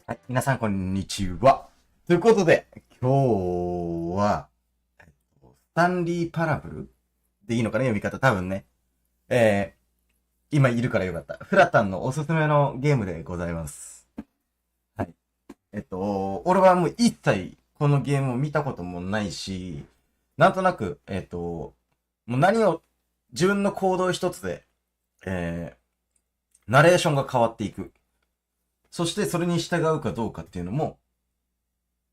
はい、皆さんこんにちは。ということで、今日は、スタンリーパラブルでいいのかな読み方多分ね。今いるからよかった。フラタンのおすすめのゲームでございます。はい。俺はもう一切このゲームを見たこともないし、なんとなく、もう自分の行動一つで、ナレーションが変わっていく。そしてそれに従うかどうかっていうのも、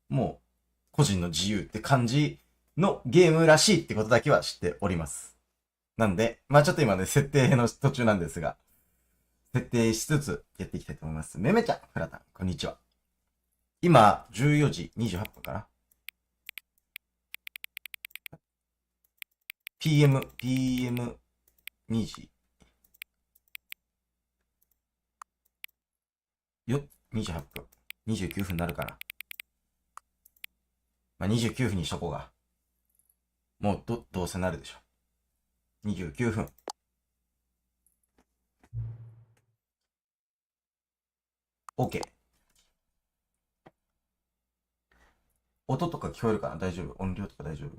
もう個人の自由って感じのゲームらしいってことだけは知っております。なんで、まあちょっと今ね、設定の途中なんですが、設定しつつやっていきたいと思います。めめちゃん、フラタン、こんにちは。今、14時28分かな。PM2 時。よ、28分。29分になるかな。まあ、29分にしとこうが。もうどうせなるでしょ。29分。OK。音とか聞こえるかな？大丈夫？音量とか大丈夫？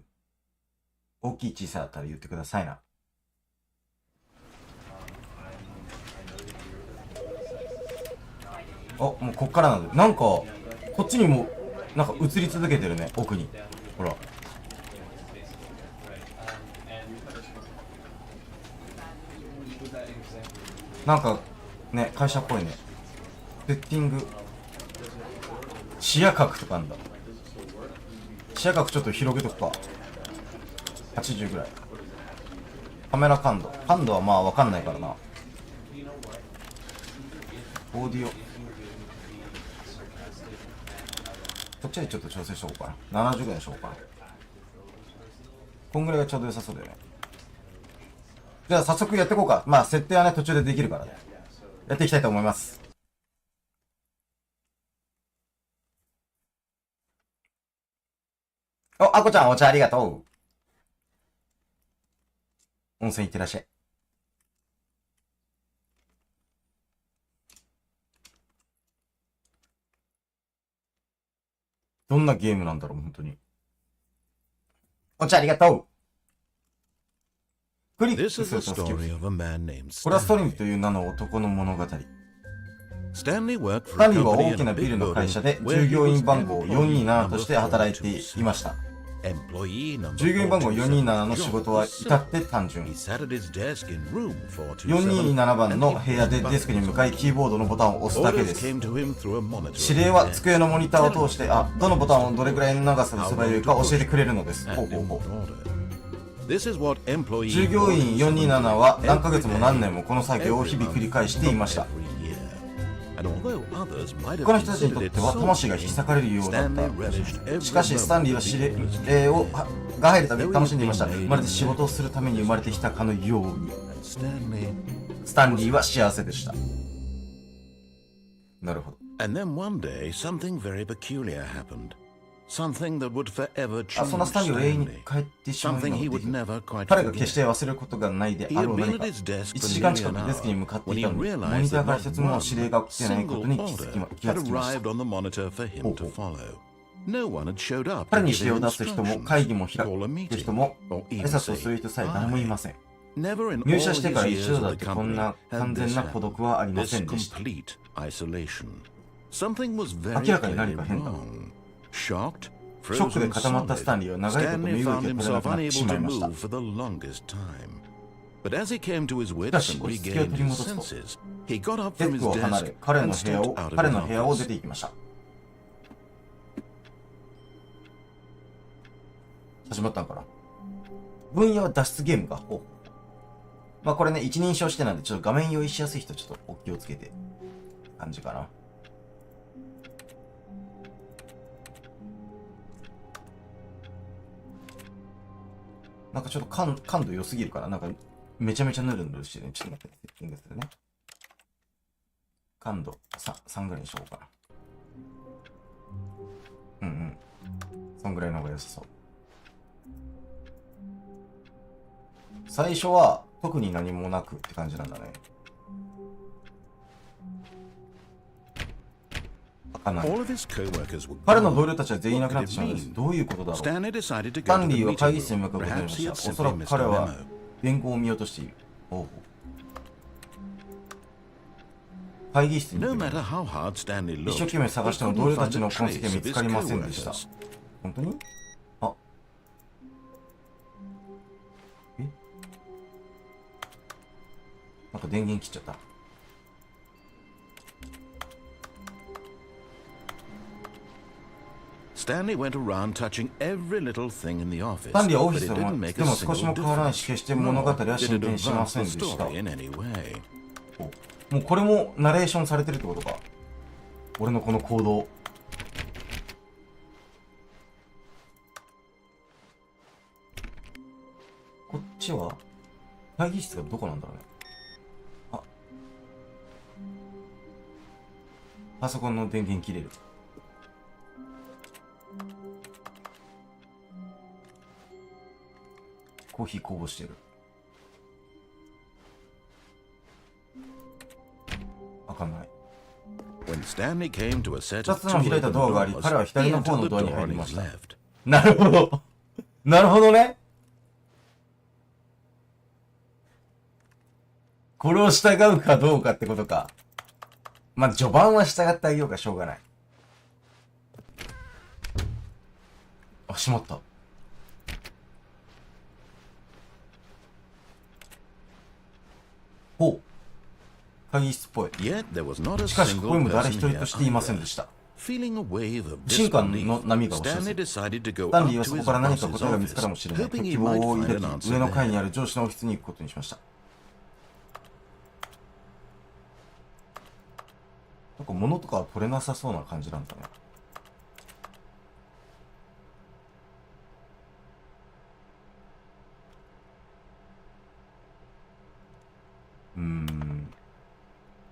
大きい小さいだったら言ってくださいな。もうこっからなんで。なんか、こっちにも、なんか映り続けてるね、奥に。ほら。なんか、ね、会社っぽいね。セッティング。視野角とかあんだ。視野角ちょっと広げとくか。80ぐらい。カメラ感度。感度はまあわかんないからな。オーディオ。こっちでちょっと調整しとこうかな。70ぐらいにしとこうかな。こんぐらいがちょうど良さそうだよね。じゃあ早速やっていこうか。まあ設定はね途中でできるからね。やっていきたいと思います。あこちゃんお茶ありがとう。温泉行ってらっしゃい。どんなゲームなんだろう、本当に。お茶ありがとう。クリックするとスキル。これはストリームという名の男の物語。スタンリーは大きなビルの会社で従業員番号427として働いていました。従業員番号427の仕事は至って単純。427番の部屋でデスクに向かいキーボードのボタンを押すだけです。指令は机のモニターを通してどのボタンをどれくらいの長さで押せばよいか教えてくれるのです。従業員427は何ヶ月も何年もこの作業を日々繰り返していました。他の人たちにとっては魂が引き裂かれるようだった。しかしスタンリーは指令が入るたび楽しんでいました。まるで仕事をするために生まれてきたかのように。スタンリーは幸せでした。なるほど。そんなスタンリーは永遠に帰ってしまうので、彼が決して忘れることがないであろう何か。1時間近くデスクに向かっていたのに、モニターから一つも指令が起きてないことに気がつきました。彼に指令を出す人も会議も開く人も挨拶をする人さえ誰もいません。入社してから一度だってこんな完全な孤独はありませんでした。明らかに何か変だ。ショックで固まったスタンリーは長いこと身動きが取れなくなってしまいました。しかし落ち着きを取り戻すと、デスクを離れ彼の部屋を出て行きました。始まったんかな。分野は脱出ゲームか。まあこれね、一人称してなんでちょっと画面用意しやすい人ちょっとお気をつけて感じかな。なんかちょっと感度良すぎるから、なんかめちゃめちゃヌルヌルしてね。ちょっと待って、セッティングするね。感度 3ぐらいにしようかな。そんぐらいの方が良さそう。最初は特に何もなくって感じなんだね。かんない。彼の同僚たちは全員いなくなってしまうんです。どういうことだろう。スタンリーは会議室に向かうことになりました。おそらく彼は原稿を見落としている。会議室に行ってみる。一生懸命探しても同僚たちの痕跡は見つかりませんでした。本当に？あ。え？なんか電源切っちゃった。スタンリーはオフィスでも少しも変わらないし、決して物語は進展しませんでした。もうこれもナレーションされてるってことか。俺のこの行動。こっちは会議室がどこなんだろうね。あ、パソコンの電源切れる。コーヒーこぼしてる。開かない。2つの開いたドアがあり、彼は左の方のドアに入りました。なるほど。なるほどね。これを従うかどうかってことか。まあ、序盤は従ってあげようか、しょうがない。あ、しまった。ほう。会議室っぽい。しかし、ここにも誰一人としていませんでした。不信感の波が押し寄せ、スタンリーはそこから何か答えが見つかるかもしれないと希望を抱き、上の階にある上司のオフィスに行くことにしました。なんか物とかは取れなさそうな感じなんだね。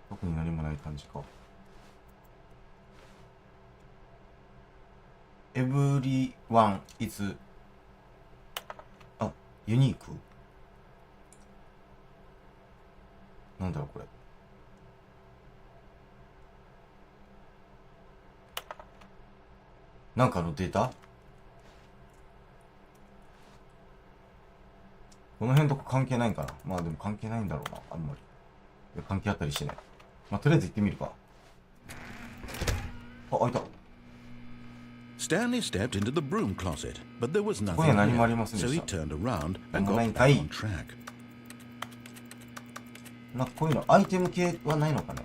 特に何もない感じか。Everyone is ユニーク？なんだろうこれ。なんかのデータ？この辺とか関係ないんかな。まあでも関係ないんだろうな、あんまり。関係あったりしてない。まあとりあえず行ってみるか。あ、開いた。Stanley stepped into the broom closet, but there was nothing there, so he turned around and got back on track. なんかこういうのアイテム系はないのかね。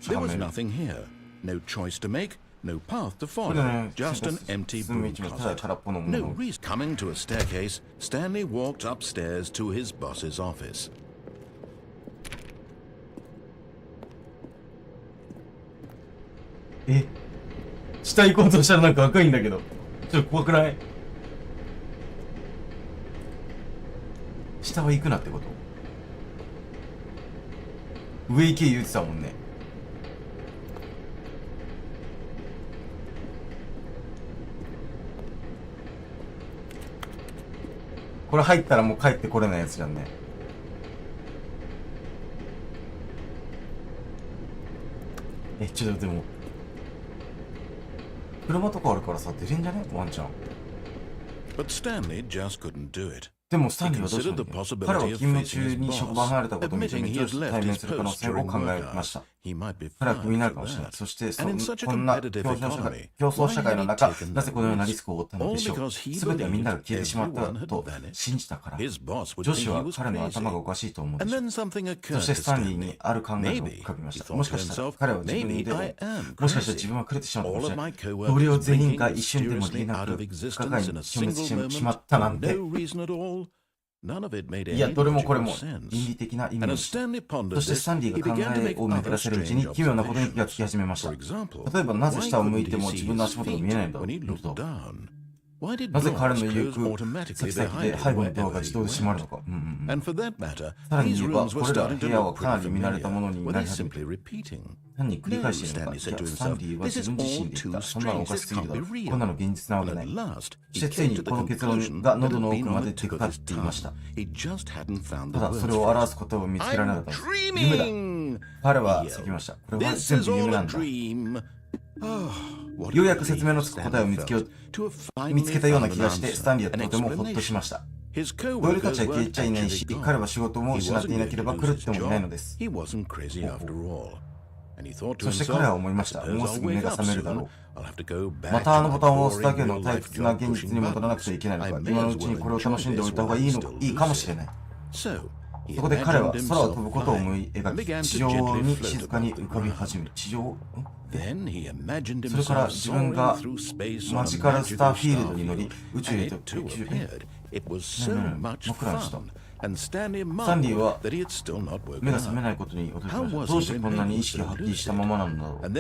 There was nothing here. No choice to make, no path to follow. Just an empty broom closet. No reason. Coming to a staircase, Stanley walked upstairs to his boss's office. 下行こうとしたらなんか赤いんだけど。ちょっと怖くない？下は行くなってこと？上行け言うてたもんね。これ入ったらもう帰ってこれないやつじゃんね。ちょっとでも車とかあるからさ出れんじゃねワンちゃん。でもスタンリーはどうしたんだっけ？彼は勤務中に職場を離れたことを認め、上司と対面する可能性を考えました。彼はクビになるかもしれない。そしてこんな競争社会の中、なぜこのようなリスクを負ったのでしょう。全てはみんなが消えてしまったと信じたから。上司は彼の頭がおかしいと思うでしょう。そしてスタンリーにある考えを浮かびました。もしかしたら彼は自分でも、もしかしたら自分は狂ってしまったかもしれない。同僚全員が一瞬でも理由なく不可解に消滅してしまったなんて。いや、どれもこれも倫理的な意味を。そしてスタンリーが考えを巡らせるうちに奇妙なことに気がつき始めました。例えば、なぜ下を向いても自分の足元が見えないんだろう。なぜ彼の行く先々で背後のドアが自動で閉まるのか。さらに言えば、これら部屋はかなり見慣れたものになり始めている。単に繰り返しているのか。いや、スタンリーは自分自身で言った。そんなのおかしすぎるだろ。こんなの現実なわけない。そしてついにこの結論が喉の奥まで出かかっていました。ただ、それを表すことを見つけられなかったんです。夢だ。彼は叫びました。これは全部夢なんだ。ようやく説明のつく答えを見つけたような気がして、スタンリーはとてもほっとしました。同僚たちは消えちゃいないし、彼は仕事も失っていなければ狂ってもいないのです。そして彼は思いました。もうすぐ目が覚めるだろう。またあのボタンを押すだけの退屈な現実に戻らなくちゃいけないのか、今のうちにこれを楽しんでおいた方がいいかもしれない。そこで彼は空を飛ぶことを思い描き、地上に静かに浮かび始める。地上？それから自分がマジカルスターフィールドに乗り、宇宙へと僕らの人。スタンリーは目が覚めないことに驚きました。どうしてこんなに意識を発揮したままなんだろう。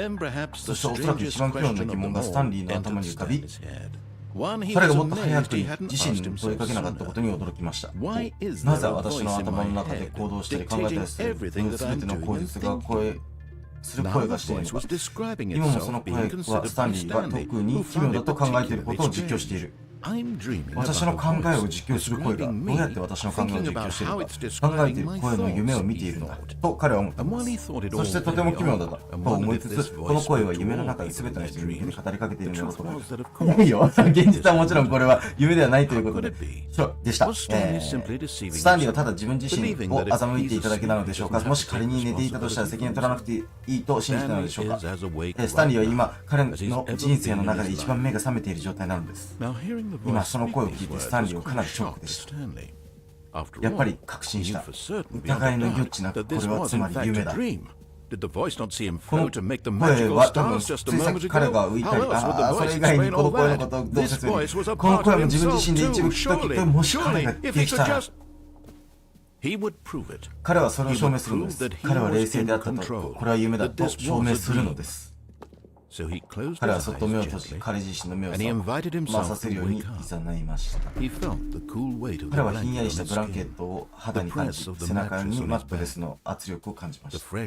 そしておそらく一番興味の疑問がスタンリーの頭に浮かび、彼がもっと早く自身に問いかけなかったことに驚きました。なぜ私の頭の中で行動したり考えたりする全ての口実がする声がしているのか。今もその声はスタンリーは特に奇妙だと考えていることを実況している。私の考えを実況する声がどうやって私の考えを実況しているのか、考えている声の夢を見ているのだと彼は思ったのです。そしてとても奇妙だと思いつつ、この声は夢の中で全ての人に向けて語りかけているのだと思います。いいよ、現実はもちろんこれは夢ではないということでした。スタンリーはただ自分自身を欺いていただけなのでしょうか。もし仮に寝ていたとしたら責任を取らなくていいと信じたのでしょうか。スタンリーは今彼の人生の中で一番目が覚めている状態なのです。今その声を聞いてスタンリーはかなりショックでした。やっぱり確信した。疑いの余地なく、これはつまり夢だ。この声は多分ついさっき彼が浮いたり、それ以外にこの声のことをどう説明する。この声も自分自身で一部聞き取って、もし彼ができたら彼はそれを証明するのです。彼は冷静であったと、これは夢だと証明するのです。彼はそっと目を閉じ、彼自身の目を覚まさせるようにいざないました。彼はひんやりしたブランケットを肌に感じ、背中にマットレスの圧力を感じました。外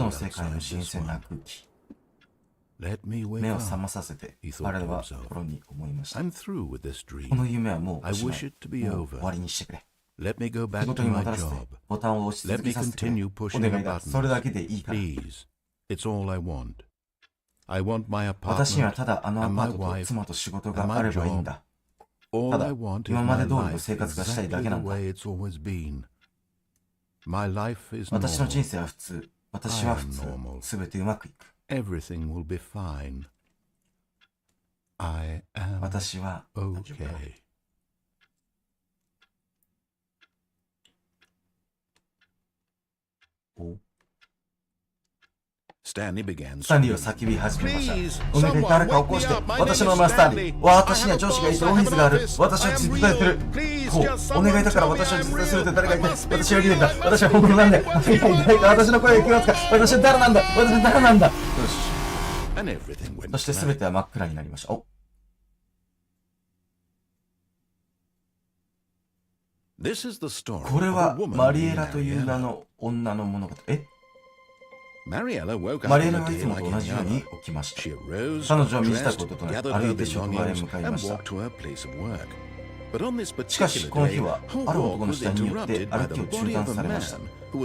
の世界の新鮮な空気。目を覚まさせて、彼は心に思いました。この夢はもうおしまい。もう終わりにしてくれ。仕事に戻らせて、ボタンを押し続けさせてくれ。お願いだ。それだけでいいから。私にはただあのアパートと妻と仕事があればいいんだ。ただ、今まで通りの生活がしたいだけなんだ。私の人生は普通。私は普通。すべてうまくいく。私は大丈夫だ。スタンリーは叫び始めました。お願い、誰か起こして。私の名前スタンリー。私には上司がいてオフィスがある。私は実在する。お願いだから私は実在するって誰かいて。私はリーダーだ。私は本物なんだよ。誰か私の声を聞きますか。私は誰なんだ。私は誰なんだ。よし。そして全ては真っ暗になりました。これはマリエラという名の女の物語。マリエラがいつもと同じように起きました。彼女は身支度を整え、歩いて職場へ向かいました。しかし、この日は、ある男の下によって歩きを中断されました。この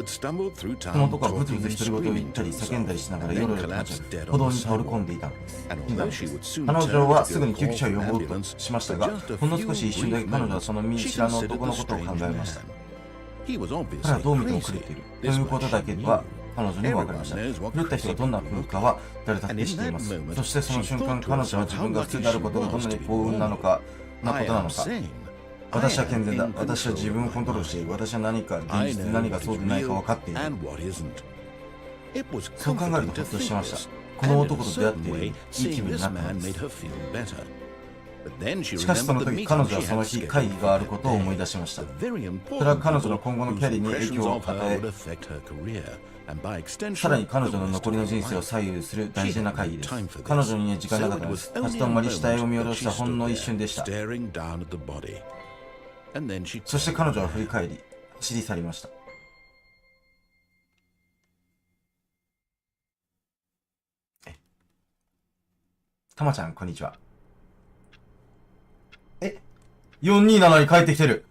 男はブツブツ独り言を言ったり叫んだりしながら夜々歩道に倒れ込んでいたのです。彼女はすぐに救急車を呼ぼうとしましたが、ほんの少し一瞬だけ彼女はその見知らぬ男のことを考えました。彼はどう見ても狂っているということだけは彼女にも分かりました。狂った人がどんな風かは誰だって知っています。そしてその瞬間、彼女は自分が普通であることがどんなに幸運なのかなことなのか。私は健全だ。私は自分をコントロールしている。私は何か現実で何かそうでないか分かっている。そう考えるとほっとしました。この男と出会っているいい気分になったのです。しかしその時、彼女はその日会議があることを思い出しました。それは彼女の今後のキャリアに影響を与え、さらに彼女の残りの人生を左右する大事な会議です。彼女には時間なかったのです。立ち止まり死体を見下ろしたほんの一瞬でした。そして彼女は振り返り、走り去りました。たまちゃん、こんにちは。427に帰ってきてる。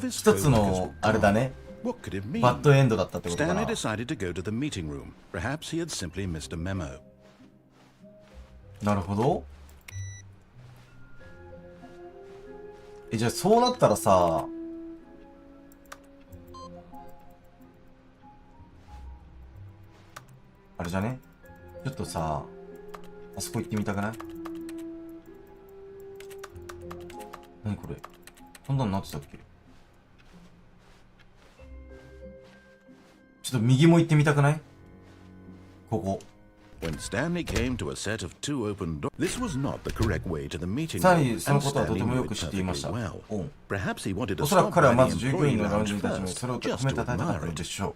一つのあれだね。バッドエンドだったってことかな。Stanley decided to go to the meeting room. Perhaps he had simply missed a memo. なるほど。じゃあそうなったらさ、あれじゃね？ちょっとさ、あそこ行ってみたくない？何これ？こんなのなってたっけ？ちょっと右も行ってみたくない？ここ。When Stanley came to a set of two open doors, this was not the correct way to the meeting さらに room, その and ことはとて Stanley もよ knew く it 知っていました。 perfectly well. おう。 Perhaps he wanted to おそらく stop 彼は by ま the ず従業 employee 員のラウン lounge ジに立ち first, それを just 褒め to たたいたかっ admire たの it. でしょ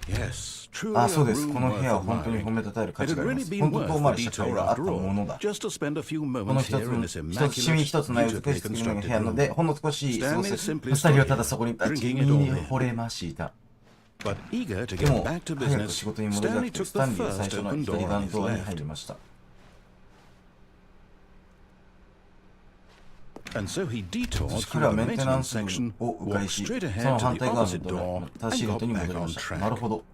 Yes, う。 truly あ、 a そうです。こ room の部 worth 屋は本当に admiring. 褒めたたえる価 It 値 had があり really ます。 been 本当 worth 遠 the 回りした甲斐 detour があった after も all, のだ。 just to spend a few この moments 一 here in this つ一 immaculate, つの美し beautifully くの部 constructed 屋なので、 room. ほんの少し過ご Stanley せ。 simply 二人はただそこに立ち、 drinking 身 it all に in. 惚れました。 But eager to で get も、 back to 早く business, 仕事に戻りた Stanley くて、 took ス the タンリーは first 最初の open 一人 door 番 on ド his アに入り left. ました。And so he detoured そして through 彼は the メンテナン maintenance ス section, を迂 walked 回し、 straight そ ahead の to 反 the 対側の opposite ドア door の正 and しいルー got トに back 戻りま on した。 track. なるほど。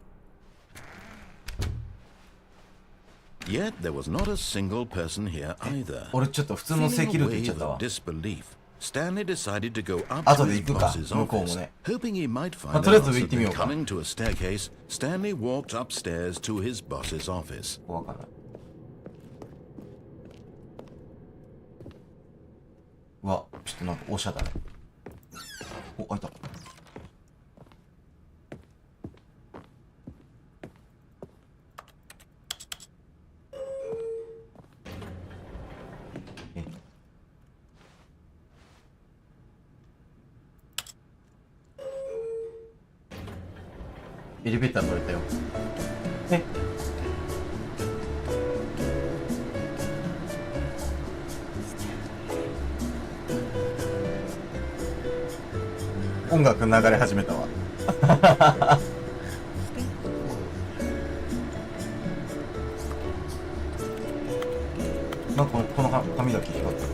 Yet there was not a single person here either. 俺ちょっと普通の正 Feeling 規 a ルート行っちゃ wave った of わ。 disbelief, Stanley decided to go up 後 to で his 行くか、 boss's 向こうも office, ね。hoping he might find まあ、 an とりあえず上 answer. 行ってみよ Then うか。 coming to a staircase, Stanley walked upstairs to his boss's office. ここわかんない。うわ、ちょっとなんかおしゃだね。お、開いた。エレベーター乗れたよ。音楽流れ始めたわ。なんかこの髪だけ光ってる。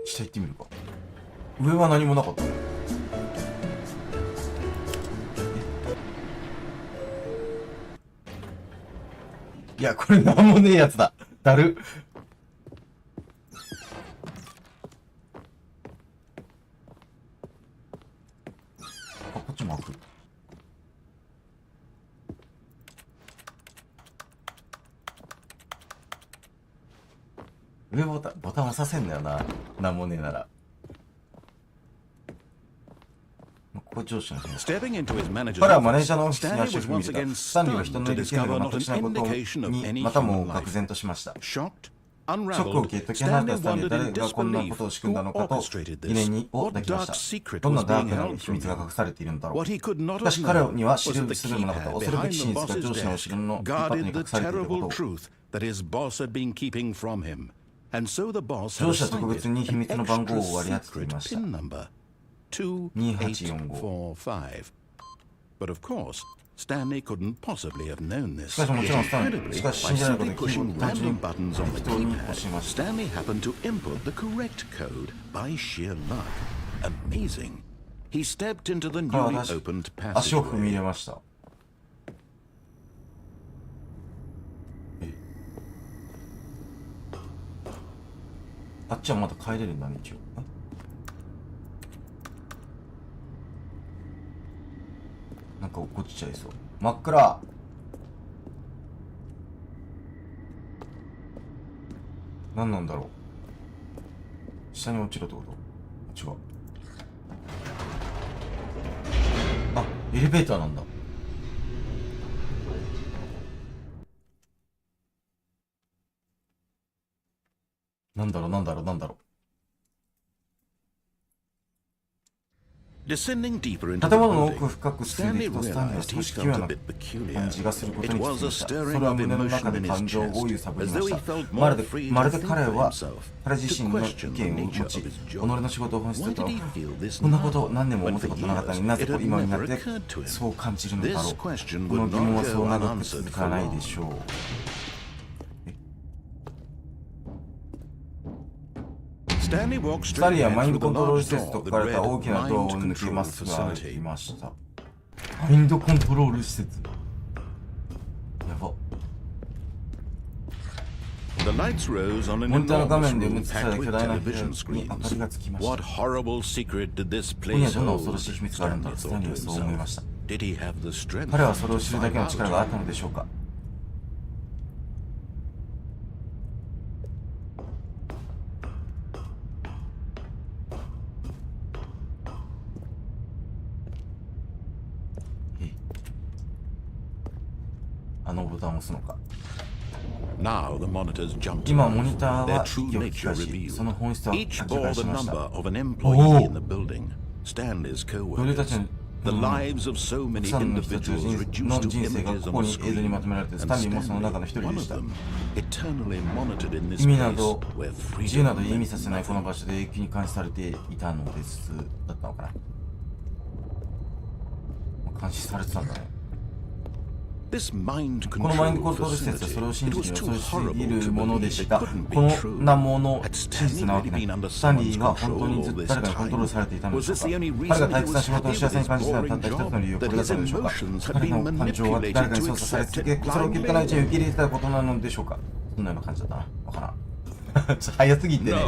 下行ってみるか。上は何もなかったね。いや、これなんもねえやつだ。だる。あ、こっちも開く。上ボタン押させんだよな。なんもねえなら。ここ上司の部屋。 Stepping into his manager's 彼はマネージャー office, のオフィスに Stanley 足を was 踏み once 入れ again た。スタンリーは人 stunned の to いる件で discover の not 全 an くしないこと indication of に any またも human 愕 life. 然としました。 Shocked, ショックを unraveled, 受け解き放った Stanley スタンリー wondered は in 誰がこんな disbelief ことを仕組んだ who のかと orchestrated 疑念 this. にを What 抱きま dark した。 secret どんな was ダー being クな held 秘 from 密が him? 隠されているのだろう。 What he could not しかし have 彼 known には知 was る that す the るもなかった。 keypad 恐るべ behind き the 真実が boss's 上司の後 desk ろの一角に guarded 隠 the されているこ terrible とを。 truth that his boss had been keeping from him. And so the boss 上 had 司は特 assigned 別 it に秘 an 密の番号 extra を割り当ててい secret ました。 pin number, 2845. But of course, Stanley couldn't possibly have known this. しかしもちろんスタンリー、 Incredibly, しかし by 信じられる simply ことに pushing 単純 random に buttons on the 適当に押し keypad, ました。 Stanley happened to input the correct code by sheer luck. Amazing. He stepped into the 彼 newly は opened 足を踏み入 passageway. れました。あっちはまだ帰れるんだね、一応。なんか落っこちちゃいそう。真っ暗。何なんだろう。下に落ちろってこと？違う。あ、エレベーターなんだ。なんだろう。Descending deeper into 建 the 物の奥 building, 深く進んでい Stanley くとスタンリーは realized 少 he し奇妙 felt な a bit peculiar. 感じがすること It に気づ was き a ました。そ stirring れは of 胸の中 emotion で in his 感情を chest, 揺さぶり as ま though し he た。 felt ま more るで free ま to るで think 彼 for は himself, 彼自 to 身の意 question 見 the を持 nature ち、 of his 己 job. の仕事を本質 Why と did he feel this こんなこ now, とを何年も when 思った for ことなかったの years になぜ it had 今になっ never て occurred to him? そう感じるのだろ This う。 question この would 疑問 not はそう go 長く unanswered 続 for かないで long. しょう。Stanley walked スタ straight リーは ahead マイン through ド the コントロール large 施設 door と that 書かれた read 大きなドアを Mind 抜けま Control すが歩き Facility. ました。マインドコントロール施設。やば。The lights rose on an モニターの画 enormous 面で映 room され packed た巨 with 大な部屋 television に明かりがつきま screens. した。 What horrible secret did this ここには place どんな恐ろ hold? しい秘密があるんだ。 Stanley スタン thought リー to はそう思いま himself. した。 Did he have the strength 彼はそれを to 知るだ find けの力があ out? ったのでしょうか。あのボタンを押すのか。 Now the monitors jumped 今 to モニター their は true 息を吹き nature 返し、 revealed. その本質は明 Each ら bore かに the しました。 number of an employee in the building. Stanley's 奴隷たち co-workers. の The lives of so た many くさんの人たちの individuals 人 reduced to 生が images こ on こ a に映像に screen. まとめられて、ス And タンリーもその中の Stanley, 一人 one で of した。 them, eternally monitored in this 意味な place ど where 自由な freedom ど意味 meant させないこの nothing. 場所で永久に監視されていたのです。だったのかな。監視されてたんだね。This mind このマインド control コントロール施設はそれを信 facility, じ it て was 恐 too ろしすぎ horrible る to もので believe し it た。 couldn't こ be の true. なもの Had 真実 Stanley なわけ really ない。 been under スタンリーは someone's 本当に control all 誰 this かにコントロールされていたの time? でしょ Was う this か。 the only 彼 reason が he 退屈な was 仕事を happy 幸 with せに his 感じていたた boring った一つ job? の理由はこ That れだっ his たのでしょうか。 emotions had 彼 been の感情は manipulated 誰かに to 操作され accept 続け、 it それを結果のうちに blindly? 受け入れてたことなのでしょうか。そんなような感じだったな。わからん。ちょっと早すぎてね。 No.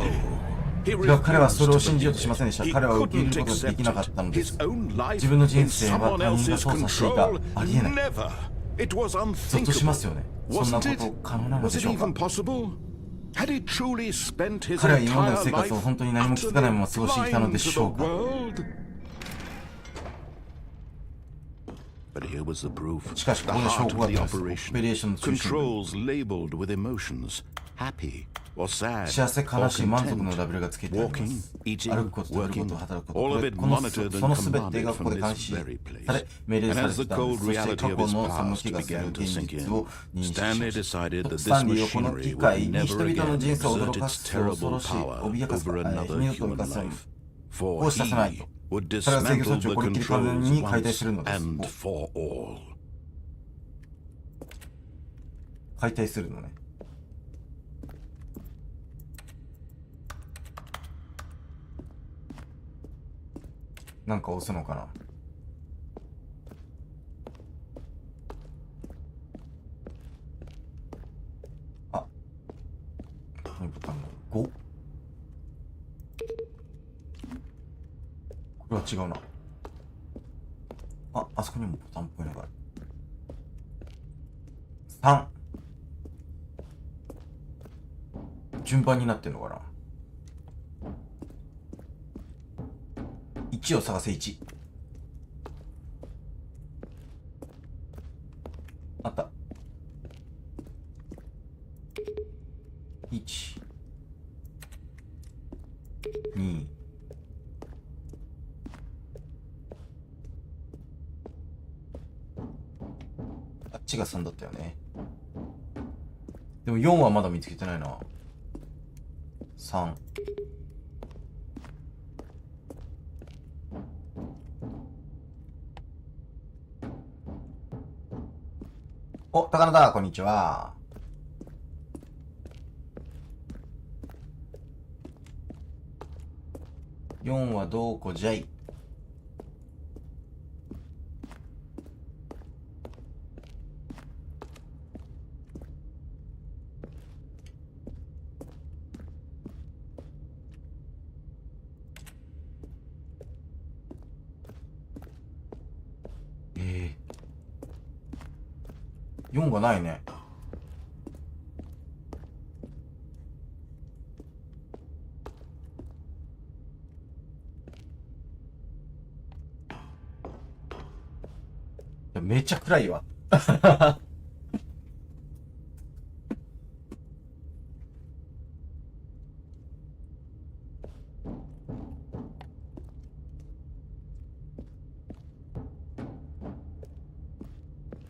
He 違う、彼はそれを refused 信じよ to うとしませんでした。 believe it. 彼は He 受け入れる couldn't ことができなか accept ったので his す。 own life 自分の人 in 生は someone 他人が else's 操作していた。 control. ありえない。 Never. It was ゾッとしますよ unthinkable. ね。そんな Wasn't こ it? と可能なの Was で it しょうか。 even possible? Had he truly spent his 彼は今までの entire 生活を life 本当に何も気づかないまま過ごしてきたので blind し to ょ the うか。 world? But here was the proof. しかし The ここで証 heart 拠があ of っ the たんです。オペ operation. レーションの中心部。 Controls labeled with emotions. Happy or sad 幸せ、 or 悲しい、満足の content. ラベルがつけてありま Walking, す。 eating, 歩くこと、食べること、 working, 働くこと、 all of こ it れこの monitored その and 全て commanded がここ from で監 this 視 very され place. 命令 And され as て the たんです。 cold そして reality 過 of 去 his の寒 past 気がする began 現 to sink 実 in, を認識し Stanley ました。 decided ス that タ this ンリーはこの machinery 機 would 械に never 人々の again 人生を exert 驚か its す恐ろ terrible しい、 power 脅かす over 二 another 度と human かす life. こ For うさせない he と。 would それは制御装 dismantle 置を the これっきり完全 controls に解体 once するのです。 and for all. 解体するのね。なんか押すのかな。あ、何ボタンだ 5？ これは違うな。あ、あそこにもボタンっぽいのがある。3。順番になってんのかな。1を探せ。1あった。1 2あっちが3だったよね。でも4はまだ見つけてないな。3。お、高野だ、こんにちは。4はどこじゃい。4がないね。いやめっちゃ暗いわ。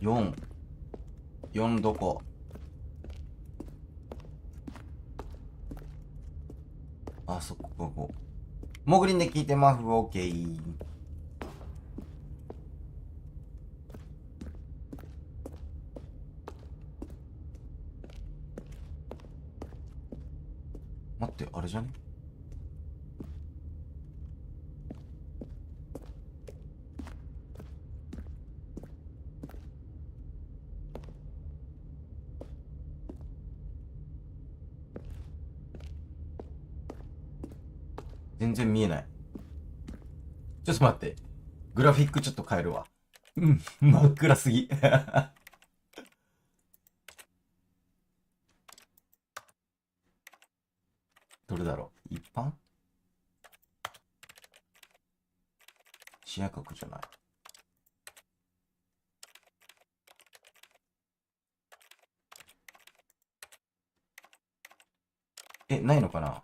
4。4どこ？あ、そこ、ここ。モグリンで聞いてマフ、オッケー。待って、あれじゃね？全然見えない。ちょっと待って。グラフィックちょっと変えるわ。うん、真っ暗すぎ。どれだろう？一般？視野角じゃない。え、ないのかな？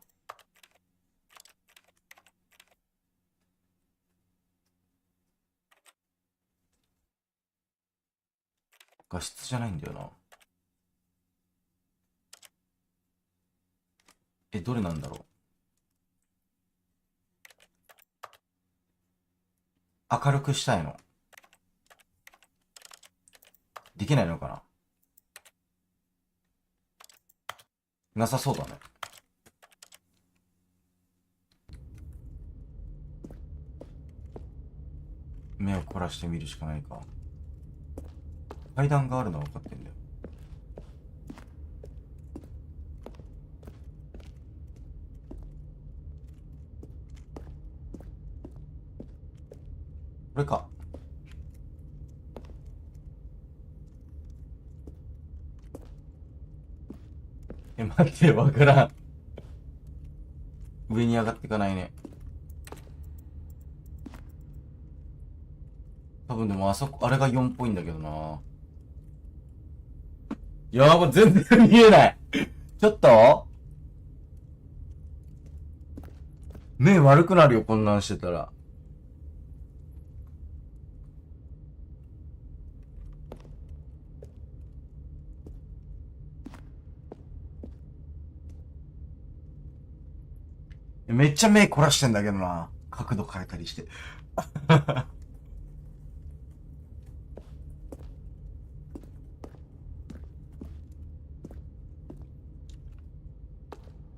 画質じゃないんだよな。え、どれなんだろう？明るくしたいの。できないのかな？なさそうだね。目を凝らしてみるしかないか。階段があるのは分かってんだよ。これか。え、待って、わからん。上に上がっていかないね。多分でもあそこ、あれが4っぽいんだけどな。やば、全然見えない。ちょっと目悪くなるよ、こんなんしてたら。めっちゃ目凝らしてんだけどな。角度変えたりして。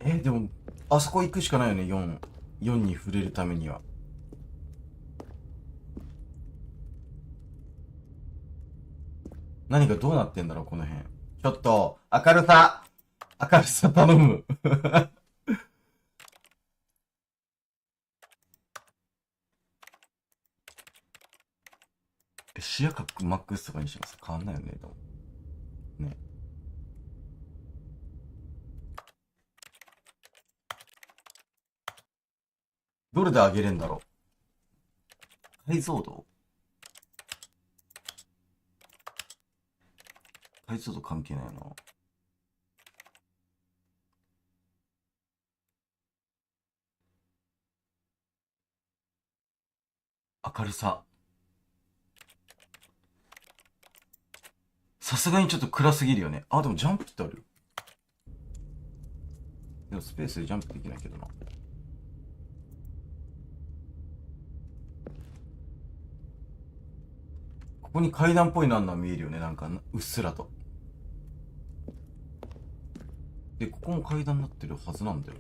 え、でも、あそこ行くしかないよね、4。4に触れるためには。何がどうなってんだろう、この辺。ちょっと、明るさ頼む。視野角マックスとかにします。変わんないよね、でも。ね。どれで上げれんだろう。解像度関係ないな。明るさ。さすがにちょっと暗すぎるよね。あ、でもジャンプってある。でもスペースでジャンプできないけどな。ここに階段っぽいなんのは見えるよね。なんか、うっすらと。で、ここも階段になってるはずなんだよ。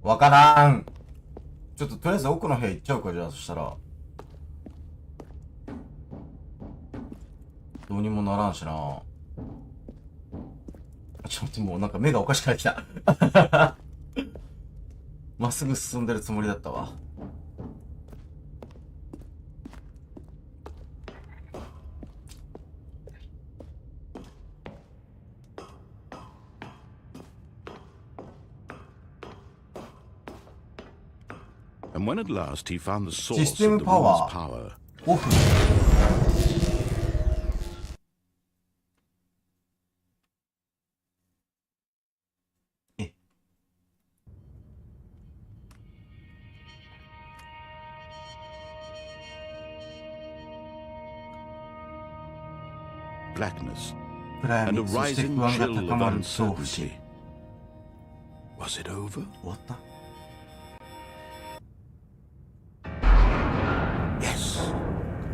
わからん。ちょっととりあえず奥の部屋行っちゃうか、じゃあ、そしたら。どうにもならんしな。ちょっともうなんか目がおかしくなってきた。まっすぐ進んでるつもりだったわ。And when at last he found the シ source ステ of ム the パ woman's ワー power, オフ。え、blackness 暗 and 闇、 a そして rising 不安が chill 高 of まる恐怖心。 uncertainty. Was it over? 終わった？ Yes.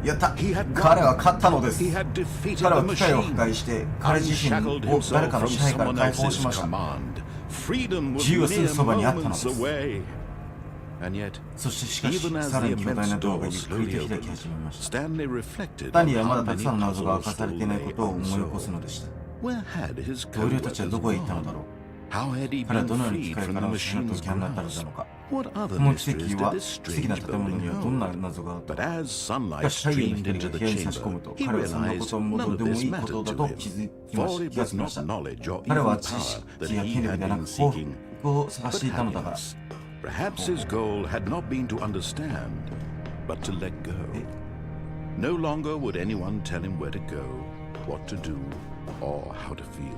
やった！ He had 彼 won. は勝ったのです。 He had defeated 彼 the は機械を破 machine, 壊して、彼自身 unshackled を誰 himself かの from 支配から someone 解放 else's しました。 command. Freedom was 自由はすぐ mere そばにあったの moments です。 away. And yet, そしてしかし、 even as さら the に巨大 immense なドアが door ゆっくり slowly と開き opened, 始めました。 Stanley reflected スタン on リーはま how だたく many さんの謎が明 puzzles かされ still ていない lay ことを思い起こす unsolved. のでした。 Where had his 同僚たちは co-workers どこへ行ったのだ gone? ろう。 How had he 彼は been どのように機 freed 械 from か the ら支配と machine's 気になったのだ grasp? ろうか。 What こ other の奇 mysteries 跡は did this 奇跡な strange 建物 building にはどんな hold? 謎があった But のか。 as し sunlight かし太陽の streamed 光 into が the 部屋に差し込む chamber, と、 he 彼はそんなこ realized とも none どう of でも this いいこと mattered だ to と him, 気づき for ま it 気が was つきま not した。 knowledge or 彼 even は知 power 識 that や he 権力 had ではな been く幸 seeking, 福を探 but していたのだから。 happiness. Perhaps his goal had not been to understand, but to let go. No longer would anyone tell him where to go, what to do, or how to feel.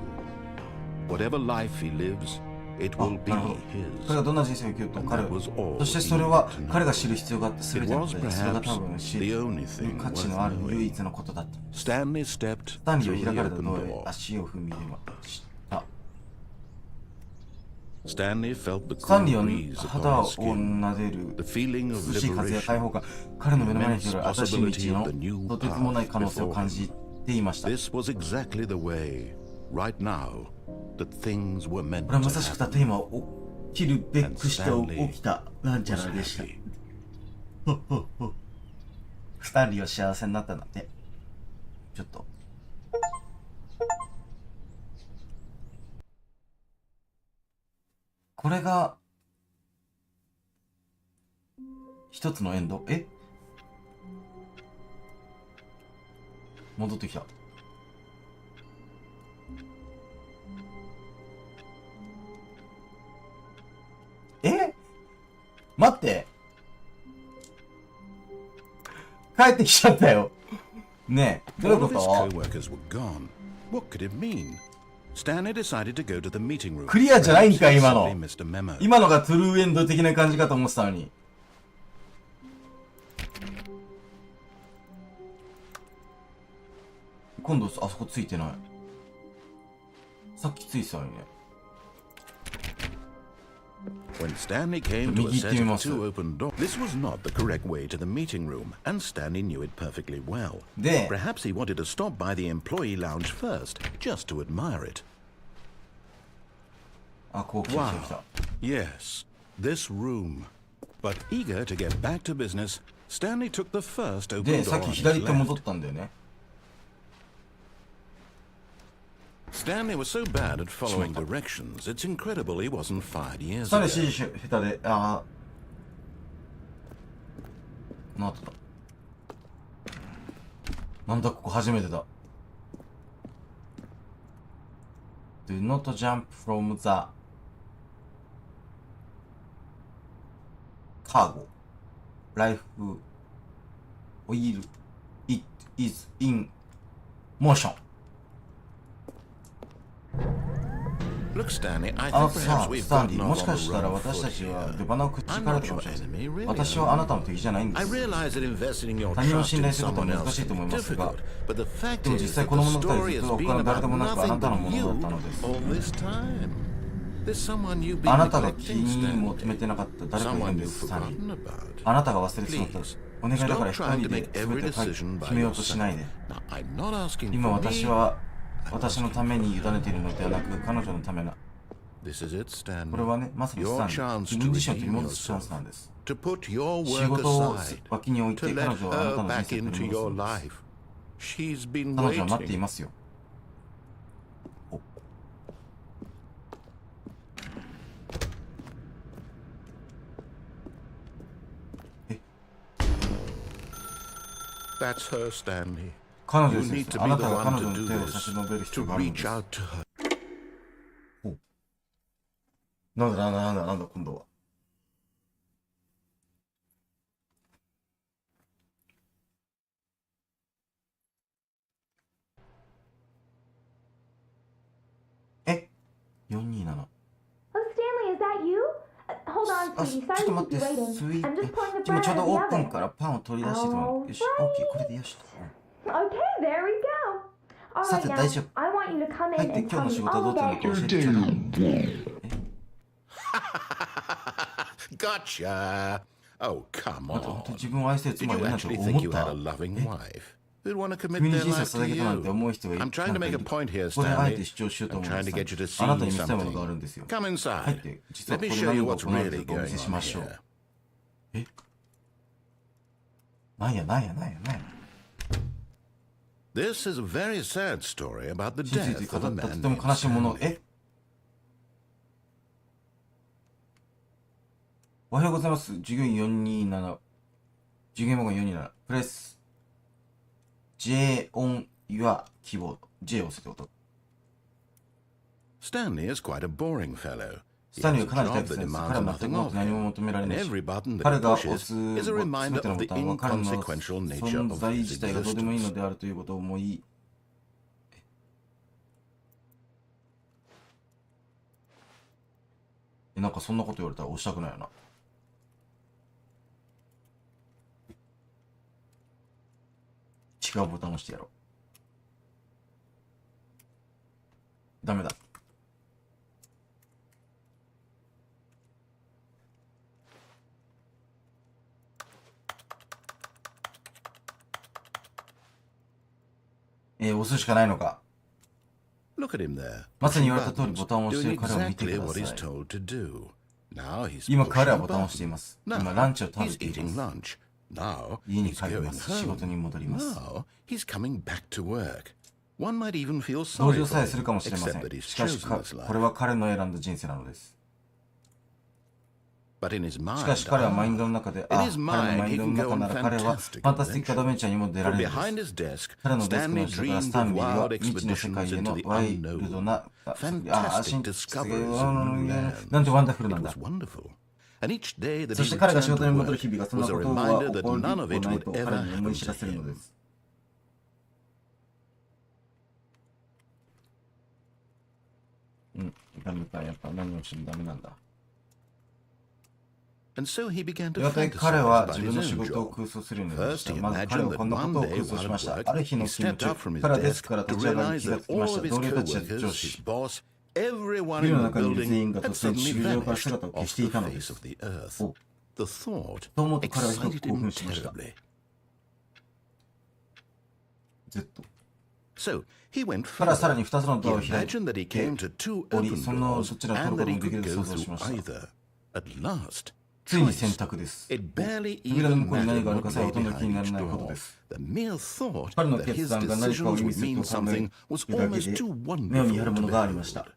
Whatever life he lives, it あ、 will be なるほど。彼 his. がどんな人生を生きようと And 彼 that was all そして he それは needed to know. 彼が知る必要があって全 It ての was ことで、それが多 perhaps 分知 the る only thing 価値 worth のある唯 knowing. 一のことだった。 Stanley stepped スタンリー through を開 the かれた open ドアへ door. 足を踏み入れました。 Stanley felt the スタン cool リーは breeze 肌 upon を his skin, 撫でる the feeling of 涼しい風や開 liberation. 放感、彼の目の前に広がる新しい道のとてつもない可能性を感じていました。 This was exactly the way, right now, that things were meant これは to まさしくたった happen. 今起きるべくして起きたなんちゃらでした。スタンリーは幸せになったんだって。ちょっと。これが一つのエンド。え？戻ってきた。え？待って。帰ってきちゃったよ。ねえ、どういう All こ of his と？ co-workers were gone. What could it mean? Stanley decided to go to the meeting room. クリアじゃないんか、今の。 He missed a memo. 今のがトゥルーエンド的な感じかと思ってたのに。今度あそこついてない。さっきついてたのにね。 When Stanley came to a set of two open doors, this was not the correct way to the meeting room, and Stanley knew it perfectly well. で、 Perhaps he wanted to stop by the employee lounge first, just to admire it. あ、こう来た来た来た。 Yes, this room. But eager to get back to business, Stanley took the first open で、 door さっ on き his 左手戻っ left. たんだよね。 Stanley was so bad at following directions, it's incredible he wasn't fired years スタン ago. リー指示下手で、なんだったなんだここ初めてだ。Do not jump from the cargo. Life oil. It is in motion. Look, Stanley, I あの think さ perhaps、we've スタンリ gotten ー、も off し on か the したら wrong 私た foot ちは here. 出花を口 I'm から not かも your しれない。 enemy, really. 私はあなたの敵じゃないんで I す。 realize that investing in your 他人を trust 信 in 頼することは someone 難 else しいと思い can ま be すが、 difficult, but the fact でも実 is 際 that こ the の物語は story ずっ has と been 他の誰で about もなくあな nothing たの but もの you だったのです。 all this time. There's someone you've been あなたが気 neglecting, に求め Stanley. てなかった誰かがいる Someone んで you've す、スタンリー。 forgotten about. あなたが忘れてしまった。 Please, お願いだから stop 一 trying 人 to で make 全 every て decision 決 by めようとしない yourself. で。 Now, I'm not asking 今 for 私 me. は私のために委ねているのではなく、彼女のためな。 This is it, これは Stanley. ね、まさにス Your タンリー。 chance 自 to 分自身を取り redeem 戻すチャンスなん yourself. です。 To put your 仕 work 事を aside. 脇に置い To て let 彼女はあなた her の人 back 生を into 取り your 戻すんです。 life. She's been 彼女は待ってい waiting. ますよ。That's her, Stanley. 彼女 You です need to あ be な the たが one 彼 to 女の do 手を差 this. し伸べる必 To 要があるんで reach す。 out to her. なんだ今度は。え 427。 Oh, Stanley, is that you? Hold on, あ、 sweetie. ちょっ Sorry と to 待 keep って、 you waiting. スイー I'm just pulling the 今 bread ちょう out ど of the オープン oven. からパンを取り出してたの。よし、オッケー、これでよしと。 Okay, there we go. さて大丈夫。 I want you to come 入 in って and 今 tell 日の仕 me 事はど all うだったの about か your 教えてちょうだい。 Gotcha. Oh, come また本 on. 当自分を愛せる Did 妻が you いるなんて actually 思 think っ you had た a loving wife who'd want to commit 君に their 人生 life 捧 to げたなんて you? 思う人がいる I'm trying to make a point here, ここであえて Stanley. 主張しようと I'm 思うん trying で to get you to す。あなた see に見せたいものがあ something. るんですよ。 Come 入っ inside. て、実は Let こ me こで show you 何が what's 行われて really るかお見 going せし on ましょう。 here. えなんやなんやなんやなんや。 This is a very sad story about the 真実に death of 語 a ったと man ても named 悲しいもの。 Stanley. おはようございます。従業員427。従業員番号427。プレス。J on your keyboard。J を押せってこと。 Stanley is quite a boring fellow. ス He タンリー has は a かなり退 job 屈 that です。 demands 彼は全 nothing くもっ of と何も him. 求められ And ないし、 every button that 彼 he が押 pushes す is a 全 reminder ての of ボ the タンは彼の inconsequential nature 存 of 在 his 自体がどうでもいいの existence. であるということを思い、なんかそんなこと言われたら押したくないよな。違うボタンを押してやろう。ダメだ。押すしかないのか。 Look at him there. まさに言われ pushing た通りボタンを押してい buttons, る彼を見て doing くだ exactly さ what い。 he's told to do. Now he's 今彼は pushing ボタンを押してい buttons. ます。今 Now ランチを食べ he's てい eating ます。 lunch. Now 家に he's 帰り going ます。仕事 home. に戻ります。 Now he's coming back to work. One might even feel 同 sorry 情 for さえする him, かもしれませ except that ん。 he's しかし chosen this これ life. は彼の選んだ人生なのです。 But in his し mind, かし彼はマインドの中で、彼 in his の mind, マイ he ンド can の go 中 on なら彼は fantastic ファンタスティックアドベン adventures. チャーにも出ら From れるん behind です。 his desk, 彼のデスクの Stanley 下からス dreamed タン of リーは wild 未知の世 expeditions 界へ into の the ワイルド unknown, な、fantastic 新 discoveries なんてワンダフル and なん it だ was。wonderful. And each day that そ he して彼が仕 returned 事 to に戻る work 日々がそんな was こ a とは reminder 起 that こり none of ない it と would 彼 ever に思い happen 知 to らせるの him. です。ダメか、やっぱ何をしてもダメなんだ。 And so he began to やがて fantasize 彼は about 自 his 分の own 仕事を job. 空想するようになりまし First, た。 he まず彼 imagined は that こんなこ one とを day 空想 while し at ました。 work, ある日 he の勤 stepped 務 up 中、 from his 彼はデス desk クから to 立ち上がり realize 気が that つきま all し of た。 his 同僚たちや coworkers, 上司 his、boss, ビ everyone ル in の the 中にいる building 全員が had 突然 suddenly 地上から vanished 姿を消 off してい the たので face す。 of the earth. お The thought と思うと彼はひどく excited 興 him 奮しました。 terribly. Z。 So he went 彼はさら further. に2つの He ドアを開い imagined that he て came to two おり、 open その doors どちらを and 取る that こと he もでき could ると go 想像し through ました。 either. At last, ついに選 choice. 択です。 It barely 扉の even 向こうに何 mattered がある what かさえ lay ほとんど気にな behind ら each ないこと door. です。 The mere thought 彼の that 決 his 断が何かを decisions 意味 would する mean と考え something was るだけ almost で too 目を見張 wonderful るも to のがありまし behold. た。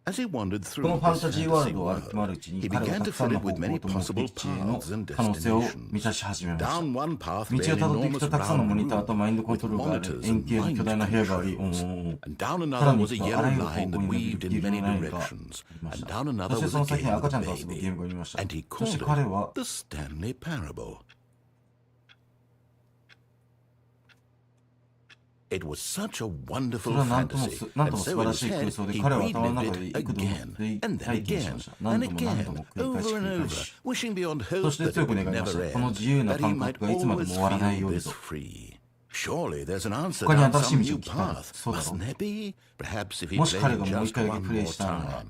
As he wandered こ through のファン this タジーワー fantasy ルドを歩き回る world, うちに he 彼は began た to くさん fill の it 方 with 向 many と目 possible 的地への paths and 可能性を destinations. 満たし始めました。 Down one path 道を led た an どっていくと enormous たくさんの round モニターと room マインドコン with トロールがある monitors 円 and 形の巨 mind 大な部屋があり、 controls. And down さら another に was a あら yellow ゆる方 line 向 that に weaved でき in る many 何かあ directions. りまし And た。 down そ another して was そ a の先に game 赤 with ちゃ a んと遊ぶゲー baby. ムがありました。 And he そして called 彼 it は the Stanley Parable. It was such a そ wonderful れは何とも fantasy, なんと and も素 so 晴 in ら his しい空 head 想で he 彼は頭の relived 中で it 幾度も again, and then 体験し again, ました。何 and 度も何度 again, も繰り返し over 繰 and り返 over, し。 wishing beyond そ hope して that 強 it く would 願いまし never た。この end, 自由な that he 感 might 覚がいつまでも always 終わらない feel ように this と。 free. Surely there's an answer 他に down 新しい some 道 new を聞かない。 path, そうだろ mustn't there be? Perhaps if he もし played 彼 it がもう一 just 回だけ one プレイ more したのなら。 time.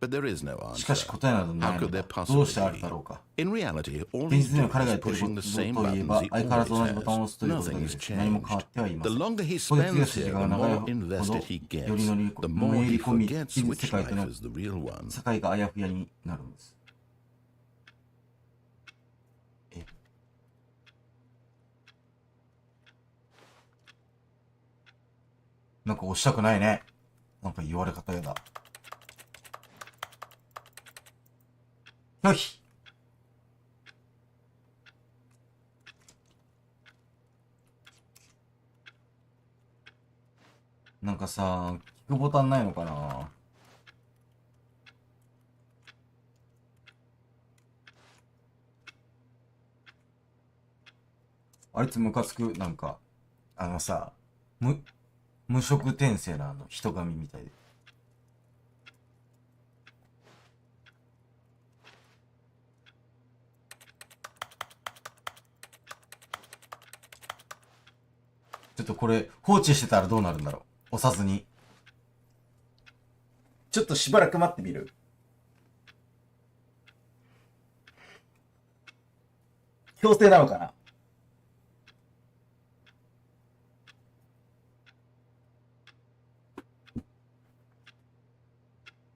But there is no しかし answer. 答えなどな How いの could だ。 there どうしてあ possibly るだろうか。 be? In reality, all 現 he's 実には doing 彼がや is っているこ pushing と the same といえ buttons ば、 he 相変わらず always 同じボタンを押 has. すということだ Nothing け has です。何も変わ changed. ってはいま The せん。 longer he ここで次の spends 筋 here, が the 長い more ほど、 invested he より乗 gets, り the 込 more めり he 込み、 forgets 現実 which 世界と life の is the real one. 境があやふやになるんです。なんか押したくないね。なんか言われ方やだ。よし。なんかさ、聞くボタンないのかな。あいつムカつく。なんか、さ、無色転生な人髪みたいで。ちょっとこれ放置してたらどうなるんだろう。押さずに。ちょっとしばらく待ってみる。強制なのかな。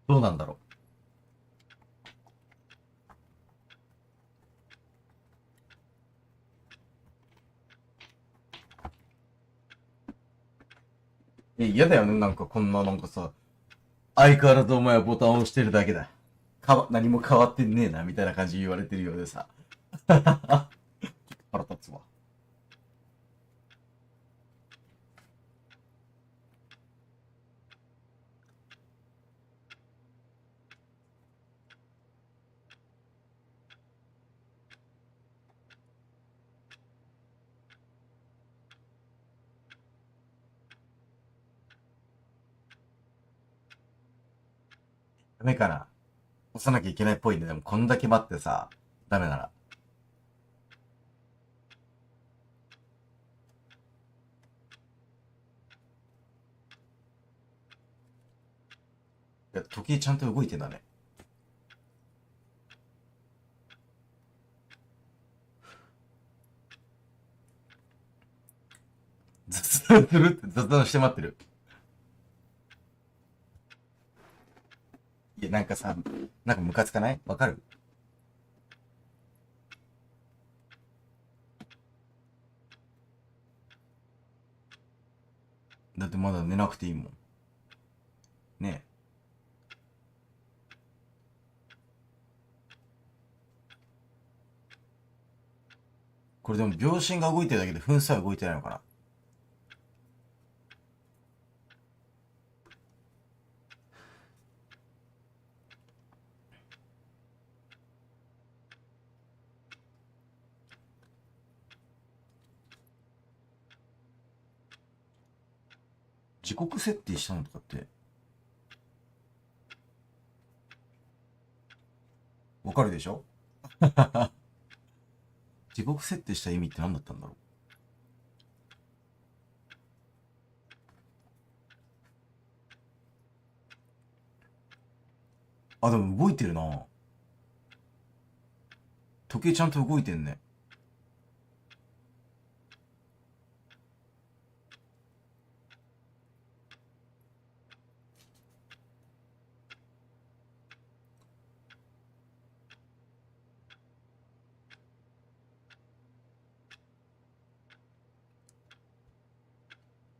どうなんだろう。嫌だよね。なんかこんななんかさ、相変わらずお前はボタンを押してるだけだ。何も変わってねえな、みたいな感じ言われてるようでさ。腹立つわ。ダメかな。押さなきゃいけないっぽいんで、でもこんだけ待ってさ、ダメなら。いや、時計ちゃんと動いてんだね。雑談するって雑談して待ってる。いや、なんかさ、なんかムカつかない？わかる？だってまだ寝なくていいもん。ねえ。これでも秒針が動いてるだけで分数は動いてないのかな？時刻設定したのとかって、わかるでしょ？時刻設定した意味って何だったんだろう。あ、でも動いてるな。時計ちゃんと動いてんね。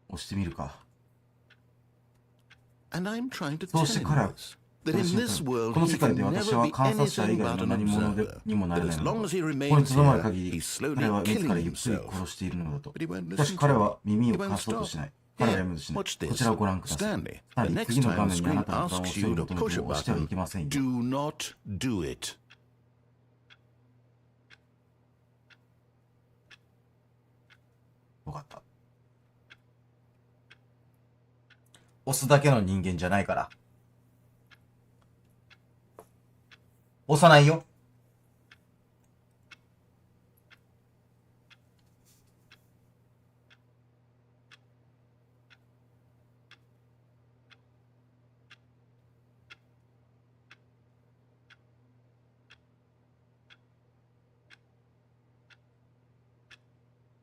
押してみるか。そうして彼は、この世界で私は観察者以外の何者にもなれないのだ。ここに留まる限り、彼は自らゆっくり殺しているのだと。しかし彼は耳を貸そうとしない。彼はやめとしない。こちらをご覧ください。さらに次の画面にあなたのボタンを押すように求めても押してはいけませんよ。わかった。押すだけの人間じゃないから。押さないよ。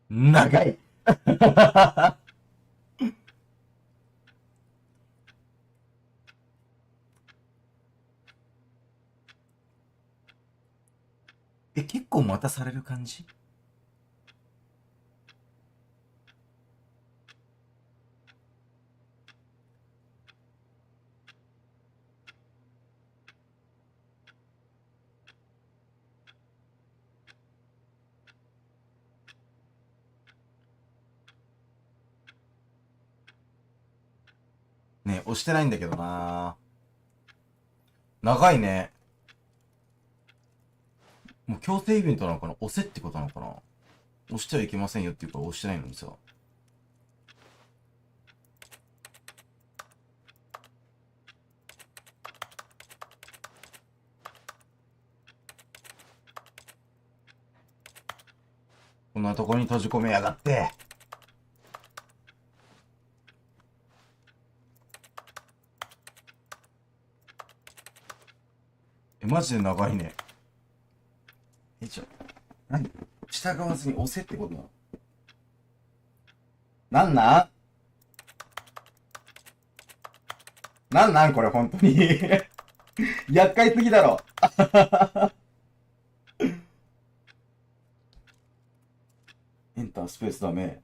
長い。結構待たされる感じ？ね、押してないんだけどな。長いね。もう強制イベントなのかな？押せってことなのかな？押してはいけませんよっていうから押してないのにさ。こんなとこに閉じ込めやがって。マジで長いね。何従わずに押せってことなの？なんこれ本当に。厄介すぎだろ。エンタースペースダメ。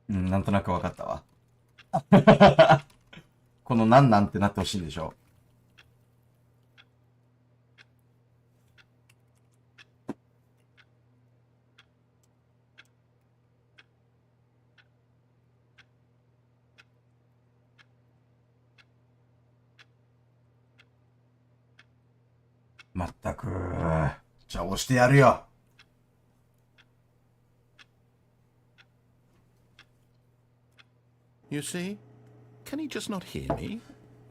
なんとなくわかったわ。このなんってなってほしいんでしょ。まったく。じゃあ押してやるよ。You see? Can he just not hear me?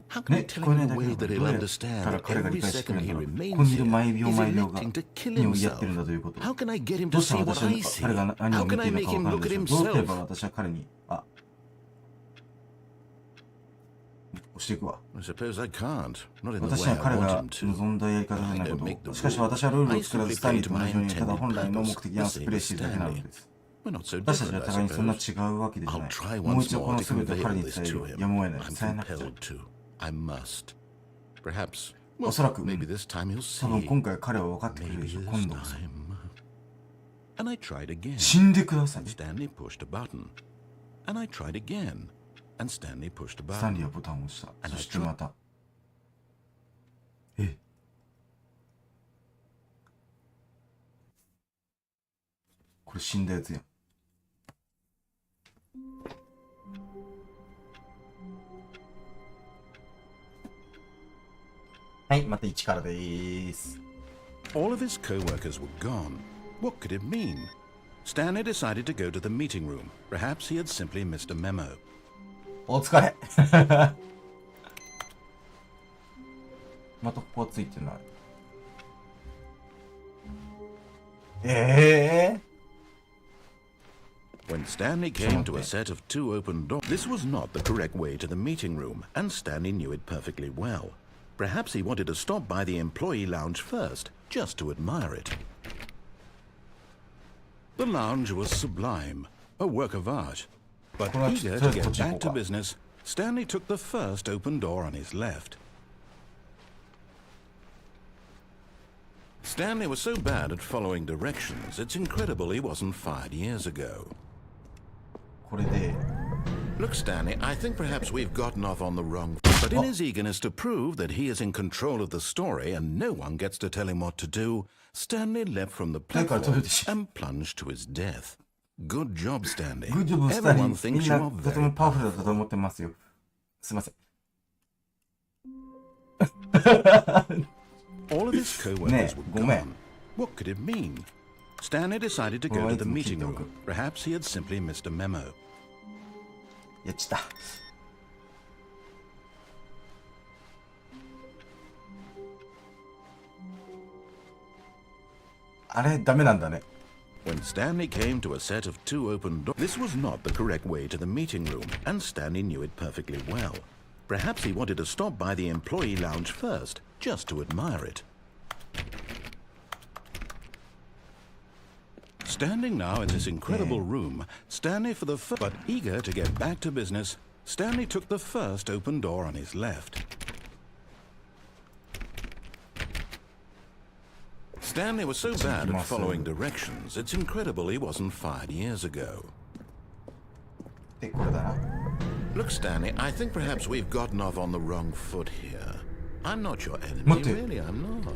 How can I tell him in a way that he'll understand every second he remains here is electing to kill himself? How can I get him to see what I see? How can I make him look at himself? どうすれば私は彼に、押していくわ。I suppose I can't. Not in the 私 way は I 彼 want が him to. 望んだやり方じゃないこと。しかし私はルールを作らずスタイリーと同じように、ただ本来の目的に合わせてプレイしているだけなのです。We're not so 私たち different, は I 互いにそんな suppose. 違うわけでじゃ I'll ない。 try もう once 一度こ more の to 全てを彼 convey に this 伝え to る。 him. やむを得ない。 I'm 伝えなくちゃ。 compelled to. I must. Perhaps. おそらく、 Maybe this time he'll 多分 see. 今回彼は分かってくれるで Maybe しょう。 this 今度こそ。 time. And I tried again. 死んでください。 Stanley pushed a button. And I tried again. And Stanley pushed a スタンリー button. はボタンを押した。そしてまた。これ死んだやつやん。はい、また1からでーす。All of his co-workers were gone. What could it mean? Stanley decided to go to the meeting room. Perhaps he had simply missed a memo. お疲れ。またここはついてない。When Stanley came to a set of 2 open doors, this was not the correct way to the meeting room, and Stanley knew it perfectly well. Perhaps he wanted to stop by the employee lounge first, just to admire it. The lounge was sublime, a work of art. But eager to get back to business, Stanley took the first open door on his left. Stanley was so bad at following directions, it's incredible he wasn't fired years ago. これで Look, Stanley, I think perhaps we've gotten off on the wrong... But in his eagerness to prove that he is in control of the story and no one gets to tell him what to do, Stanley leapt from the platform and plunged to his death. Good job, Stanley. Everyone thinks you are とてもパワフルだったと思ってますよ。すいません。All of his co-workers were gone. What could it mean? Stanley decided to go to the meeting room. Perhaps he had simply missed a memo. やっちゃった。あれダメなんだね。When Stanley came to a set of 2 open doors, this was not the correct way to the meeting room, and Stanley knew it perfectly well. Perhaps he wanted to stop by the employee lounge first, just to admire it. Standing now in this incredible room, Stanley for the first, but eager to get back to business, Stanley took the first open door on his left. Stanley was so bad at following directions, it's incredible he wasn't fired years ago. Look, Stanley, I think perhaps we've gotten off on the wrong foot here. I'm not your enemy, really, I'm not.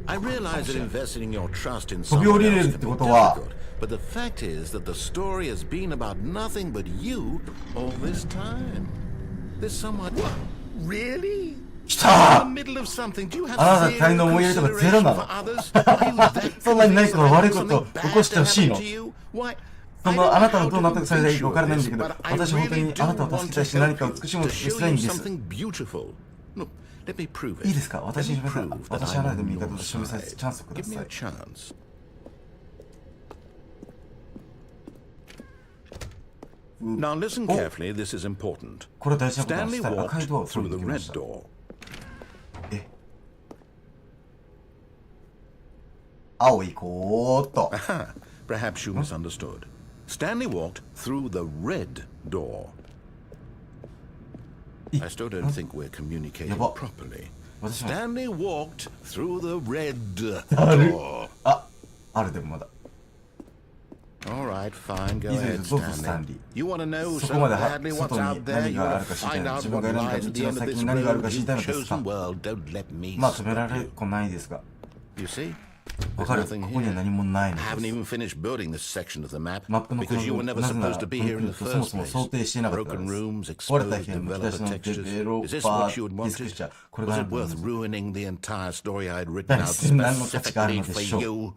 I realize that investing your trust in someone else can be difficult, but the fact is that the story has been about nothing but you all this time. There's somewhat... Really? 来たあなた他人の思いやりとかゼロなのそんなに何か悪いことを起こしてほしいのそのあなたのどう納得されたらいいか分からないんだけど私は本当にあなたを助けたいし何か美しいものをしたいんです Look, let me prove it. いいですか？ Let 私 me に prove that 私あ I'm なたの on 味方 your と示され side. チャンスをくだ Give me さ a い。 chance. うん Now listen お carefully, this is important. これ大事なことなんで Stanley す。赤いドアを walked 通り through 抜 the けま red した。 door. え、青行こうっと。 Aha, perhaps you misunderstood. Stanley walked through the red door. I still don't think we're communicating Yaba. properly. 私も Stanley walked through the red ある door. あるでもまだ。 All right, fine, go いいで ahead, す、どうぞ Stanley. スタンリー。 You want to know そこ so まで badly what's 外に out there? 何 You があ want る to か知りたい find の。 out 自分 what が選んだ lies 道 at the の end of 先 this に何がある road. か知り You've たいのですか。 chosen well. Don't let me まあ止めら stop れ you. っこないですが。 You see? わ There's かる。 nothing ここには here. 何もないの I で haven't す。 even finished building this section of the map マップのこ because you were の never なぜなら supposed こ to be の here ク in リ the ップそも first そも想 place. 定していなかったか Broken らです。 rooms, 壊れた exposed 部屋のむき developer 出しのデ textures. ベロ Is ッ this パ what you ー had ディスク wanted? チャー。これがあ Was る it と思い worth ます。 ruining the entire story I'd written 第 out 一何の価値がある specifically ので for しょう。 you?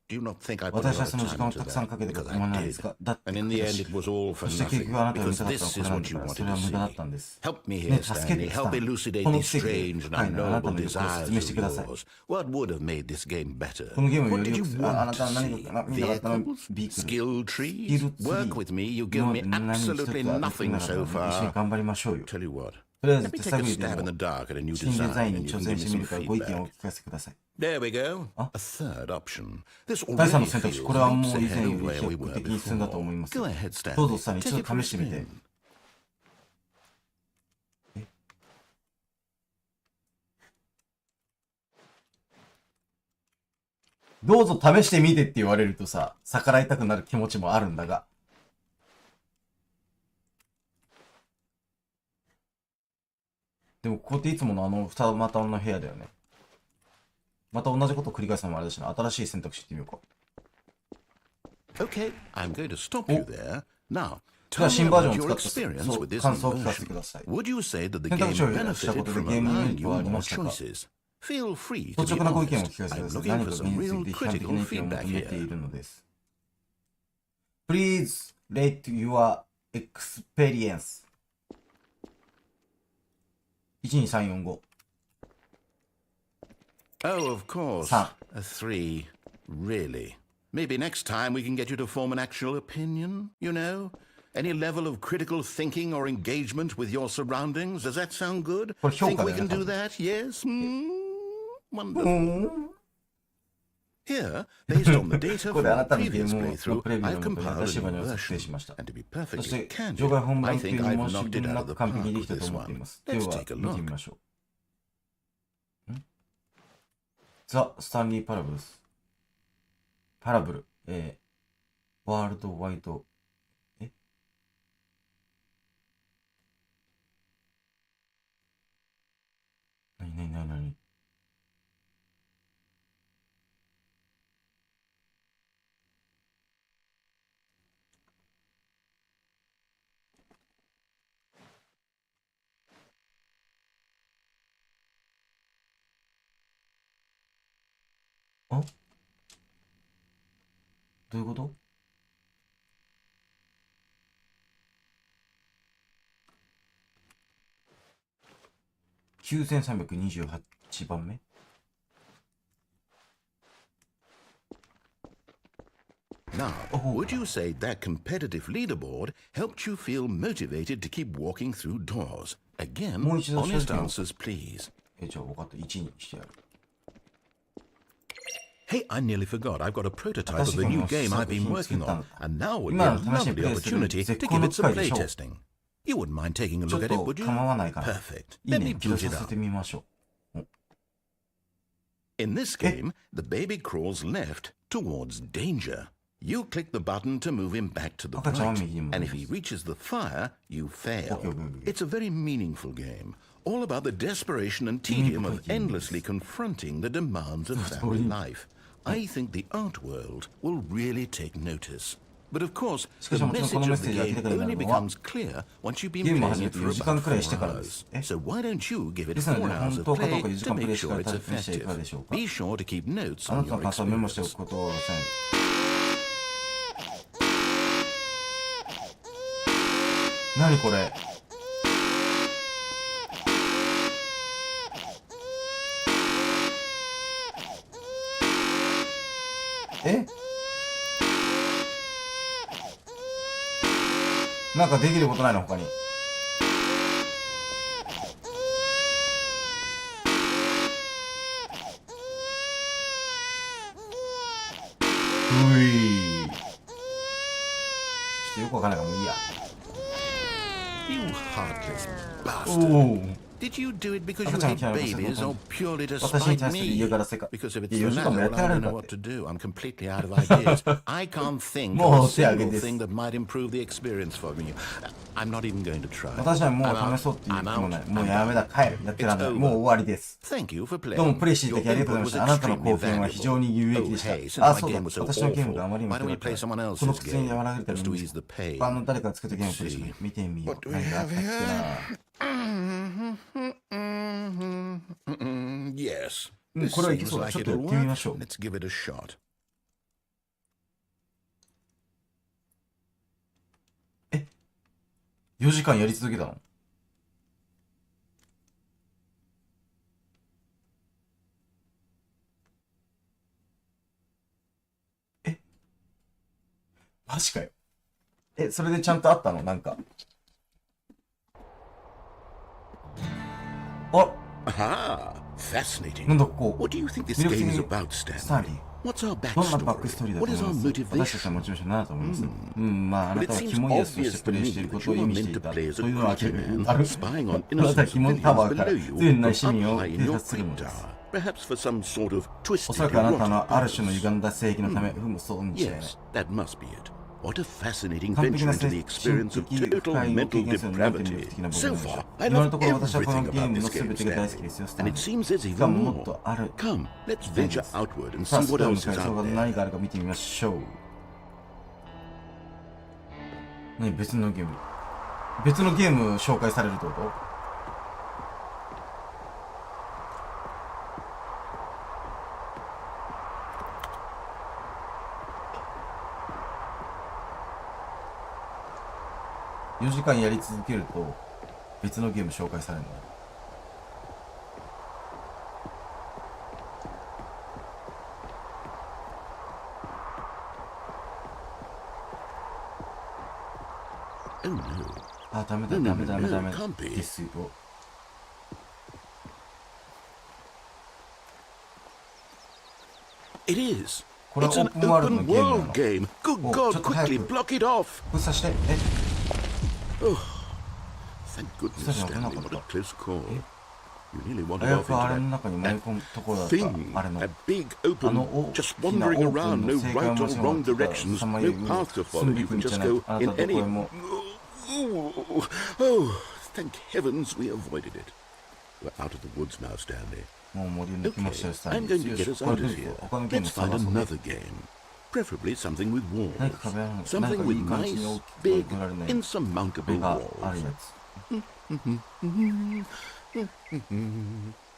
Do you not think I put a 私は lot そ of の時 time 間を into たくさん that? かけて Because 思わ I ないです did. か。だって And in the end, it was all そ for して結 nothing 局あなたが見 because たかった this の is はこれなん what だ you からそ wanted れは to 無駄だっ see. たんです。 Help me ね、 here, 助け Stanley. てスタ Help ンリー。 elucidate この these 奇跡 strange and はいあなた unknowable の欲を説 desires 明して of ください。 yours. What would have made this game better? このゲームを What よ did り you 良くあ want な to たは何 see? か見たかったの Vehicles? ビークル。 Skill スキ trees? ルツリ Work ー with me. You've の given me 何一つ absolutely はでき nothing なかったの so で一緒に far. 頑張りましょうよ。 Tell you what. とりあえず Let me 手 take a 探りで stab in も the dark at a new 新デザイ design ン and に you 挑 can 戦 give し me てみ some るからご意見を feedback. 聞かせてください。 There we go. A third option. This 第 already 3の選択肢、 feels これはも leaps う以前 ahead よ of り where 飛 we 躍 were 的に進んだと before. 思います。 Go ahead, どうぞ Stanley. さんに一 Take it 度 from 試してみて。 him. どうぞ試してみてって言われるとさ、逆らいたくなる気持ちもあるんだが。でもここっていつもの二股の部屋だよね。また同じことを繰り返すのもあれだしな。新しい選択肢行ってみようか。Okay, I'm going to stop you there. Now, じゃ tell あ me 新バージョ about ンを your 使った experience そう with this 感想を聞かせて version. ください。 Would you say that the 選択 game 肢をしたこ benefited とで from ゲームメ allowing リッ you トはあり more ましたか？ choices? Feel free 率 to be 直なご意見を honest. 聞かせてく I'm ださい。 looking 何 for か some 現実 real 的批判的 critical な意見を feedback 求めてい here. るのです。Please rate your experience. 12345。Oh, of course. 3。A 3. Really? Maybe next time we can get you to form an actual opinion, you know? Any level of critical thinking or engagement with your surroundings? Does that sound good? これ評 Think 価 we だよ can ね、多 do 分。 that? Yes? Wonderful. Here, based on the data ここ from であな the たのゲー previous ムの playthrough, プレビュー の I've もとに compiled a 私は new を作成 version. しました。 And to be そ perfectly して、 candid, 除外本 I 番という think の I've も申 knocked し it 分 out な of く the 完璧にで park きた with と this 思ってい one. ます。で Let's は、 take a 見て look. みましょう。ザ・スタンリー・パラブルス。パラブル。ワールドワイド。何あ、どういうこと？9328番目。Now, would you say that competitive leaderboard helped you feel motivated to keep walking through doors? Again, もう一度正 honest 直に answers, please. じゃあ分かった。1にしてやる。 Hey, I nearly forgot. I've got a prototype of the new game I've been working on, and now would be a 今の試しに lovely プレイする opportunity to 絶 give 好の it 機 some 会でしょう。 playtesting. You wouldn't mind taking a ちょ look っ at it, と would you? 構わないかな。 Perfect. いい Let ね。 me 起動 boot さ it せ up. てみましょう。 In this game, the baby crawls left towards danger. You click the button to move him back to the 赤ちゃんは right, 右に戻 and す。 if he reaches the fire, you fail. Okay. It's a very meaningful game, all about the desperation and tedium of endlessly confronting the demands of family life. I think the art world will really take notice. But of course, the message of the game only becomes clear once you've been playing it for about 4 hours. So why don't you give it 4 hours of play to make sure it's effective? Be sure to keep notes あな on たの your 感想をメモしておく experience. ことをせん。何これ？え、なんかできることないの他に。うい。ちょっとよくわかんないからもういいや。You heartless お bastard. お。 Did you do it because you hate babies or purely to 私に spite 対する嫌 me? がらせか。 Because if い it's や、4 the 時間も latter, やっ well, てら I れ don't るか know っ what て。 to do. I'm completely out of ideas. I can't think も of う a 手挙げ single です。 thing that might improve the experience for me. I'm not even going to try. 私はもう I'm 試そうっていう out. 気 I'm もない。 out. もう I'm やめだ、 done. 帰る。やってらんない。もう終わりです。 Thank you for どうも playing. プレイしていただ Your きありがとうご input ざいました。あ was なたの貢 extremely 献は非常 valuable. に有益 Oh, でし hey, た。 since あ、 my そうだ。 game was so 私のゲームがあまり awful, にも why ひ don't ど we かった play someone この else's 苦戦に和らげ game たら just to ease the pain? 誰か作ったゲームをプレイして見てみよう。何があったっけな。 Yes. これはいけそうだ。ちょっとやってみましょう。 Let's give it a shot. 4時間やり続けたの？マジかよ。それでちゃんとあったの？なんか。あ、 Aha! Fascinating. なんだここ。 What do you think this 魅力 game 的 is に about, スター Stanley? リー。 What's our どんなバックストーリー backstory? だと What 思 is い our ます？私たち motivation? のモチベーションなんだと思います。まあ、あなたはキモいやつとしてプレイしていることを意味していた。というのは明らかにある。あなたはキモンタワーから強いない市民を偵察するのです。 Perhaps for some sort of お twisted そらくあなたのある erotic 種の purpose. 歪んだ正義のため、そうに違いない。 Yes, that must be it. What a fascinating 完璧 venture な into 精 the 神 experience of 的 total 深いを mental 経験するなんて魅力 depravity. 的な僕 So なんでしょ far, う。 I 今の love ところ私はこの everything ゲー about ムの this 全 game, てが大好き Stanley. ですよ、スタ And ン it リー。 seems there's しか even ももっ more. とある。 Come, let's venture outward and さ see あ、ス what トーリー else の is 階層 out が there. 何があるか見てみましょう。何？別のゲーム。別のゲーム紹介されるってこと？4時間やり続けると別のゲーム紹介されるの？Oh no. あ、ダメだダメだダメだダメですよ。 It is. これは It's オ an ープンワールドの open ゲームな world の？ game. Good Oh, God, ちょっと早く。 quickly block it off. 封鎖して。 Thank goodness, Sorry, Stanley. no, What a no. close call. You nearly あ wandered や off くあれの into 中に迷い込むところだ that った。 thing. あれの。 A big あ open, の大 just きな wandering オープ around, ン no の正解 right を or 間違 wrong った directions, さま no よい path to 進 follow. んでい You く can んじゃ just ない。 go あなた in のどこへ any... も。 Oh, thank heavens we avoided it. We're out of the woods now, Stanley. もう森を抜きましたよ、 Okay, スタン I'm リ going ー。 to よ get し、 us これ out で of here. 他のゲーム Let's 探 find そう。 another game. Preferably something with walls. 何か壁あるの？なん Something かい with い感じに nice, 大きく big, 塗られない insurmountable 壁がある walls. やつ。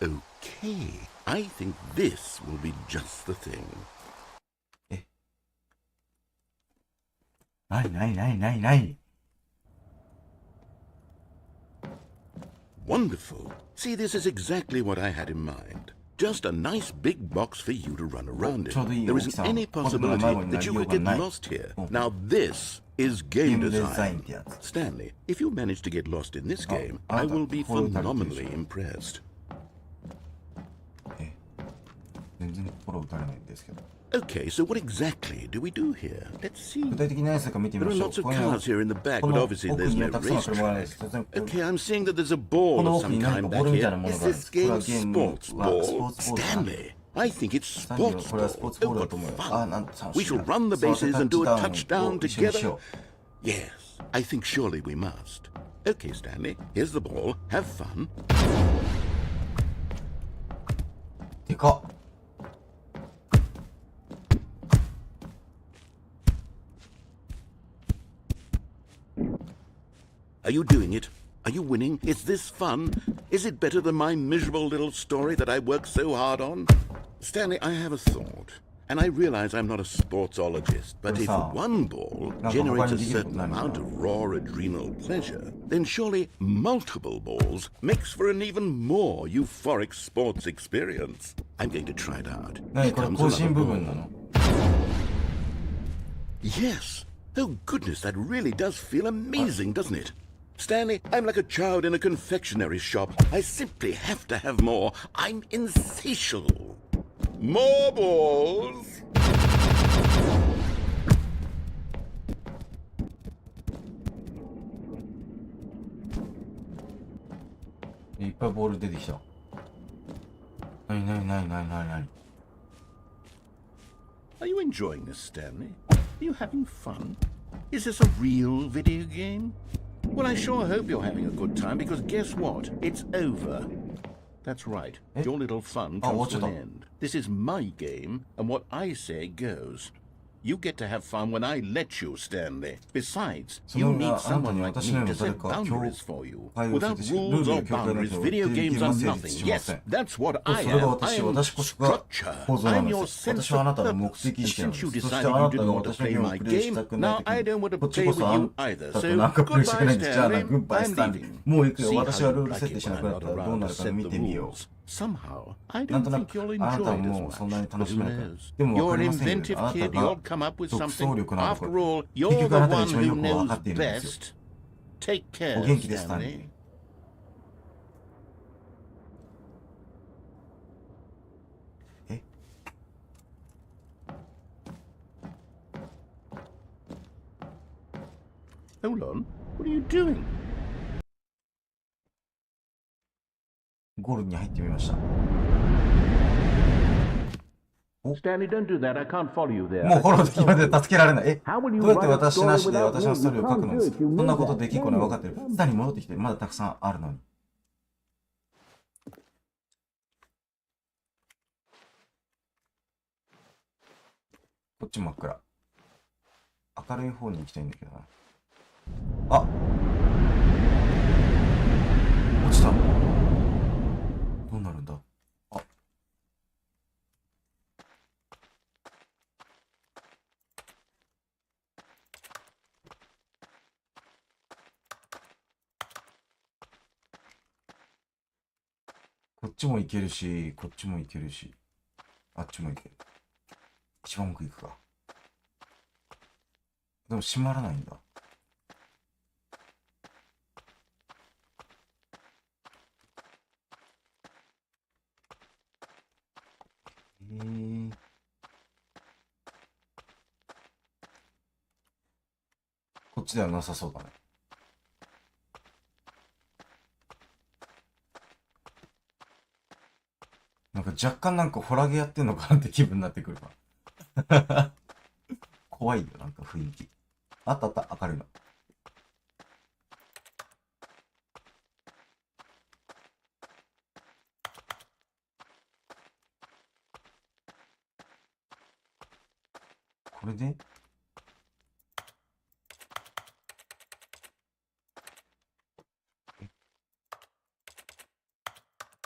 Okay, I think this will be just the thing. ない。 Wonderful. See, this is exactly what I had in mind. Just a nice big box for you to run around in. There isn't any possibility that you could get lost here. Now this is ゲー game ムデザイン design. ってやつ。 Stanley, if you manage to get lost in this game, I will be phenomenally impressed. 全然心打たれないんですけど。 Okay, so what exactly do we do here? Let's see. 具体的に何するか見てみ There ま are しょう。 lots of cars here in the back, こ but の obviously 奥 there's に no はたくさんの車があるんです。 racetrack. Okay, I'm seeing that there's a ball この of 奥 some に何 kind かボー back ルみたいな here. もの Is があるんで this す。これは game ゲーム sports はスポ ball? ーツボールだ。 Stanley, I think it's スタンリーは sports これはスポーツ ball. ボール Oh, だと what 思うよ。 fun. なんて楽し We い shall な。 run the 触って bases タッ and チ do a ダウン touchdown を一緒にし together. よ Yes, I think surely we must. Okay, Stanley, here's the ball. Have fun. う。でかっ。 Are you doing it? Are you winning? Is this fun? Is it better than my miserable little story that I worked so hard on? Stanley, I have a thought. And I realize I'm not a sportsologist, but if one ball generates a certain amount of raw adrenal pleasure, then surely multiple balls makes for an even more euphoric sports experience. I'm going to try it out. 何 Here これ comes 更新 another 部分な ball. の？ Yes. Oh goodness, that really does feel amazing, doesn't it? Stanley, I'm like a child in a confectionery shop. I simply have to have more. I'm insatiable. More balls! いっぱいボール出てきた。なに Are you enjoying this, Stanley? Are you having fun? Is this a real video game? Well, I sure hope you're having a good time, because guess what? It's over. That's right. Your little fun comes to an end. This is my game, and what I say goes. You get to have fun when I let you, Stanley. Besides, you need someone like me to set boundaries for you. Without rules or boundaries, video games are nothing. Yes, that's what I am. I am structure. I'm your sense of purpose. And since you decided you didn't want to play my game, now I don't want to play with you either. So, goodbye, Stanley. I'm leaving. See how you like it when I'm not around to set the rules. Somehow, I don't think you'll enjoy it as much. But who knows? You're an inventive kid. You'll come up with something. After all, you're the one who knows best. Take care, Stanley. Hold on. What are you doing? ゴールに入ってみました。Stanley, don't do that. I can't follow you there. もうフォローできまで助けられない。どうやって私なしで私のストーリーを書くのですか？そんなことできっこない。分かってる。スタに戻ってきて、まだたくさんあるのに。こっち真っ暗。明るい方に行きたいんだけどな。あ、落ちた。どうなるんだ。あ、こっちも行けるし、こっちも行けるし、あっちも行ける。一番奥行くか。でも閉まらないんだ。こっちではなさそうだね。なんか若干なんかホラゲやってんのかなって気分になってくるな。怖いよ、なんか雰囲気。あったあった、明るいの。これで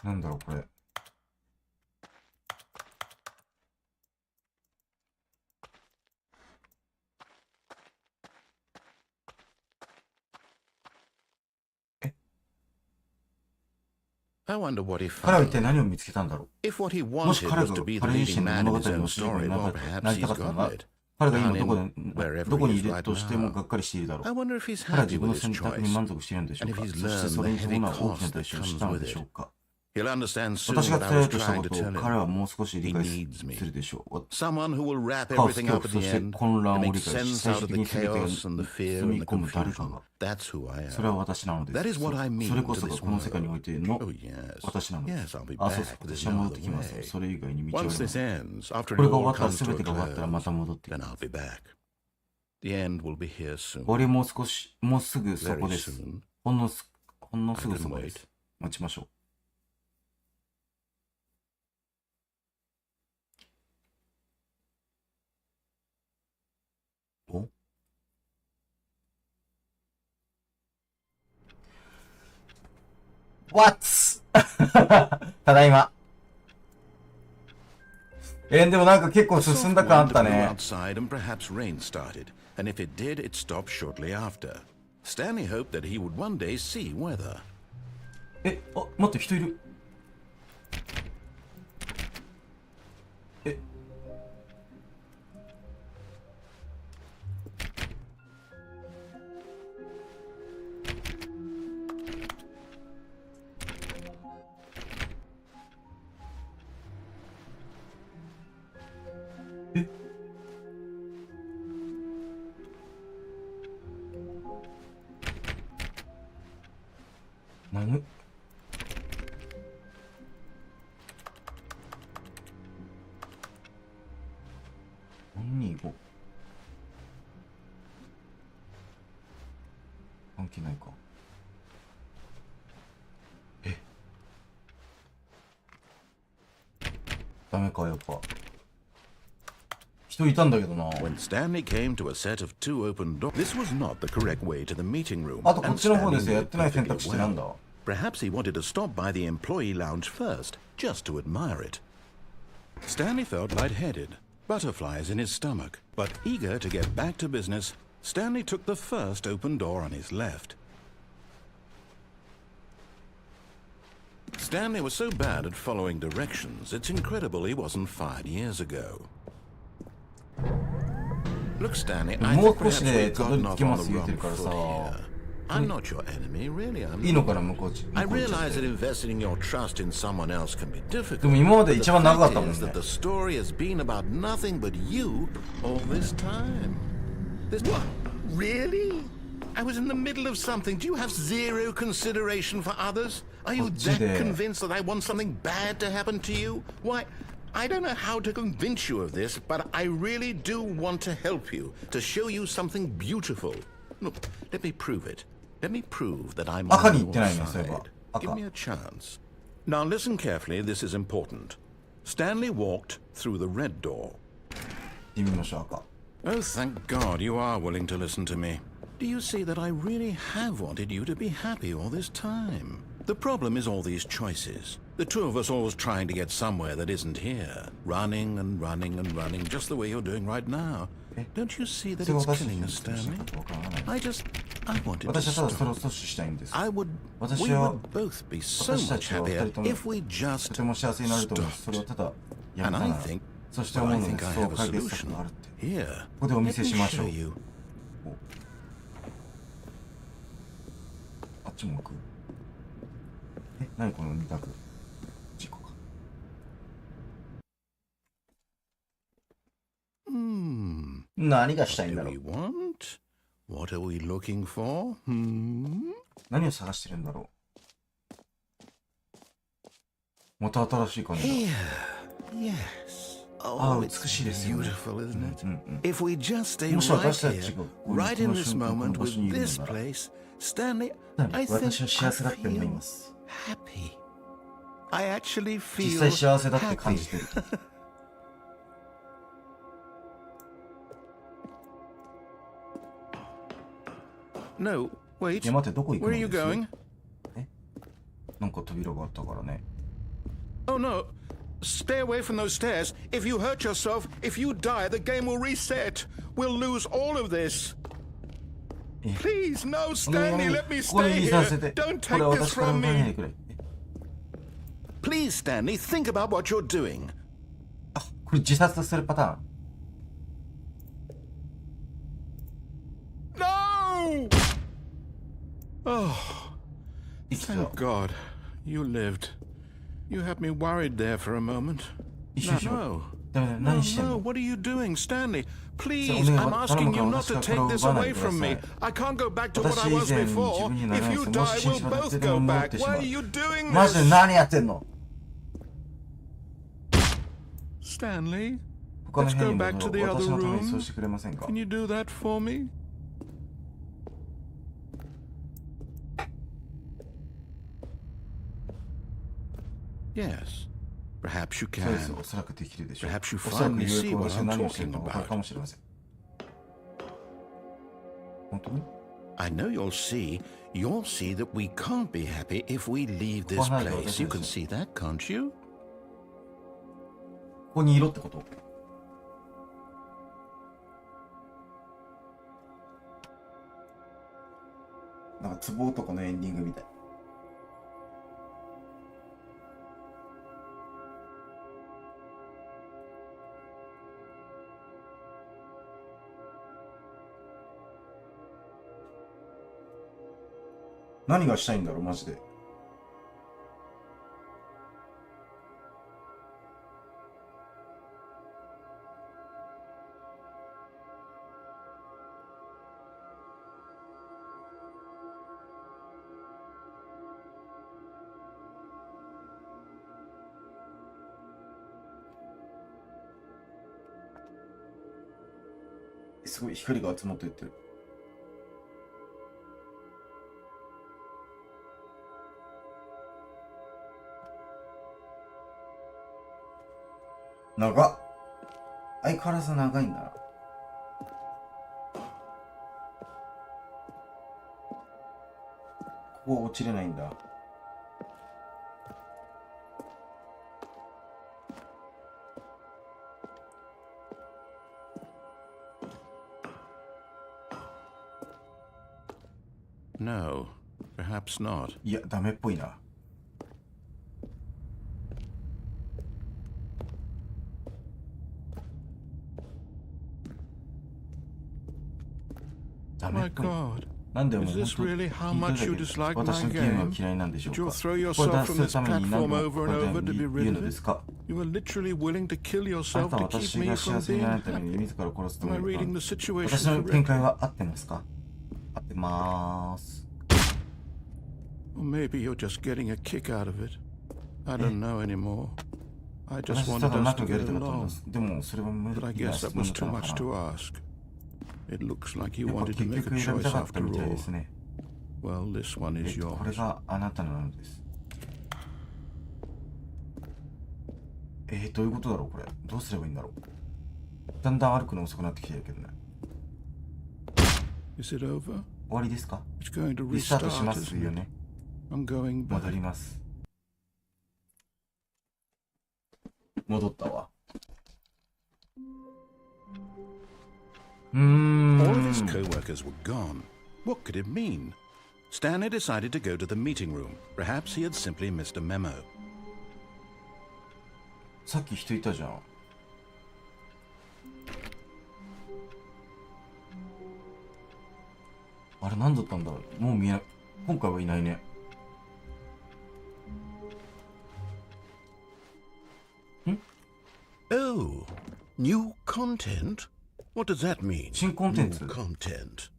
なんだろうこれ。I wonder what he 彼は一 found. 体何を見つけたんだろ If what he う。もし wanted 彼 was が to be the 彼自 leading 身の man 物 in 語 his の own 主人公 story, に well, なり perhaps た he's かったのが、 got it. 彼が今 Found どこ him で、 wherever どこに he い is る right としてもが now. っかりしているだろ I う。 wonder if he's 彼は自 happy 分 with の his 選択に choice. 満足しているんでしょう And か。 if he's そして learned そ the れに heavy 伴う大きな cost 代 that 償を知っ comes たの with でしょ it. うか。 He'll understand soon 私が what 伝 I えよ was うとした trying こ to とを tell 彼 him. はもう少し理 He 解 needs me. するでしょう。 Someone who will wrap カオス、 everything 恐 up 怖、at そ the して end 混乱 and を make 理解し、 sense 最 out 終 of 的 the に全てが chaos and the 包 fear み and the 込む誰か confusion. が。 That's who I それは am. 私なので That す。is what I mean それこ to そが this この世界においての world. Oh, yes. 私なので Yes, す。 I'll be あ、そう back. そう。 There's 私は no 戻っ other てきます。 way. それ以外に道はあ Once りま this せん。 ends, after こ it れが all 終わったら comes 全 to a てが終わったらま close, た戻ってき then ま I'll す。 be back. The end will be here soon. 終わりもう少し、もうすぐそ Very こです。 soon. ほんのすぐ I そ can こで wait. す。待ちましょう。おWhat? ただいま。でもなんか結構進んだ感あったね。 outside and perhaps rain started, and if it did, it stopped shortly after. Stanley hoped that he would one day see weather. あ、待って、人いる。何325関係ないか。ダメか、やっぱ人いたんだけどな。 When Stanley came to a set of two open doors, this was not the correct way to the meeting room. あとこっちの方ですよ。や and ってない選 Stanley 択肢ってなんだ。 Perhaps he wanted to stop by the employee lounge first, just to admire it. Stanley felt lightheaded, butterflies in his stomach, but eager to get back to business, Stanley took the first open door on his left. Stanley was so bad at following directions, it's incredible he wasn't fired years ago. Look, Stanley, I think perhaps we've gotten off on the wrong foot here. I'm not your enemy, really. I'm いいのかな、向こうち。 I realize that investing your trust in someone else can be で difficult. も今まで But 一 the 番長かった fact もん is ね that。the story has been about nothing but you all this time. This what? Really? I was in the middle of something. Do you have zero consideration for others? Are you that convinced that I want something bad to happen to you? Why, I don't know how to convince you of this, but I really do want to help you, to show you something beautiful. Look, let me prove it. Let me prove that I'm 赤 on に行って your ないね、そういえば。 side. 赤。 Give me a chance. Now listen carefully, this is important. Stanley walked through the red door. 行ってみましょう、赤。 Oh, thank God you are willing to listen to me. Do you see that I really have wanted you to be happy all this time? The problem is all these choices. The two of us always trying to get somewhere that isn't here. Running and running and running, just the way you're doing right now. Don't you see that it's killing us, Stanley? I wanted to 私はただそれ stop. を阻止したいんです。 We 私は would both be so 私た much ちは二 happier 人とも if we と just ても幸せになると思う。それをただや And めた I なら。 think, そして well, 思 I うの think です。 I そう have a 解決策 solution. があるって。 Here, ここでお見 let せ me しましょ show う。 you. あっちも行く。何この二択。事故か。何がしたいん Do だろ we う。 want? What are we looking for? 何を探してるんだろう。また新しい感じだ。 Here. Yes. Oh, Oh, it's it's beautiful, beautiful, isn't it? Mm-mm. If we just stay もし right 私たち here, がここに right こ in の this 瞬間こ moment の場 with 所にいる this のなら、 place, Stanley, 私 I は think 幸 I せだって思い feel ます。 happy. I actually 実 feel 際幸せだって感 happy. じてる。No, wait. いや待って、どこ行く Where の are you です going? なんか扉があったからね。 Oh no. Stay away from those stairs. If you hurt yourself, if you die, the game will reset. We'll lose all of this. Please, no, お願い Stanley, let me ここに stay いさせ here. て。 Don't これ take は this 私から from 奪わないで me. くれ。 Please, Stanley, think about what you're doing. あ、これ自殺するパターン。 No! Oh, 生きてた。 thank God. You lived. You had me worried there for a moment. 一緒にしよう。 No. ダメだ、 No, 何してん no, の。 what are you doing, Stanley? Please, So, I'm asking you not to take this away Stanley, from me. I can't go back to what I 私以 was 前に自 before. 分になら If ない you も die, し死ん we'll じまったら both 絶対 go 戻っ back. てしま Why う are。you doing マジで this? 何やってんの。 Stanley, 他の let's 部屋 go に back 戻 to ろ the う。私 other のために room. そうしてくれませんか。 Can you do that for me? Yes. Perhaps you そうです。 can. おそらくできるでしょう。 Perhaps you おそらく finally 有 see 効 what 私が I'm 何をしてる talking のか分かるか about. もしれません。本当に I know you'll see. You'll see that we can't be happy if we leave this Well, no, place. You can this is- see that, can't you? ここにいろってこと。なんか壺男のエンディングみたい。何がしたいんだろうマジで。すごい光が集まっていってる。長っ。相変わらず長いんだな。ここ落ちれないんだ。No, perhaps not. いや、ダメっぽいな。ダメっ My ぽい。 God. なんでも Is 本 this 当に really how much you dislike 私 my のゲーム game? が嫌いなんでしょう Did you か。 throw これ yourself 脱 from する this ために何 platform 度も over こ and れ over to で be 言 rid うの of です it? か。 You were literally willing to kill あな yourself たは to keep 私 me が幸 from せに being なるため happy. に自ら殺すつ Am も I り reading か。 the situation 私の見 correctly? 解は合ってますか。合ってまーす。Or maybe you're just getting a kick out of it. I don't know anymore. I just 私た wanted だ us 仲 to 良くや get りたかったん along. です。でもそれは無 But I 理な guess 質 that 問 was だった too の much か to な。 ask. It looks like you やっぱ wanted to 結 make 局 a 選び choice たかった after みたい all. ですね。Well, this one is これ yours. があなたのなのです。どういうことだろうこれ。どうすればいいんだろう。だんだん歩くの遅くなってきてるけどね。Is it over? 終わりですか。 It's going to リスター restart, トします isn't よ it? ね。 I'm going 戻 back. ります。戻ったわ。All of his co-workers were gone. What could it mean? Stanley decided to go to the meeting room. Perhaps he had simply missed a memo. さっき人いたじゃん。あれ何だったんだろう。もう見えない。今回はいないね。Oh, new content? What does that mean? 新コンテンツ。 New content.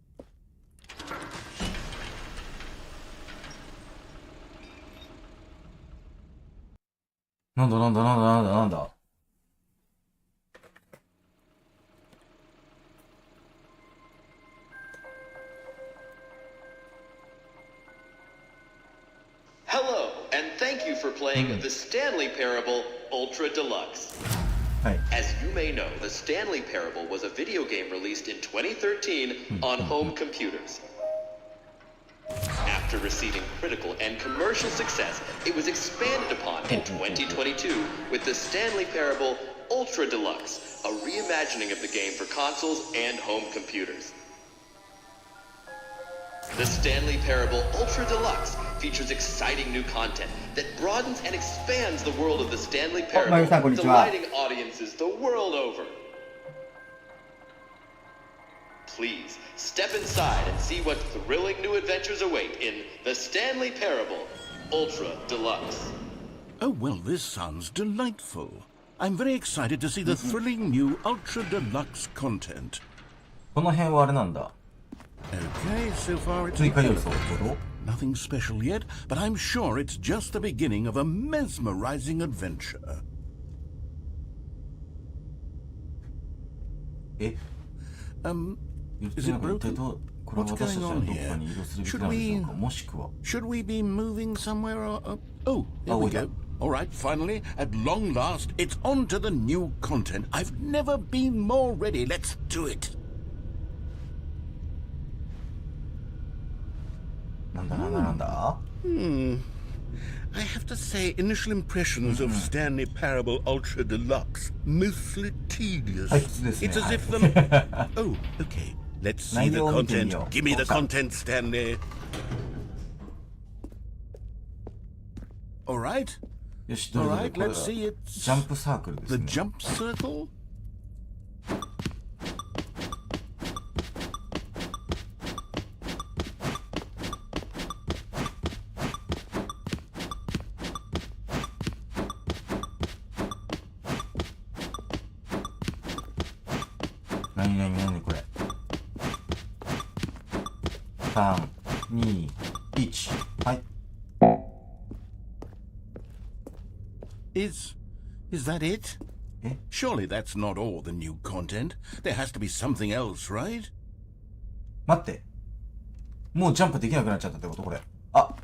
なんだなんだなんだなんだなんだ。Hello, and thank you for playing the Stanley Parable Ultra Deluxe. はい。 As you may know, the Stanley Parable was a video game released in 2013 on home computers. After receiving critical and commercial success, it was expanded upon in 2022 with the Stanley Parable Ultra Deluxe, a reimagining of the game for consoles and home computers. The Stanley Parable Ultra Deluxe features exciting new content that broadens and expands the world of the Stanley Parable, delighting audiences the world over. Please step inside and see what thrilling new adventures await in the Stanley Parable Ultra Deluxe. Oh, well, this sounds delightful. I'm very excited to see the thrilling new Ultra Deluxe content. この辺はあれなんだ。 Okay, so far it's 追加要素ほど。 nothing special yet, but I'm sure it's just the beginning of a mesmerizing adventure. え、 Is it broken? これは私たちのどこかに移動するべきなんでしょうか。もしくは。 Should we be moving somewhere or... Oh, here we go. All right, finally, at long last, it's on to the new content. I've never been more ready. Let's do it. なんだなんだなんだ。 I have to say, initial impressions of Stanley Parable Ultra Deluxe, mostly tedious. It's as if the... Oh, okay. Let's see the content. Give me the content, Stanley. All right. よし、どれ All どれ right, これ let's は see it. ジャンプサークルです The ね。 jump circle?何これ。3、2、1。はい。 Is that it? Surely that's not all the new content. There has to be something else, right? 待って。もうジャンプできなくなっちゃったってことこれ。あ。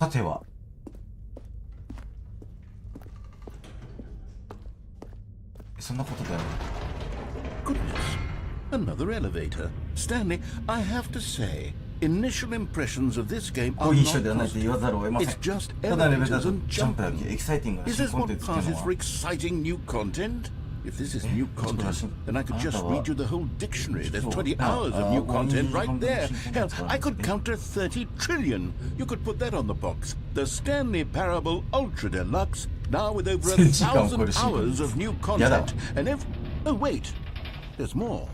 さては。そんなことだよね。Goodness. Another elevator. Stanley, I have to say, initial impressions of this game are not positive. It's just elevators and jumping. Is this what passes for exciting new content? If this is new content, then I could just read you the whole dictionary. There's 20 hours of new content right there. Hell, I could count to 30 trillion. You could put that on the box. The Stanley Parable Ultra Deluxe, now with over 1,000 hours of new content. And if... Oh, wait. There's more.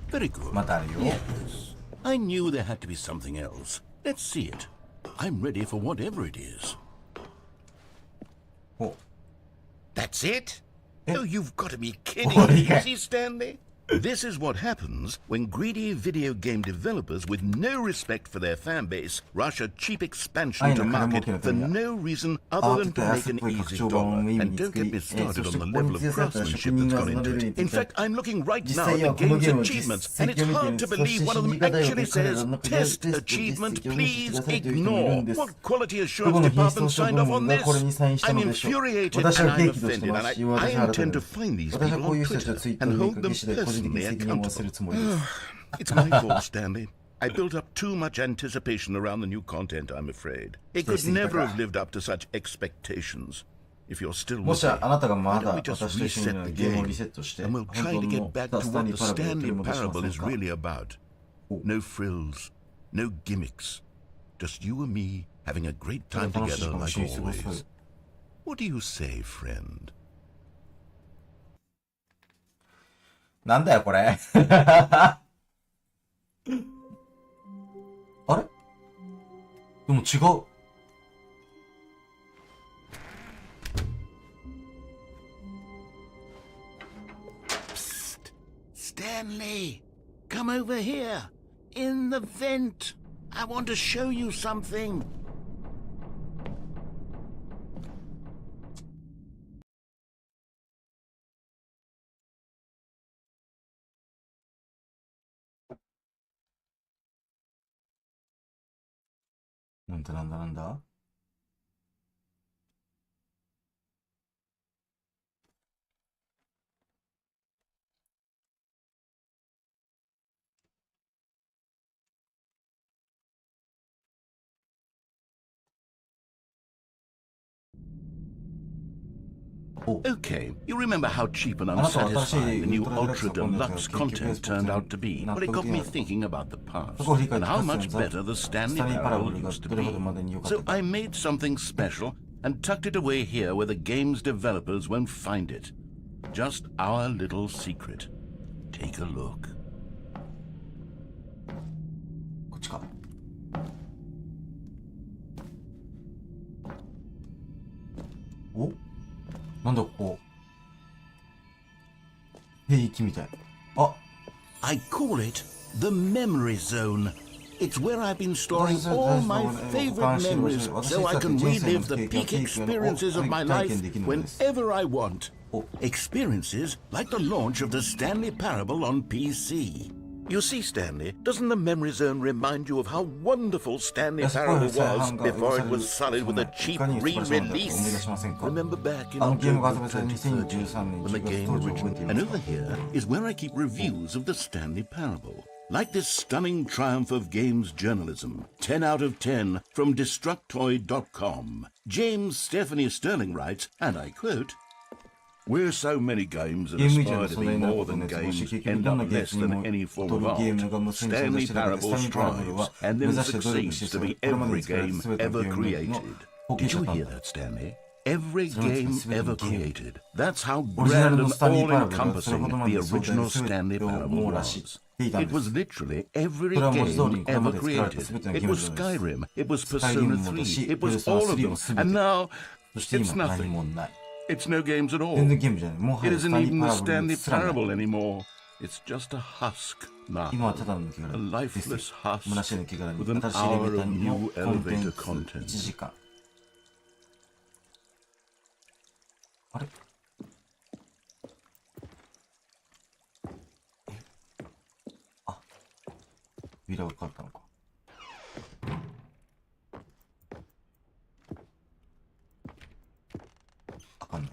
Very good. Yes. I knew there had to be something else. Let's see it. I'm ready for whatever it is. Oh. That's it? Oh, you've got to be kidding me. You see, Stanley? This is what happens when greedy video game developers with no respect for their fan base rush a cheap expansion to market for no reason other than to make an easy dollar. And don't get me started on the level of craftsmanship that's gone into it. In fact, I'm looking right now at the game's achievements, and it's hard to believe one of them actually says, "Test achievement, please ignore." What quality assurance department signed off on this? I'm infuriated and I'm offended, and I intend to find these people on Twitter and hold them personally accountable. It's my fault, Stanley. I built up too much anticipation around the new content, I'm afraid. It could never have lived up to such expectations. If you're still with me, why don't we just reset the game, and we'll try to get back to what the Stanley Parable is really about. No frills, no gimmicks. Just you and me having a great time together like always. What do you say, friend? なんだよこれあれでも違う。Psst. Stanley, come over here. In the vent. I want to show you something.なんだOkay, you remember how cheap and unsatisfying the new Ultra Deluxe content turned out to be? Well, it got me thinking about the past and how much better the Stanley Parable used to be. So I made something special and tucked it away here where the game's developers won't find it. Just our little secret. Take a look. こっちか。おなんだここ。兵役みたい。あ I call it the memory zone. It's where I've been storing all my favorite memories so I can relive the peak experiences of my life whenever I want. Experiences like the launch of the Stanley Parable on PC. You see, Stanley, doesn't the memory zone remind you of how wonderful Stanley Parable was before it was sullied with a cheap re-release? Remember back in October 2013 when the game originated? And over here is where I keep reviews of the Stanley Parable. Like this stunning triumph of games journalism, 10 out of 10 from Destructoid.com. James Stephanie Sterling writes, and I quote, "Where so many games that aspire to be more than games end up less than any form of art, Stanley Parable strives and then succeeds to be every game ever created." Did you hear that, Stanley? Every game ever created. That's how grand and all-encompassing the original Stanley Parable was. It was literally every game ever created. It was Skyrim, it was Persona 3, it was all of them, and now it's nothing. It's no games at all. It isn't even the Stanley Parable anymore. It's just a husk now. A lifeless husk with an hour of new elevator content. あれあ、扉が変わったのか。わかんない。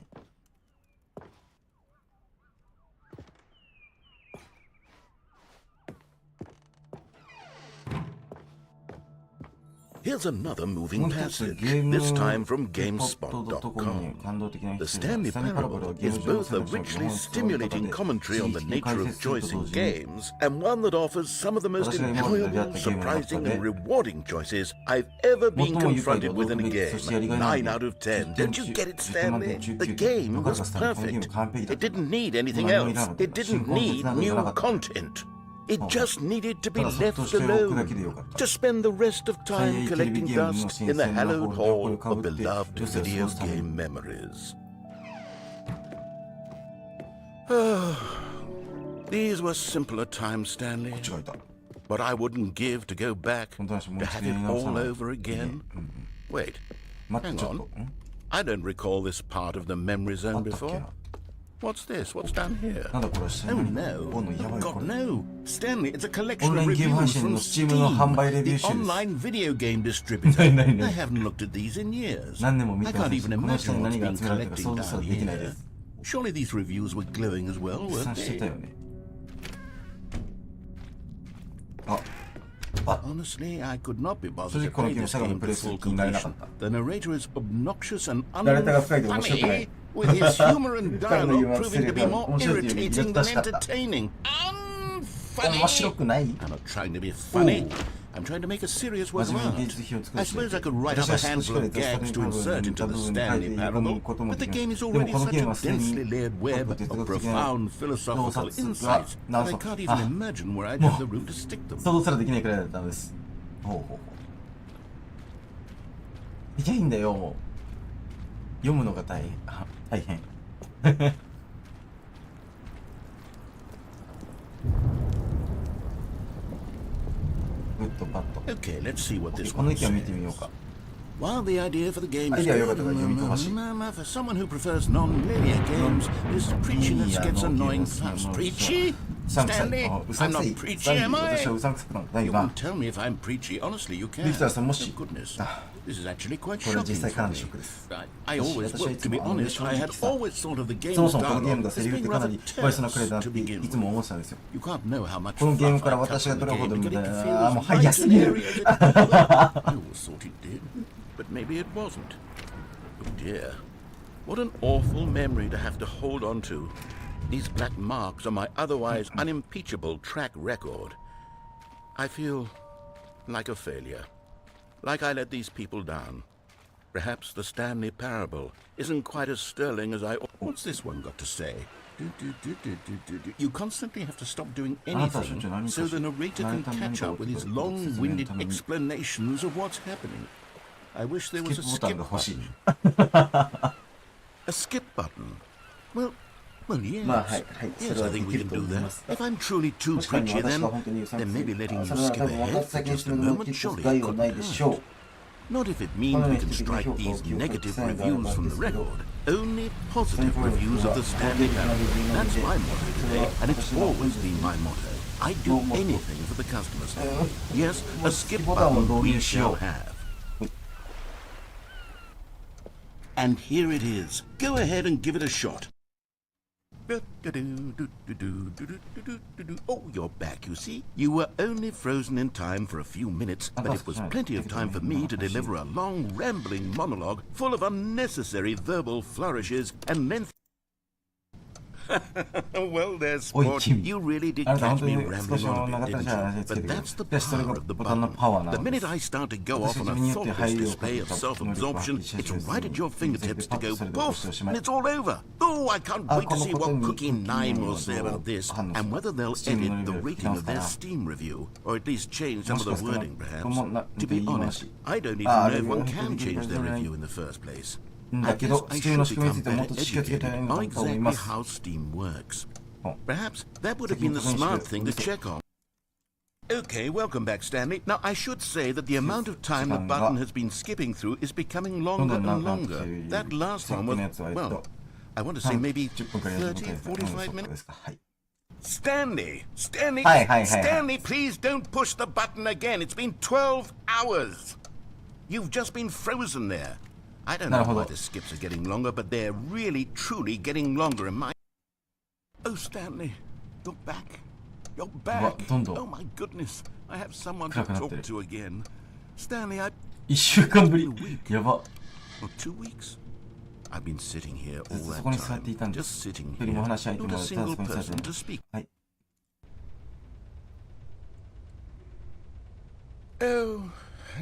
Here's another moving passage, this time from GameSpot.com. The Stanley Parable is both a richly stimulating commentary on the nature of choice in games, and one that offers some of the most enjoyable, surprising, and rewarding choices I've ever been confronted with in a game. 9 out of 10. Don't you get it, Stanley? The game was perfect. It didn't need anything else. It didn't need new content. It just needed to be left alone, to spend the rest of time collecting dust in the hallowed hall of beloved video game memories. These were simpler times, Stanley. But I wouldn't give to go back to have it all over again. Wait, hang on. I don't recall this part of the memory zone before.What's this? What's down here? Oh no. God no. Stanley, it's a collection of reviews from Steam, the online video game distributor. I haven't looked at these in years. I can't even imagine what's been collecting down here. Surely these reviews were glowing as well, weren't they? Honestly, I could not be bothered to play this game to full completion. The narrator is obnoxious and unfunny.With his humor and dialogue proving to be more irritating than entertaining. Unfunny! I'm not trying to be funny. I'm trying to make a serious work of art. I suppose I could write up a handful of gags to insert into the Stanley Parable, but the game is already such a densely layered web of profound philosophical insights that I can't even imagine where I'd have the room to stick them. 想像すらできないくらいだったんです。いけないんだよ、もう。読むのが大変。グッドバッド。Okay, let's see what this この one 意見を見てみようか。While the idea for the game is good, for someone who prefers non-linear games, this preachiness gets annoying fast. Preachy? Stanley, I'm not preachy, am I? You can tell me if I'm preachy. Honestly, you can. Thank goodness. This is actually quite shocking for me. I always, well, to be honest, I had always thought of the game's dialogue as being rather terse to begin with. You can't know how much fluff I cut from the game to get it to feel as bright and airy as it was. I always thought it did, but maybe it wasn't. Oh dear. What an awful memory to have to hold on to. These black marks on my otherwise unimpeachable track record. I feel like a failure. Like I let these people down. Perhaps the Stanley Parable isn't quite as sterling as I... What's this one got to say? You constantly have to stop doing anything so the narrator can catch up with his long-winded explanations of what's happening. I wish there was a skip button. A skip button? Well, yes. Yes, I think we can do that. If I'm truly too preachy, then maybe letting you skip ahead for just a moment surely couldn't hurt. Not if it means we can strike these negative reviews from the record. Only positive reviews of the Stanley Parable. That's my motto today, and it's always been my motto. I do anything for the customers. Yes, a skip button we shall have. And here it is. Go ahead and give it a shot. Oh, you're back, you see. You were only frozen in time for a few minutes, but it was plenty of time for me to deliver a long, rambling monologue full of unnecessary verbal flourishes and lengthy... Well, there's sport. You really did catch me rambling on a bit, didn't you? But that's the power of the button. The minute I start to go off on a thoughtless display of self-absorption, it's right at your fingertips to go poof, and it's all over. Oh, I can't wait to see what Cookie 9 will say about this, and whether they'll edit the rating of their Steam review, or at least change some of the wording, perhaps. To be honest, I don't even know if one can change their review in the first place. だけど、Steam の仕組みについてもっと知識をつけてないのだと思います。 Perhaps that would have been the smart thing to check on. Okay, welcome back, Stanley. Now, I should say that the amount of time the button has been skipping through is becoming longer and longer. That last one was, well, I want to say maybe 10分から 30, 40分 45 minutes. ですか。はい。Stanley, Stanley, please don't push the button again. It's been 12 hours. You've just been frozen there. I don't know why the skips are getting longer, but they're really, truly getting longer in my... Oh, Stanley, you're back. You're back. Oh, my goodness. I have someone to talk to again. Stanley, 1週間ぶり。やば。Or 2 weeks. I've been sitting here all そ that こに座って time, いたんで just す。 sitting 一人も here, 話し相手 not も a ただそ single こに座って person to speak. はい。Oh,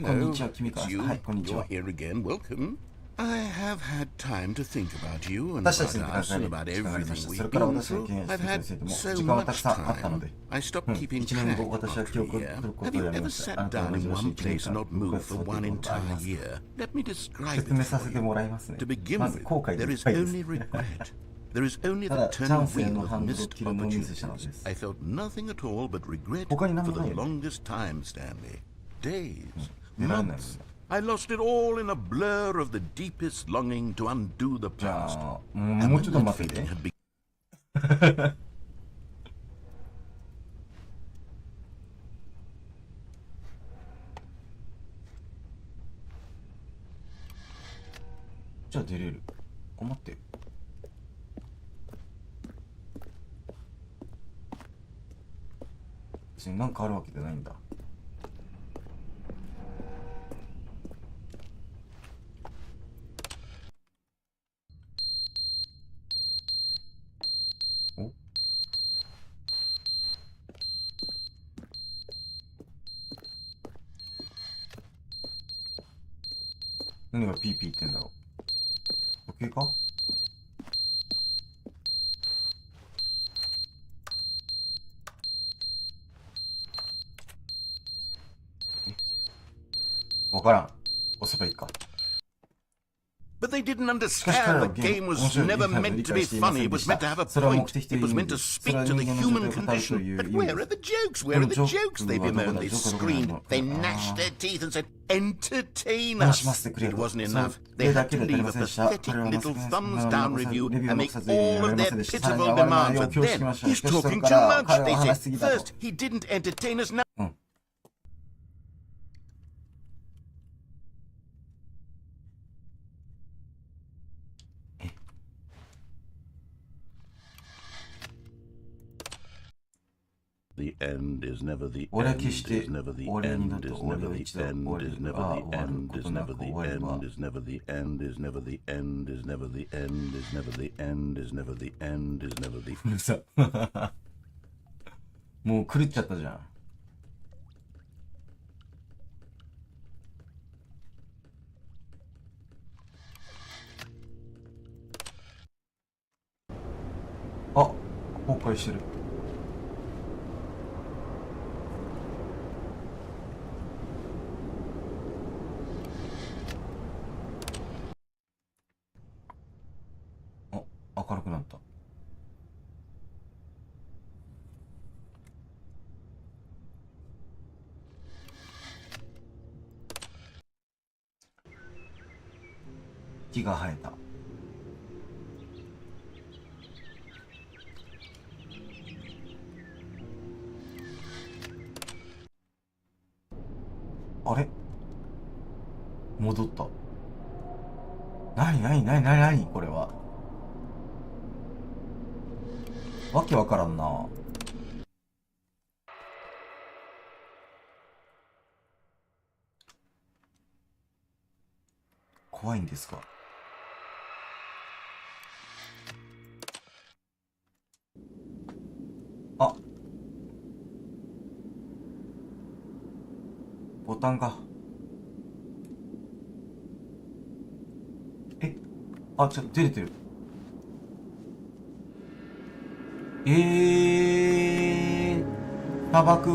こん hello. にちは、君か It's ら。 you. はい、こんにち You're は。 here again. Welcome. I have had time to think about you and 私たち about に関 us す and る about 時間がありまし everything た。それ we've から been 私が through. 経験した I've ことに had ついても so 時間はたく much さんあったの time. で、I stopped keeping 1年 track 後、私 of は our 記憶を year. 取るこ Have とを you やめ ever ました。あ sat なた down は in 珍し one い1年 place and 間 not 僕が moved 座 for ってい one たことがあり entire ます。 year? Let me describe 説 it 明さ for せて you. もらいますね。 To begin まず with, 後悔で there いっ is ぱいです。 only regret. There is only た the だ、チャ turn ンスへ wheel の of ハンドルを missed 切るのをミスしたの opportunities. です。 I felt nothing at all but regret 他に何 for も the ないの？ longest time, Stanley. Days, 出られないの months. ね。I lost it all in a blur of the deepest longing to undo the じゃ past. あ、 And もう when ちょっと that 待って feeling て。 had begun, じゃあ出れる。あ、待って。別に何かあるわけじゃないんだ。お？何がピーピー言ってんだろう。時計か？わからん。押せばいいか。but they didn't understand the game was never meant to be funny. It was meant to have a point. It was meant to speak to the human condition. But where are the jokes? Where are the jokes? They bemoaned, they screamed, they gnashed their teeth and said, entertain us. It wasn't enough. They had to leave a pathetic little thumbs down review and make all of their pitiful demands. And then, he's talking too much, they say. First, he didn't entertain us. Now, 'The end is never the 俺は end 決して is never the 終わりに end なると is 終わり never は the 一度終 end わり is が never 終 the わる end こ is とな never く the 終わり end は is never the end is never the end is never the end is never the end is never the end is never the うるさもう狂っちゃったじゃん。あ、崩壊してる。あ、明るくなった。木が生えた。あれ戻った。なになになになになにこれは。わけわからんな。怖いんですか？あ、ボタンが。あ、ちょっと出れてる。砂漠。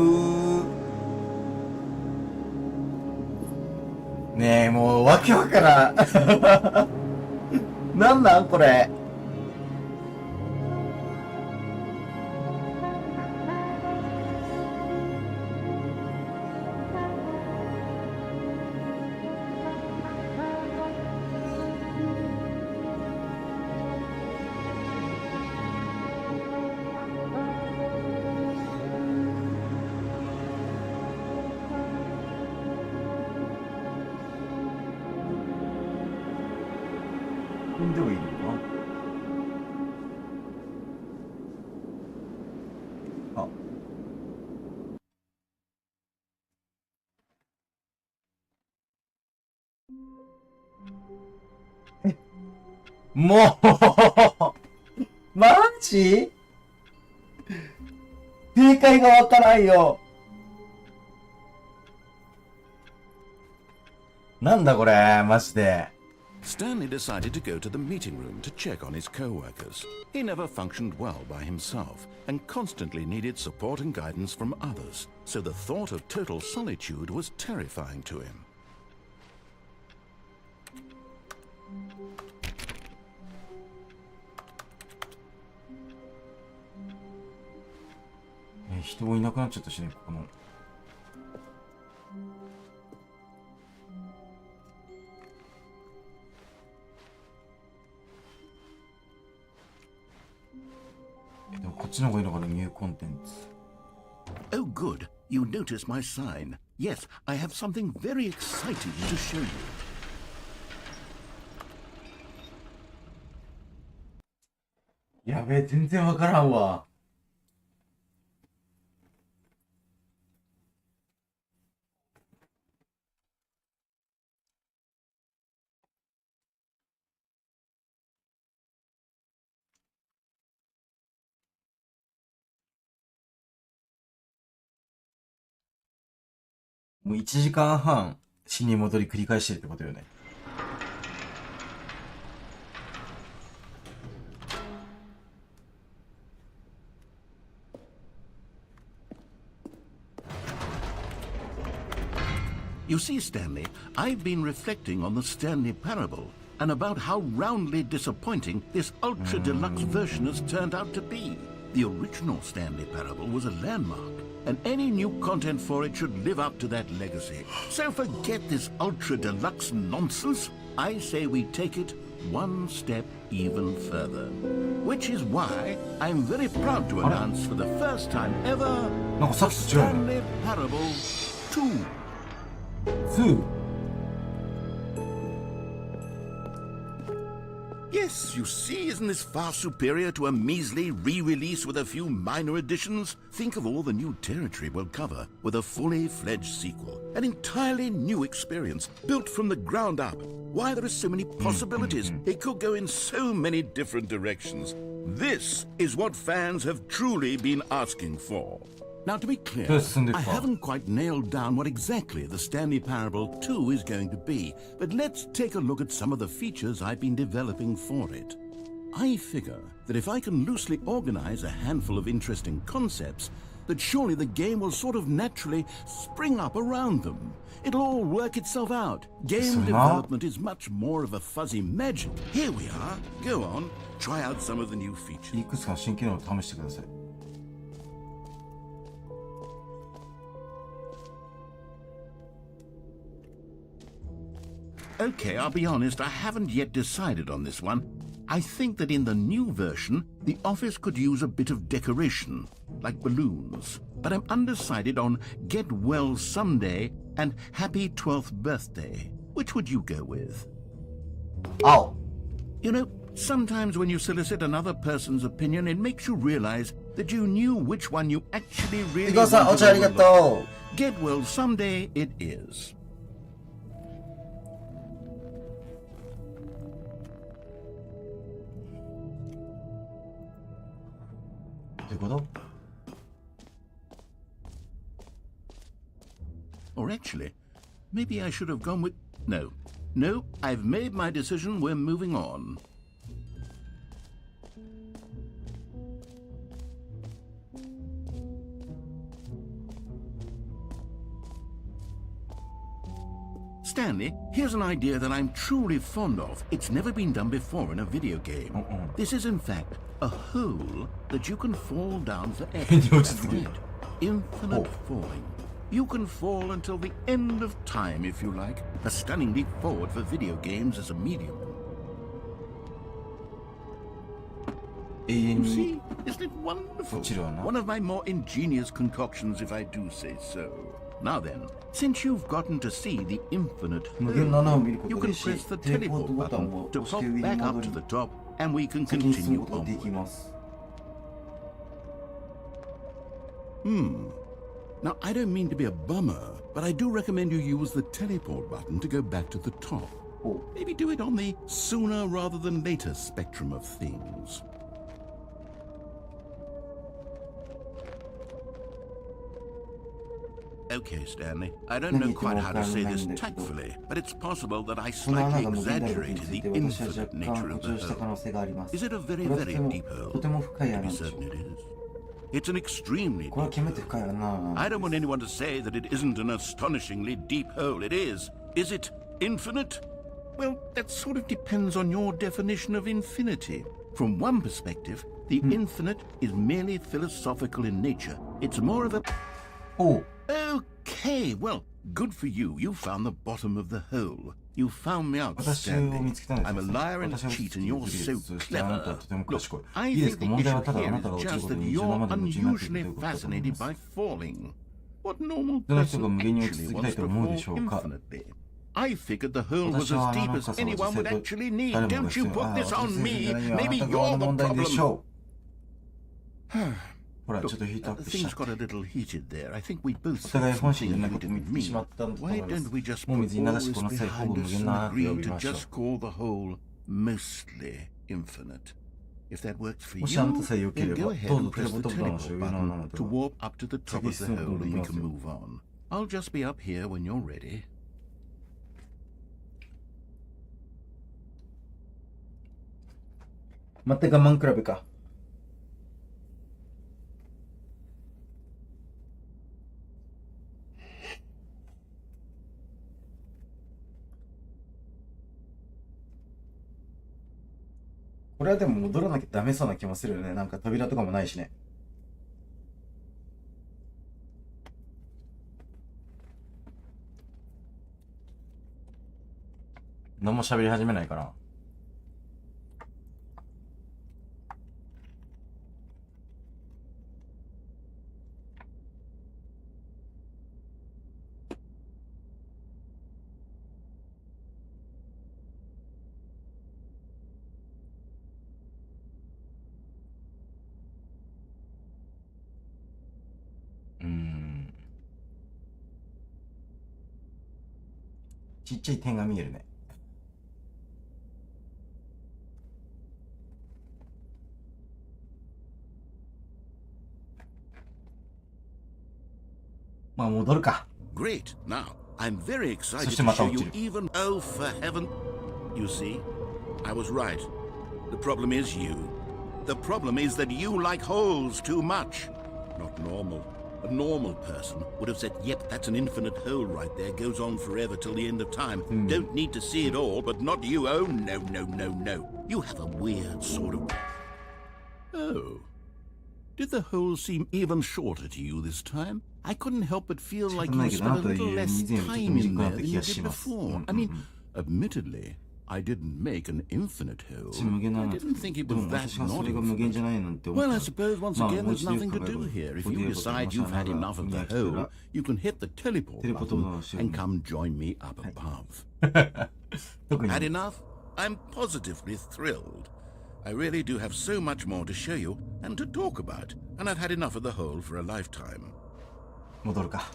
ねえ、もうわけわからん。なんなんこれ。んではいるのかな。あ、もうマジ正解がわからんよ。なんだこれ、マジで。Stanley decided to go to the meeting room to check on his co-workers. He never functioned well by himself and constantly needed support and guidance from others, so the thought of total solitude was terrifying to him. 人いなくなっちゃったしね、ここの。でもこっちの方がいいのかな、ニューコンテンツ。Oh, good. You noticed my sign. Yes, I have something very exciting to show you. やべえ、全然わからんわ。もう1時間半死に戻り繰り返してるってことよね。You see, Stanley, I've been reflecting on the Stanley Parable and about how roundly disappointing this ultra-deluxe version has turned out to be. The original Stanley Parable was a landmark, and any new content for it should live up to that legacy. So forget this ultra-deluxe nonsense. I say we take it one step even further. Which is why I'm very proud to announce for the first time ever, Stanley Parable 2. 2? Yes, you see, isn't this far superior to a measly re-release with a few minor additions? Think of all the new territory we'll cover with a fully fledged sequel. An entirely new experience, built from the ground up. Why, there are so many possibilities. It could go in so many different directions. This is what fans have truly been asking for. Now, to be clear, I haven't quite nailed down what exactly the Stanley Parable 2 is going to be, but let's take a look at some of the features I've been developing for it. I figure that if I can loosely organize a handful of interesting concepts, that surely the game will sort of naturally spring up around them. It'll all work itself out. Game development is much more of a fuzzy magic. Here we are. Go on, try out some of the new features. いくつか新機能を試してください。Okay, I'll be honest, I haven't yet decided on this one. I think that in the new version, the office could use a bit of decoration, like balloons. But I'm undecided on Get Well Someday and Happy 12th Birthday. Which would you go with? Oh. You know, sometimes when you solicit another person's opinion, it makes you realize that you knew which one you actually really wanted to overlook. Get Well Someday it is. Or actually, maybe I should have gone with... No, I've made my decision, we're moving on. Stanley, here's an idea that I'm truly fond of. It's never been done before in a video game. This is, in fact, a hole that you can fall down forever. That's right. Infinite falling. You can fall until the end of time, if you like. A stunning leap forward for video games as a medium. You see, isn't it wonderful? One of my more ingenious concoctions, if I do say so. Now then, since you've gotten to see the infinite 無限の穴を見る hole, こと you で can し press the テレポート teleport ボタン button を to 押して pop 上に back 戻 up り to the top, and we can 先に進む continue ことができ onward. ます。Now, I don't mean to be a bummer, but I do recommend you use the teleport button to go back to the top. お Maybe do it on the sooner rather than later spectrum of things. Okay, Stanley. I don't know quite how to say this tactfully, but it's possible that I この穴 slightly が無限であることに exaggerated つ the いて私は infinite 若干 nature 誇 of 張 the した可 hole. 能性があります。 Is it a こ very, れは very deep と hole? ても深い To 穴 be でしょ certain it is. It's an extremely これは deep 極めて深い穴なん I で don't す want anyone to say that it isn't an astonishingly deep hole. It is. Is it infinite? Well, that sort of depends on your definition of infinity. From one perspective, the infinite is merely philosophical in nature. It's more of a... おう Okay, well, good for you. You found the bottom of the hole. You found me out, 私を Stanley. 見つけたんです I'm a liar and a 私は cheat, and you're 好き so ですそしてあなたは clever. とても賢い I いいです think か the 問題は issue ただあ here なたが is 落ちる just こと that に夢中 you're まで夢中になっているとい unusually うことだと思い fascinated ます by falling. What normal どの人が person 無限に落ち actually 続けたい wants と to 思うで fall しょうか infinitely? I figured the hole was 私は as あ deep の as 深さを anyone 実 would 際と actually need. 誰も Don't が必 you 要 put あ this 私 on のせい me. じゃないよあな Maybe た側 you're の the 問題でし problem. ょうほらちょ Look, っとヒートアップしちゃ things っ got て a little heated there. I think we both お互い said 本心じゃ something な we いことを言 didn't ってしま mean. ったと思 Why いま don't す we just もう put 水に all 流し this この際ほぼ behind 無 us 限 and な穴と呼 agree び to ましょ just call the hole mostly infinite? If that works for う you, もしあなたさえ良け then れ go ば ahead どうぞ and テレ press ポ the ートボタンを押して teleport 上の穴 button で to は warp up to the top of the Sige, hole and we can sunod move on. I'll just be up here when you're ready. また我慢比べかこれはでも戻らなきゃダメそうな気もするよね。なんか扉とかもないしね。何も喋り始めないかな。ちっちゃい点が見えるね。まあ戻るか。 Great. Now, I'm very excited So to show you また落ちる。 even... Oh, for heaven... You see? I was right. The problem is you. The problem is that you like holes too much. Not normal. A normal person would have said, yep, that's an infinite hole right there. Goes on forever till the end of time. Don't need to see it all, but not you. Oh, no, no, no, no. You have a weird sort of... Oh. Did the hole seem even shorter to you this time? I couldn't help but feel like you spent a little less time in there than you did before. I mean, admittedly, I didn't make an infinite hole. I didn't think it was that not infinite. Well, I suppose once again there's nothing to do here. If you decide you've had enough of the hole, you can hit the teleport button and come join me up above. Had enough? I'm positively thrilled. I really do have so much more to show you and to talk about, and I've had enough of the hole for a lifetime. 戻るか。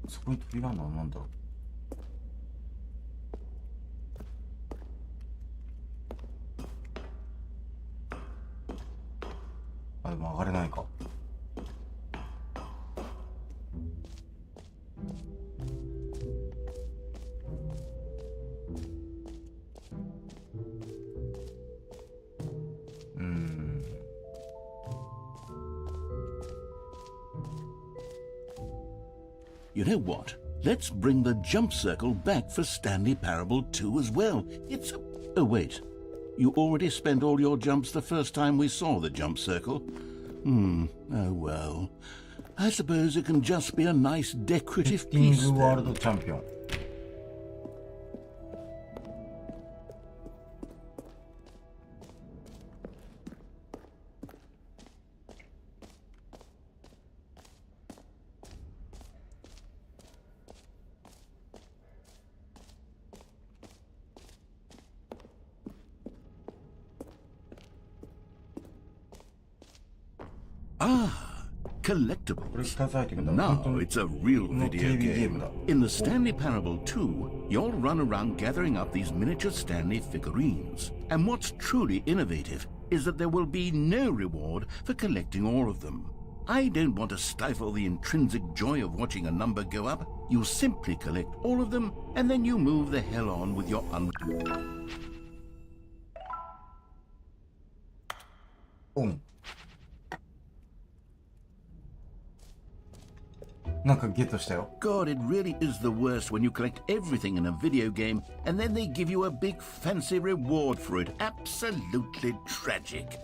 そこに扉なのなんだろう。あ、でも上がれないか。You know what? Let's bring the jump circle back for Stanley Parable 2 as well. It's a... Oh, wait. You already spent all your jumps the first time we saw the jump circle? Oh, well. I suppose it can just be a nice セッ decorative ティン piece グワール then. ドチャンピオン。Collectibles. これ近づいてくんだ。 Now 本当に it's a real の video テレビゲー game. ムだ。 In the Stanley Parable 2, you'll run around gathering up these miniature Stanley figurines. And what's truly innovative is that there will be no reward for collecting all of them. I don't want to stifle the intrinsic joy of watching a number go up. You simply collect all of them, and then you move the hell on with your オン。なんかゲットしたよ。 God, it really is the worst when you collect everything in a video game and then they give you a big fancy reward for it. Absolutely tragic.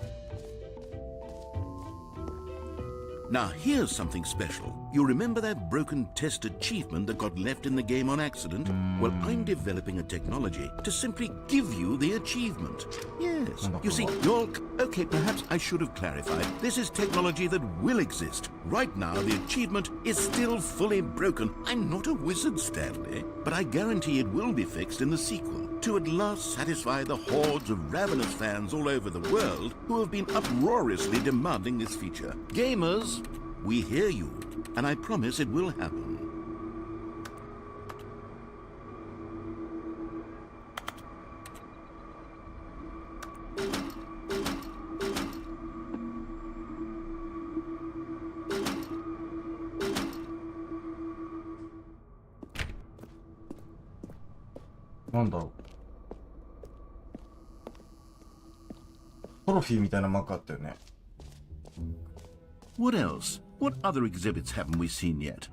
Now, here's something special. You remember that broken test achievement that got left in the game on accident? Well, I'm developing a technology to simply give you the achievement. Yes. You see, you're... Okay, perhaps I should have clarified. This is technology that will exist. Right now, the achievement is still fully broken. I'm not a wizard, Stanley, but I guarantee it will be fixed in the sequel to at last satisfy the hordes of ravenous fans all over the world who have been uproariously demanding this feature. Gamers, we hear you, and I promise it will happen. What else? What other exhibits haven't we seen yet?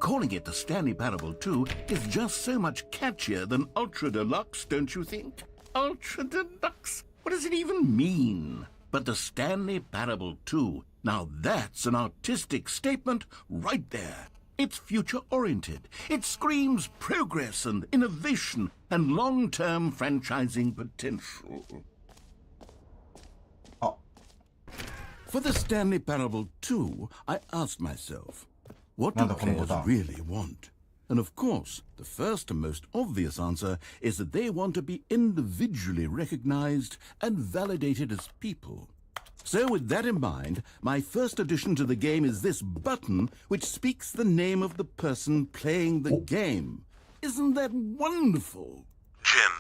Calling it the Stanley Parable 2 is just so much catchier than Ultra Deluxe, don't you think? Ultra Deluxe? What does it even mean? But the Stanley Parable 2, now that's an artistic statement right there. It's future-oriented. It screams progress and innovation and long-term franchising potential. For the Stanley Parable 2, I asked myself, what do players really want? And of course, the first and most obvious answer is that they want to be individually recognized and validated as people. So with that in mind, my first addition to the game is this button which speaks the name of the person playing the game. Isn't that wonderful? Jim.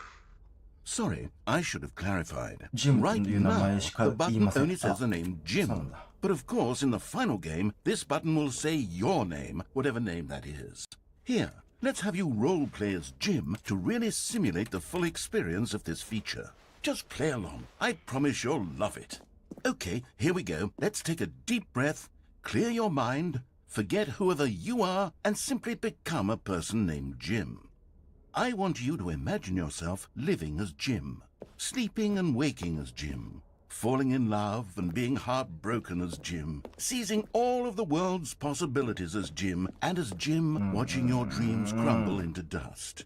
Sorry, I should have clarified. Jim Right now, the button only says the name Jim. But of course, in the final game, this button will say your name, whatever name that is. Here, let's have you role-play as Jim to really simulate the full experience of this feature. Just play along. I promise you'll love it. Okay, here we go. Let's take a deep breath, clear your mind, forget whoever you are, and simply become a person named Jim. I want you to imagine yourself living as Jim, sleeping and waking as Jim, falling in love and being heartbroken as Jim, seizing all of the world's possibilities as Jim, and as Jim watching your dreams crumble into dust.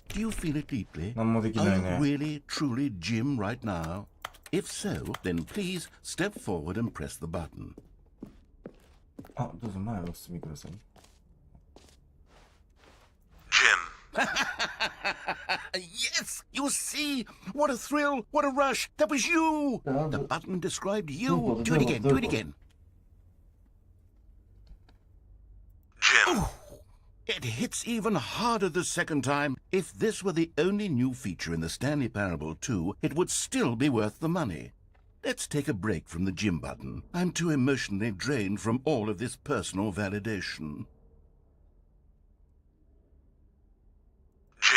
Do you feel it deeply? Are you really, truly Jim right now? If so, then please step forward and press the button. Jim. Yes! You see! What a thrill! What a rush! That was you! The button described you. Do it again, do it again. Jim. Oh, it hits even harder the second time. If this were the only new feature in the Stanley Parable 2, it would still be worth the money. Let's take a break from the Jim button. I'm too emotionally drained from all of this personal validation.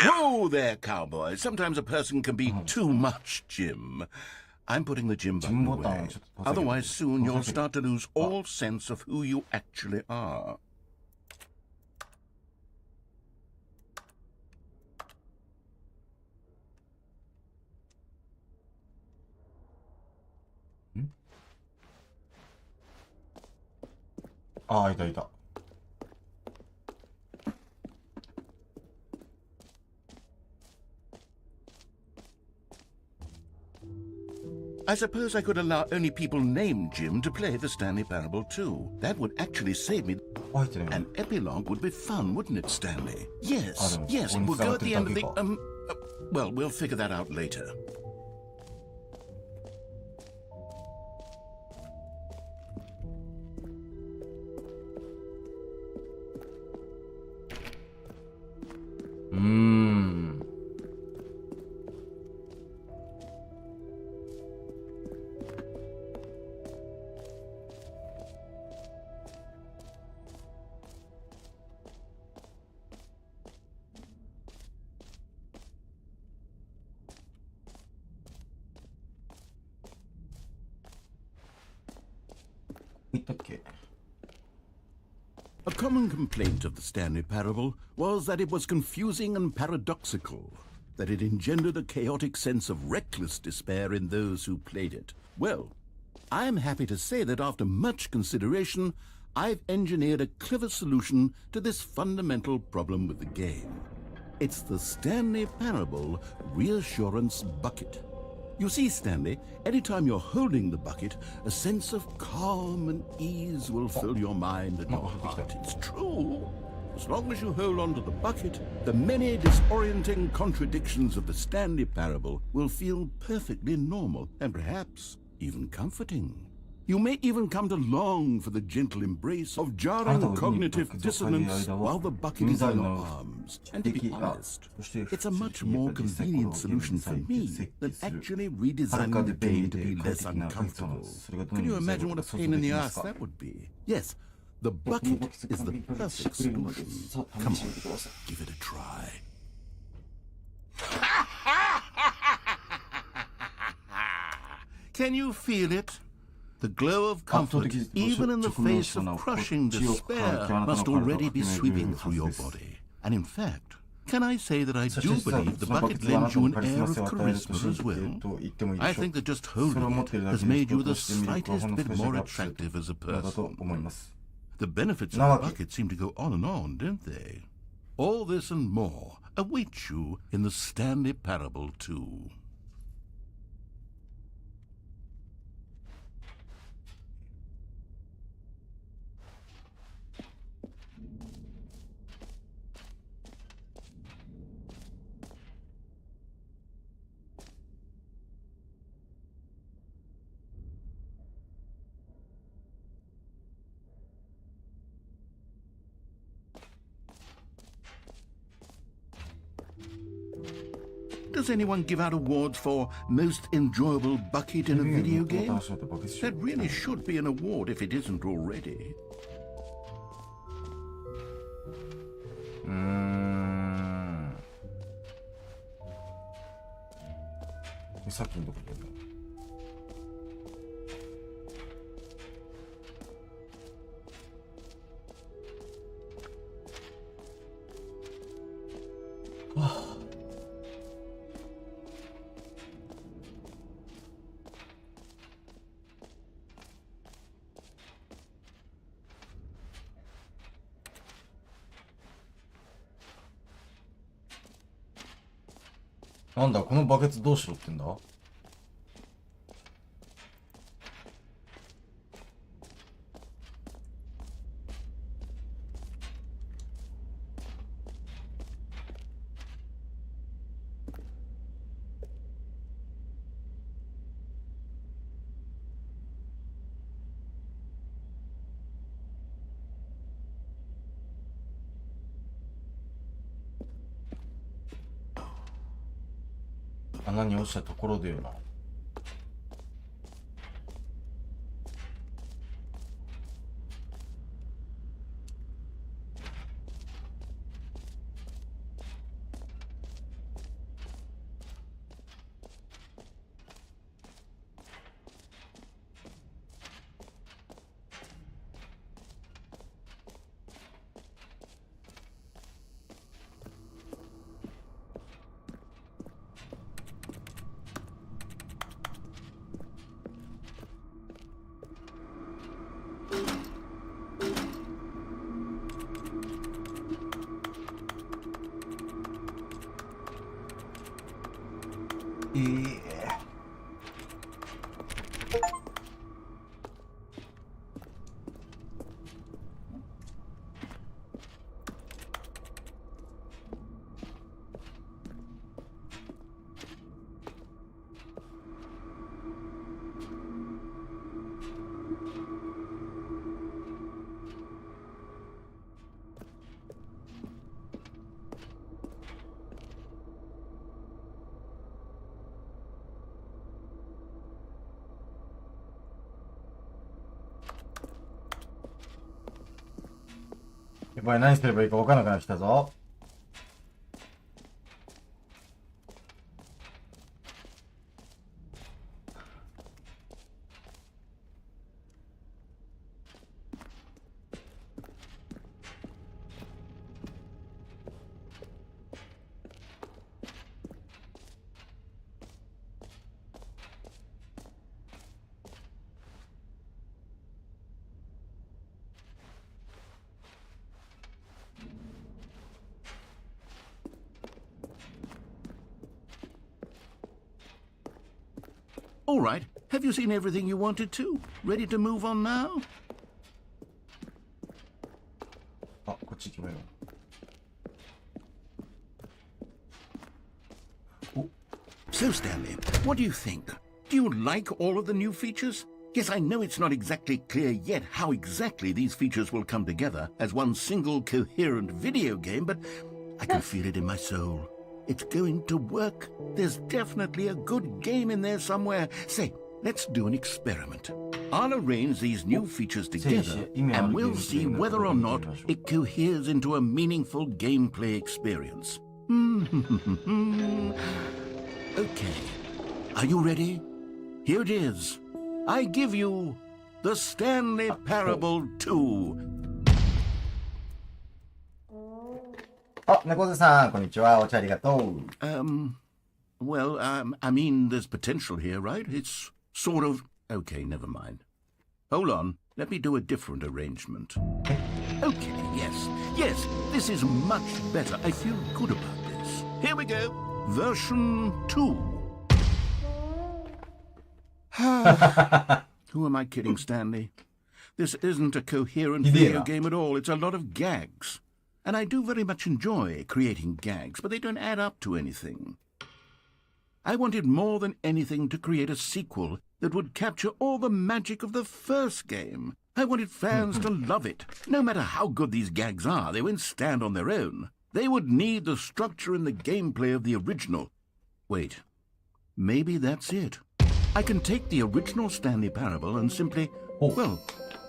Jim. Whoa there, cowboy. Sometimes a person can be too much, Jim. I'm putting the Jim button away. Otherwise, soon you'll start to lose all sense of who you actually are. Ah, いたいた。I suppose I could allow only people named Jim to play the Stanley Parable too. That would actually save me. 入ってるよ。 An epilogue would be fun, wouldn't it, Stanley? Yes, Adam, yes, only we'll go at the end of the, something well, we'll figure that out later. Hmm. 言ったっけ A common complaint of the Stanley Parable was that it was confusing and paradoxical, that it engendered a chaotic sense of reckless despair in those who played it. Well, I am happy to say that after much consideration, I've engineered a clever solution to this fundamental problem with the game. It's the Stanley Parable Reassurance Bucket. You see, Stanley, anytime you're holding the bucket, a sense of calm and ease will fill your mind and your heart. It's true. As long as you hold on to the bucket, the many disorienting contradictions of the Stanley Parable will feel perfectly normal and perhaps even comforting. You may even come to long for the gentle embrace of jarring cognitive dissonance while the bucket is in your arms. And to be honest, it's a much more convenient solution for me than actually redesigning the game to be less uncomfortable. Can you imagine what a pain in the ass that would be? Yes, the bucket is the perfect solution. Come on, give it a try. Can you feel it? The glow of comfort, even in the face of crushing despair, must already be sweeping through your body. And in fact, can I say that I do believe the bucket lends you an air of charisma as well? I think that just holding it has made you the slightest bit more attractive as a person. The benefits of the bucket seem to go on, don't they? All this and more await you in the Stanley Parable too. Does anyone give out awards for most enjoyable bucket in a video game? That really should be an award if it isn't already. さっきのところで。なんだこのバケツどうしろってんだ。穴に落ちたところでよな。やばい、何すればいいか分からなくなってきたぞ。All right. Have you seen everything you wanted to? Ready to move on now? あ、こっち行けばいいの。So, Stanley, what do you think? Do you like all of the new features? Yes, I know it's not exactly clear yet how exactly these features will come together as one single coherent video game, but I can feel it in my soul. It's going to work. There's definitely a good game in there somewhere. Say, let's do an experiment. I'll arrange these new features together and we'll see whether or not it coheres into a meaningful gameplay experience. Okay. Are you ready? Here it is. I give you the Stanley Parable 2. あ、猫背さん、こんにちは。お茶ありがとう。Well, I mean, there's potential here, right? It's sort of... Okay, never mind. Hold on. Let me do a different arrangement. Okay, yes, this is much better. I feel good about this. Here we go. Version 2. Who am I kidding, Stanley? This isn't a coherent video game at all. It's a lot of gags. And I do very much enjoy creating gags, but they don't add up to anything. I wanted more than anything to create a sequel that would capture all the magic of the first game. I wanted fans to love it. No matter how good these gags are, they won't stand on their own. They would need the structure and the gameplay of the original. Wait, maybe that's it. I can take the original Stanley Parable and simply, well,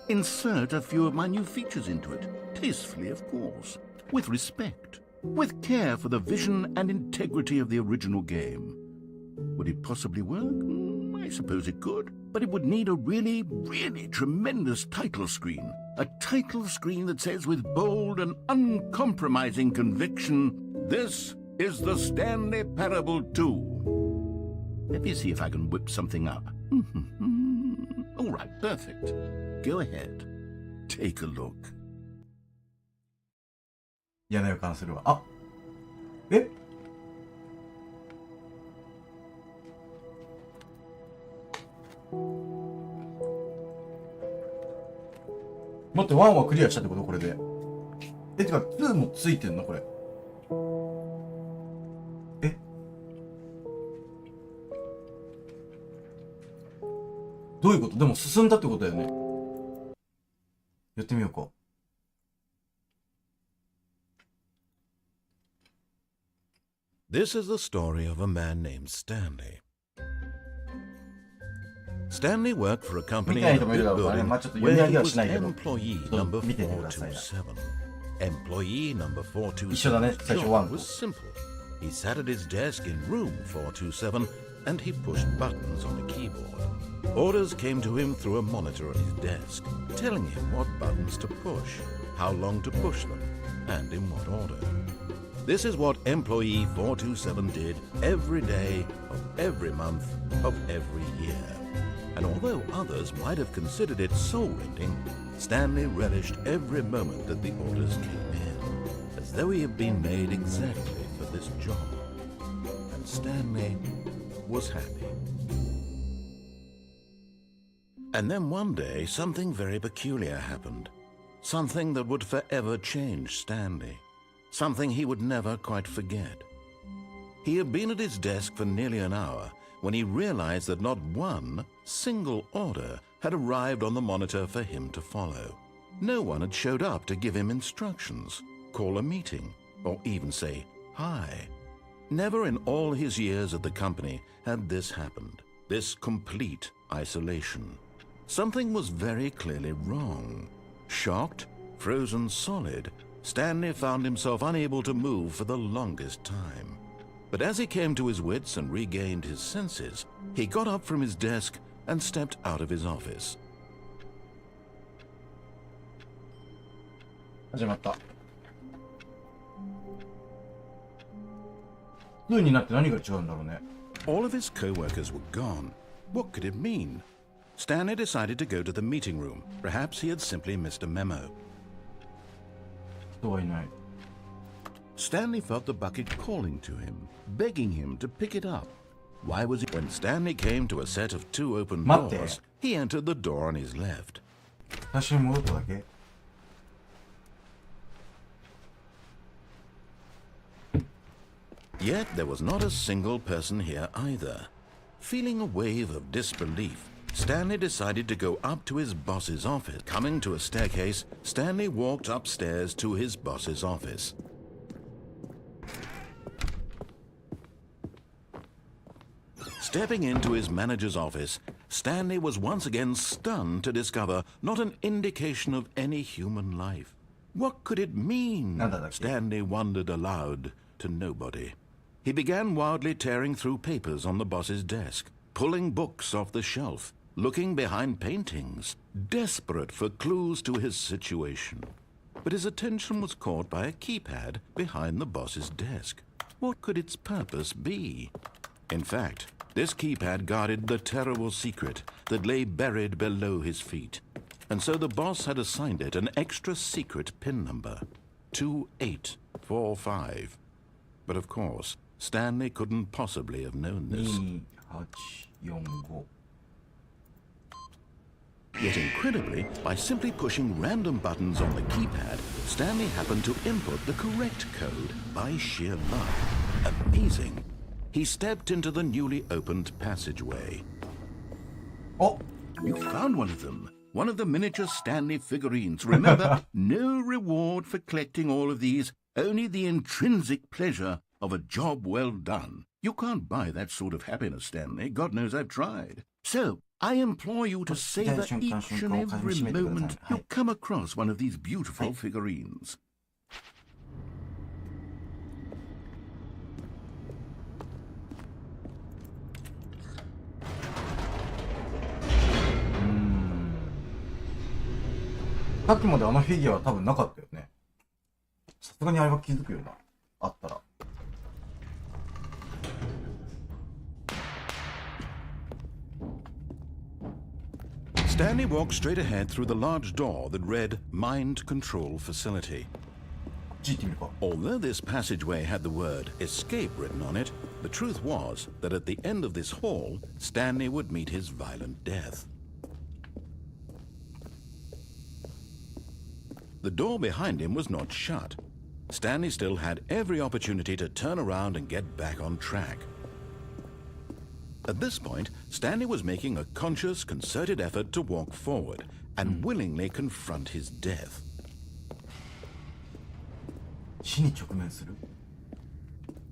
insert a few of my new features into it. Tastefully, of course. With respect. With care for the vision and integrity of the original game. Would it possibly work? I suppose it could. But it would need a really, really tremendous title screen. A title screen that says with bold and uncompromising conviction, "This is the Stanley Parable 2." Let me see if I can whip something up. All right, perfect. Go ahead. Take a look. 嫌な予感するわ。あ、え？待って、1はクリアしたってことこれで。てか、2もついてんのこれ。え？どういうこと？でも進んだってことだよね。やってみようか。This is the story of a man named Stanley. Stanley worked for a company in a big building where he was employee number 427. Employee number 427's job was simple. He sat at his desk in room 427 and he pushed buttons on a keyboard. Orders came to him through a monitor on his desk, telling him what buttons to push, how long to push them, and in what order. This is what employee 427 did every day of every month of every year. And although others might have considered it soul-rending, Stanley relished every moment that the orders came in, as though he had been made exactly for this job. And Stanley was happy. And then one day, something very peculiar happened. Something that would forever change Stanley. Something he would never quite forget. He had been at his desk for nearly an hour when he realized that not one single order had arrived on the monitor for him to follow. No one had showed up to give him instructions, call a meeting, or even say hi. Never in all his years at the company had this happened, this complete isolation. Something was very clearly wrong. Shocked, frozen solid, Stanley found himself unable to move for the longest time. But as he came to his wits and regained his senses, he got up from his desk and stepped out of his office. 始まった。2になって何が違うんだろうね。All of his co-workers were gone. What could it mean? Stanley decided to go to the meeting room. Perhaps he had simply missed a memo. 人はいない。Stanley felt the bucket calling to him, begging him to pick it up. Why was he? When Stanley came to a set of 2 open doors, he entered the door on his left. 私に戻っただけ。Yet there was not a single person here either. Feeling a wave of disbelief, Stanley decided to go up to his boss's office. Coming to a staircase, Stanley walked upstairs to his boss's office. Stepping into his manager's office, Stanley was once again stunned to discover not an indication of any human life. What could it mean? Stanley wondered aloud to nobody. He began wildly tearing through papers on the boss's desk, pulling books off the shelf, looking behind paintings, desperate for clues to his situation. But his attention was caught by a keypad behind the boss's desk. What could its purpose be? In fact, this keypad guarded the terrible secret that lay buried below his feet. And so the boss had assigned it an extra secret PIN number, 2845. But of course, Stanley couldn't possibly have known this. 2845 Yet incredibly, by simply pushing random buttons on the keypad, Stanley happened to input the correct code by sheer luck. Amazing. He stepped into the newly opened passageway. Oh! You found one of them. One of the miniature Stanley figurines. Remember, no reward for collecting all of these, only the intrinsic pleasure of a job well done. You can't buy that sort of happiness, Stanley. God knows I've tried. So, I implore you to savor each and every moment you come across one of these beautiful figurines. Hmm. さっきまであのフィギュアは多分なかったよね。さすがにあれは気づくよな。あったら。Stanley walked straight ahead through the large door that read Mind Control Facility. Although this passageway had the word escape written on it, the truth was that at the end of this hall, Stanley would meet his violent death. The door behind him was not shut. Stanley still had every opportunity to turn around and get back on track. At this point, Stanley was making a conscious, concerted effort to walk forward and willingly confront his death. 死に直面する？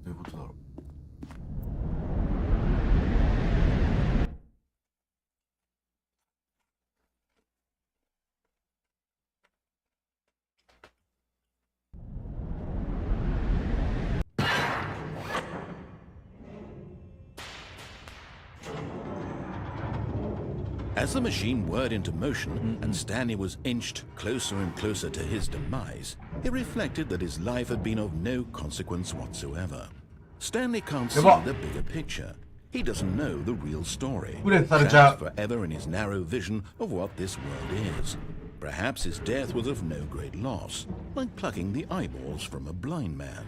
どういうことだろう？As the machine whirred into motion and Stanley was inched closer and closer to his demise, he reflected that his life had been of no consequence whatsoever. Stanley can't see the bigger picture. He doesn't know the real story. Trapped forever in his narrow vision of what this world is. Perhaps his death was of no great loss, like plucking the eyeballs from a blind man.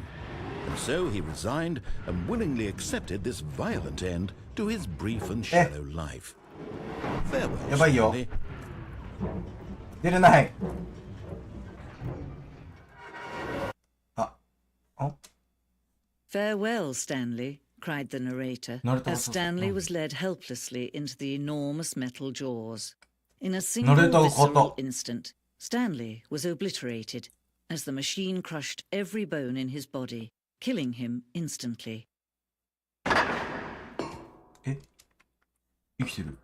And so he resigned and willingly accepted this violent end to his brief and shallow life. Farewell, やばいよ。 Stanley. 出れない。あ、あ Farewell, Stanley, cried the narrator, as Stanley was led helplessly into the enormous metal jaws. In a single visceral instant, Stanley was obliterated as the machine crushed every bone in his body, killing him instantly. え、生きてる。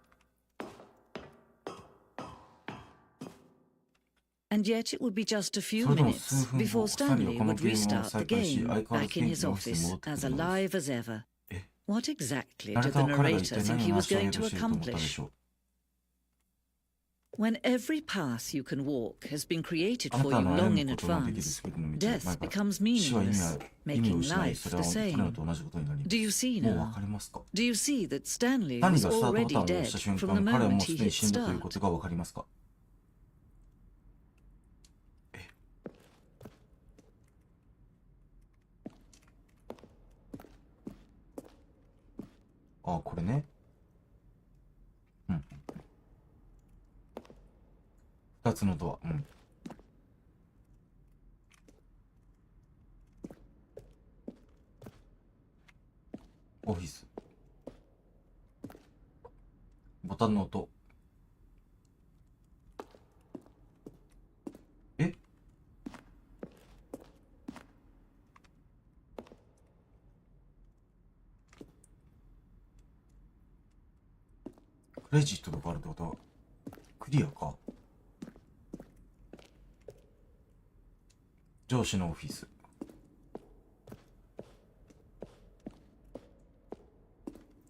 And yet it would be just a few minutes before Stanley would restart the game back in his office as alive as ever. What exactly did the narrator think he was going to accomplish? When every path you can walk has been created for you long in advance, death becomes meaningless, making life the same. Do you see now? Do you see that Stanley was already dead from the moment he hit start? あ、これね。うん。二つのドア。うん。オフィス。ボタンの音。え？クレジットとかあるってことはクリアか。上司のオフィス。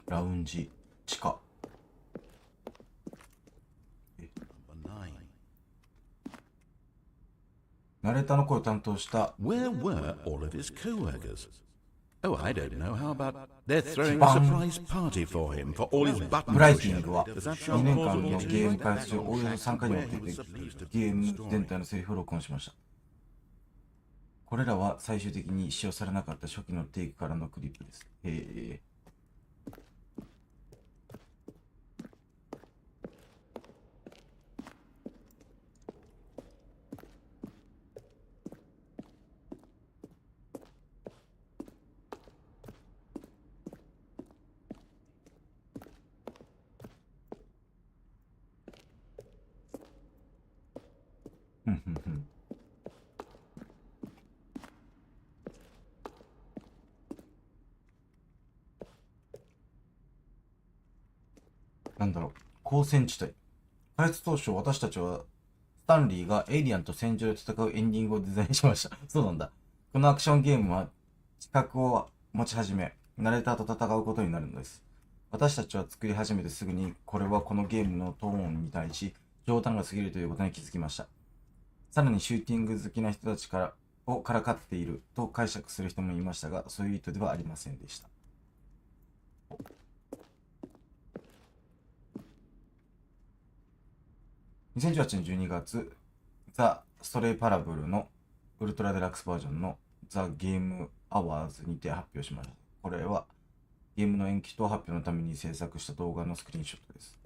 ラウンジ、地下。ナレーターの声を担当した。Where were all of his co-workers? Oh, I don't know. How about they're throwing a surprise party for him for all his button ブライティン pushing? グは2年間のゲーム開発中およそ3回にわたってゲーム全体のセリフを録音しました。これらは最終的に使用されなかった初期のテイクからのクリップです。なんだろう、交戦地帯。開発当初、私たちは、スタンリーがエイリアンと戦場で戦うエンディングをデザインしました。そうなんだ。このアクションゲームは、知覚を持ち始め、ナレーターと戦うことになるのです。私たちは作り始めてすぐに、これはこのゲームのトーンに対し、冗談が過ぎるということに気づきました。さらに、シューティング好きな人たちからかっていると解釈する人もいましたが、そういう意図ではありませんでした。2018年12月、ザ・ストレイ・パラブルのウルトラデラックスバージョンのザ・ゲーム・アワーズにて発表しました。これはゲームの延期と発表のために制作した動画のスクリーンショットです。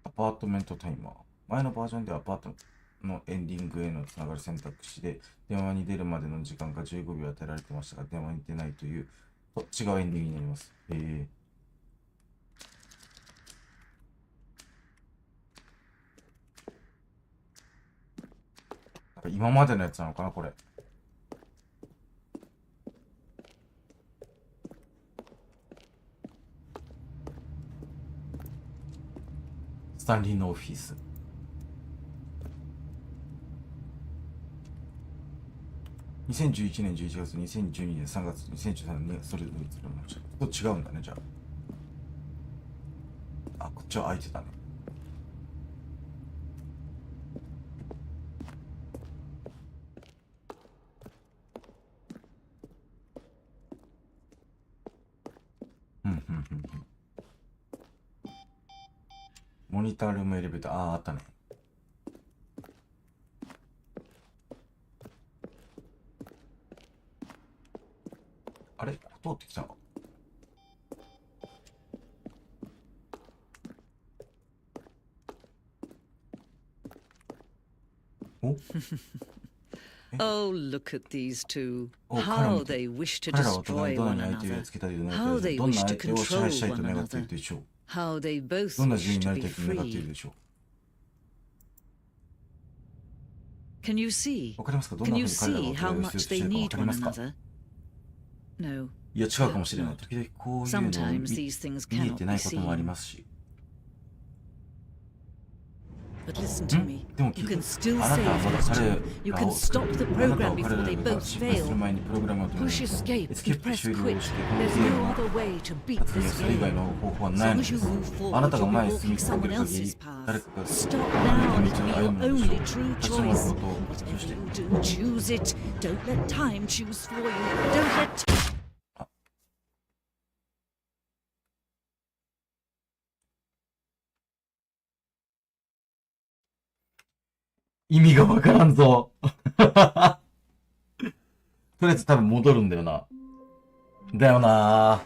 アパートメントタイマー。前のバージョンではアパートのエンディングへのつながる選択肢で電話に出るまでの時間が15秒与えられていましたが、電話に出ないという違うエンディングになります。なんか今までのやつなのかなこれ。スタンリーのオフィス。2011年11月、2012年3月、2013年それぞれちょっと違うんだね、じゃあ。あ、こっちは空いてたね。モニタールームエレベーター、あったね。あれ通ってきたの？おOh, look at these two. How they wish to destroy one another. How they wish to control one another. How they both wish to be free. Can you see? Can you see how much they need one another? No. いや、違うかもしれない。時々こういうの見えてないこともありますし。But listen to me. You can still save this two. You can stop the program before they both fail. Push escape and press quit. There's no other way to beat this game. As long as you move forward, you'll be walking someone else's path. Stop now and be your only true choice. Whatever you do, choose it. Don't let time choose for you. Don't let... 意味がわからんぞ。とりあえず多分戻るんだよな。だよな。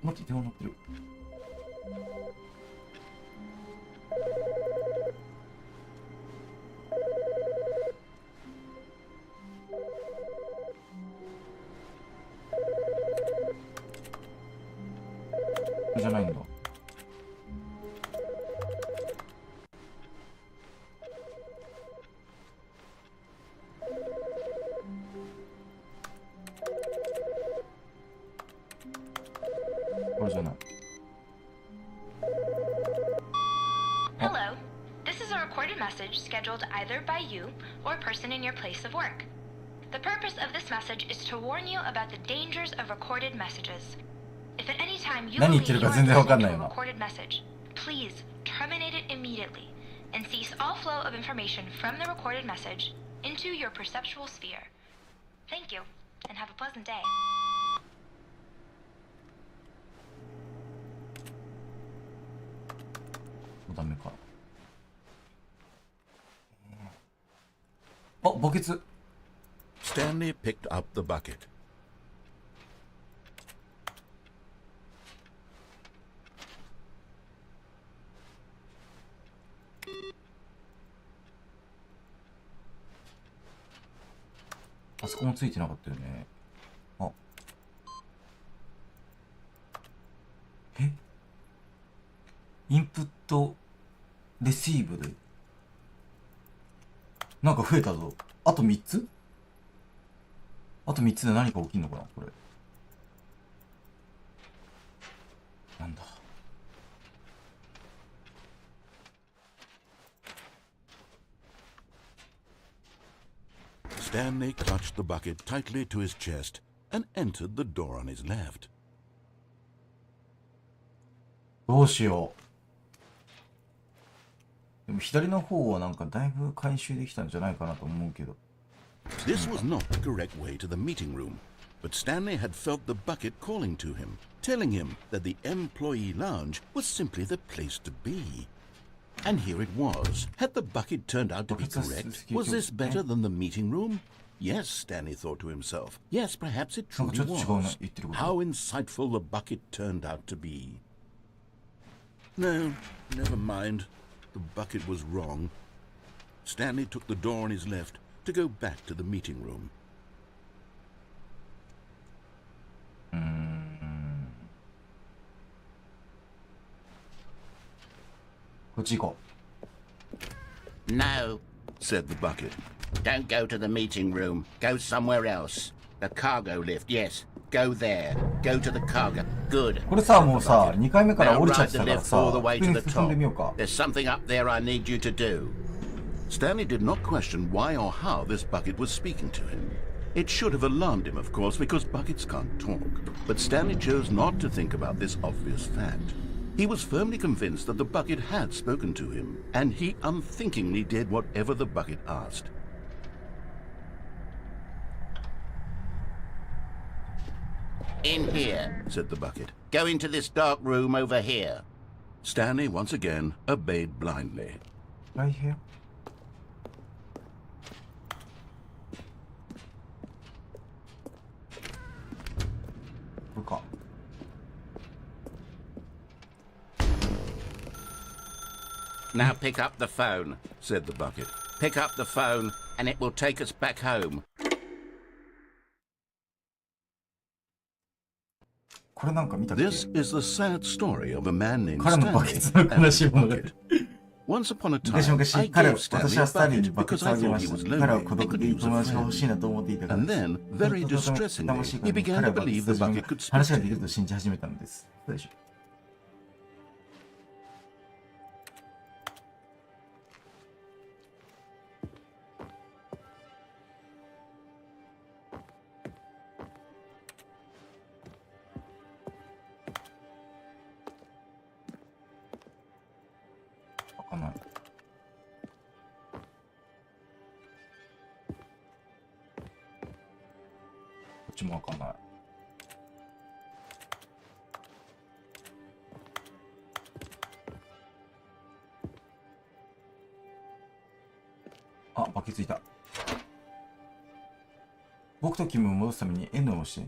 待って、電話鳴ってる。これじゃないんだ。Hello. This is a recorded message scheduled either by you or a person in your place of work. The purpose of this message is to warn you about the dangers of recorded messages. If at any time you believe you are listening to a recorded message, please terminate it immediately and cease all flow of information from the recorded message into your perceptual sphere. Thank you, and have a pleasant day. ダメか。あ、バケツ。Stanley picked up the bucket. あそこもついてなかったよね。あ。インプットレシーブでなんか増えたぞ。あと3つ？あと3つで何か起きんのかなこれ。なんだ。Stanley clutched the bucket tightly to his chest and entered the door on his left. どうしよう。でも左の方はなんかだいぶ回収できたんじゃないかなと思うけど。This was not the correct way to the meeting room, but Stanley had felt the bucket calling to him, telling him that the employee lounge was simply the place to be. And here it was. Had the bucket turned out to be correct? Was this better than the meeting room? Yes, Stanley thought to himself. Yes, perhaps it truly was. How insightful the bucket turned out to be. No, never mind. The bucket was wrong. Stanley took the door on his left to go back to the meeting room. こっち行こう。No, said the bucket. Don't go to the meeting room. Go somewhere else. The cargo lift, yes. Go there. Go to the cargo. Good. これさ、もうさ、2回目から降りちゃってたからさ、普通に進んでみようか。There's something up there I need you to do. Stanley did not question why or how this bucket was speaking to him. It should have alarmed him, of course, because buckets can't talk. But Stanley chose not to think about this obvious fact. He was firmly convinced that the bucket had spoken to him, and he unthinkingly did whatever the bucket asked. In here, said the bucket. go into this dark room over here. Stanley once again obeyed blindly. Right here. Now pick up the phone, said the bucket. Pick up the phone and it will take us back home. これなんか見たっけ This is the sad story of a man named 彼の Stanley バケツの and 悲しい his 物語 bucket. Once upon a 昔 time, I 々彼 gave は Stanley 私は a スタンリー bucket にバケ because ツをあ I げま thought he し was た。彼は lonely 孤 and 独 could で use 友 a 達が欲 friend. しいなと思っていたから And then, very とても distressingly, 魂 he が彼 began は to believe the 自分 bucket が could speak 話が to できる him. と信じ始めたのです。そうでしょ。わかんない。こっちもわかんない。あ、バケツいた。僕とキムを戻すために N を押して。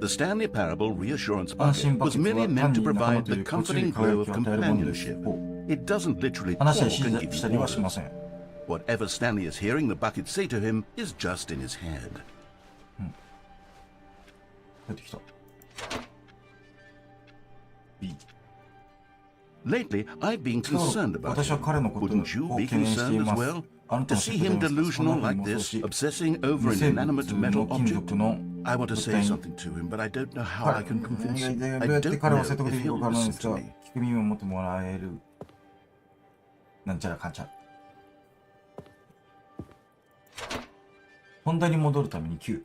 The Stanley Parable reassurance 安心 bucket バ was ケツは merely 単 meant to に仲間 provide とい the う心地よい comforting 輝 glow き of を与えるものです。 companionship. It doesn't literally 話は talk 指 and 示 give した you りはしま orders. せん。Whatever Stanley is hearing the bucket say to him is just in his head. 帰ってきた。B。 Lately, I've been concerned about 私は him. 彼のことを Wouldn't you be 懸念してい concerned as ます。 well? あなた To も see him そん delusional な like 風に妄想 this, し、 obsessing over 無 an 生 inanimate 物 metal の金 object. 属の I want to 物 say 体に something to him, but I don't know how I can convince ど him. う I やって don't 彼を know 説得で if きる he'll かわからないんで listen す to が、 me. 聞く耳を持ってもらえる。なんちゃらかんちゃら。本題に戻るために Q。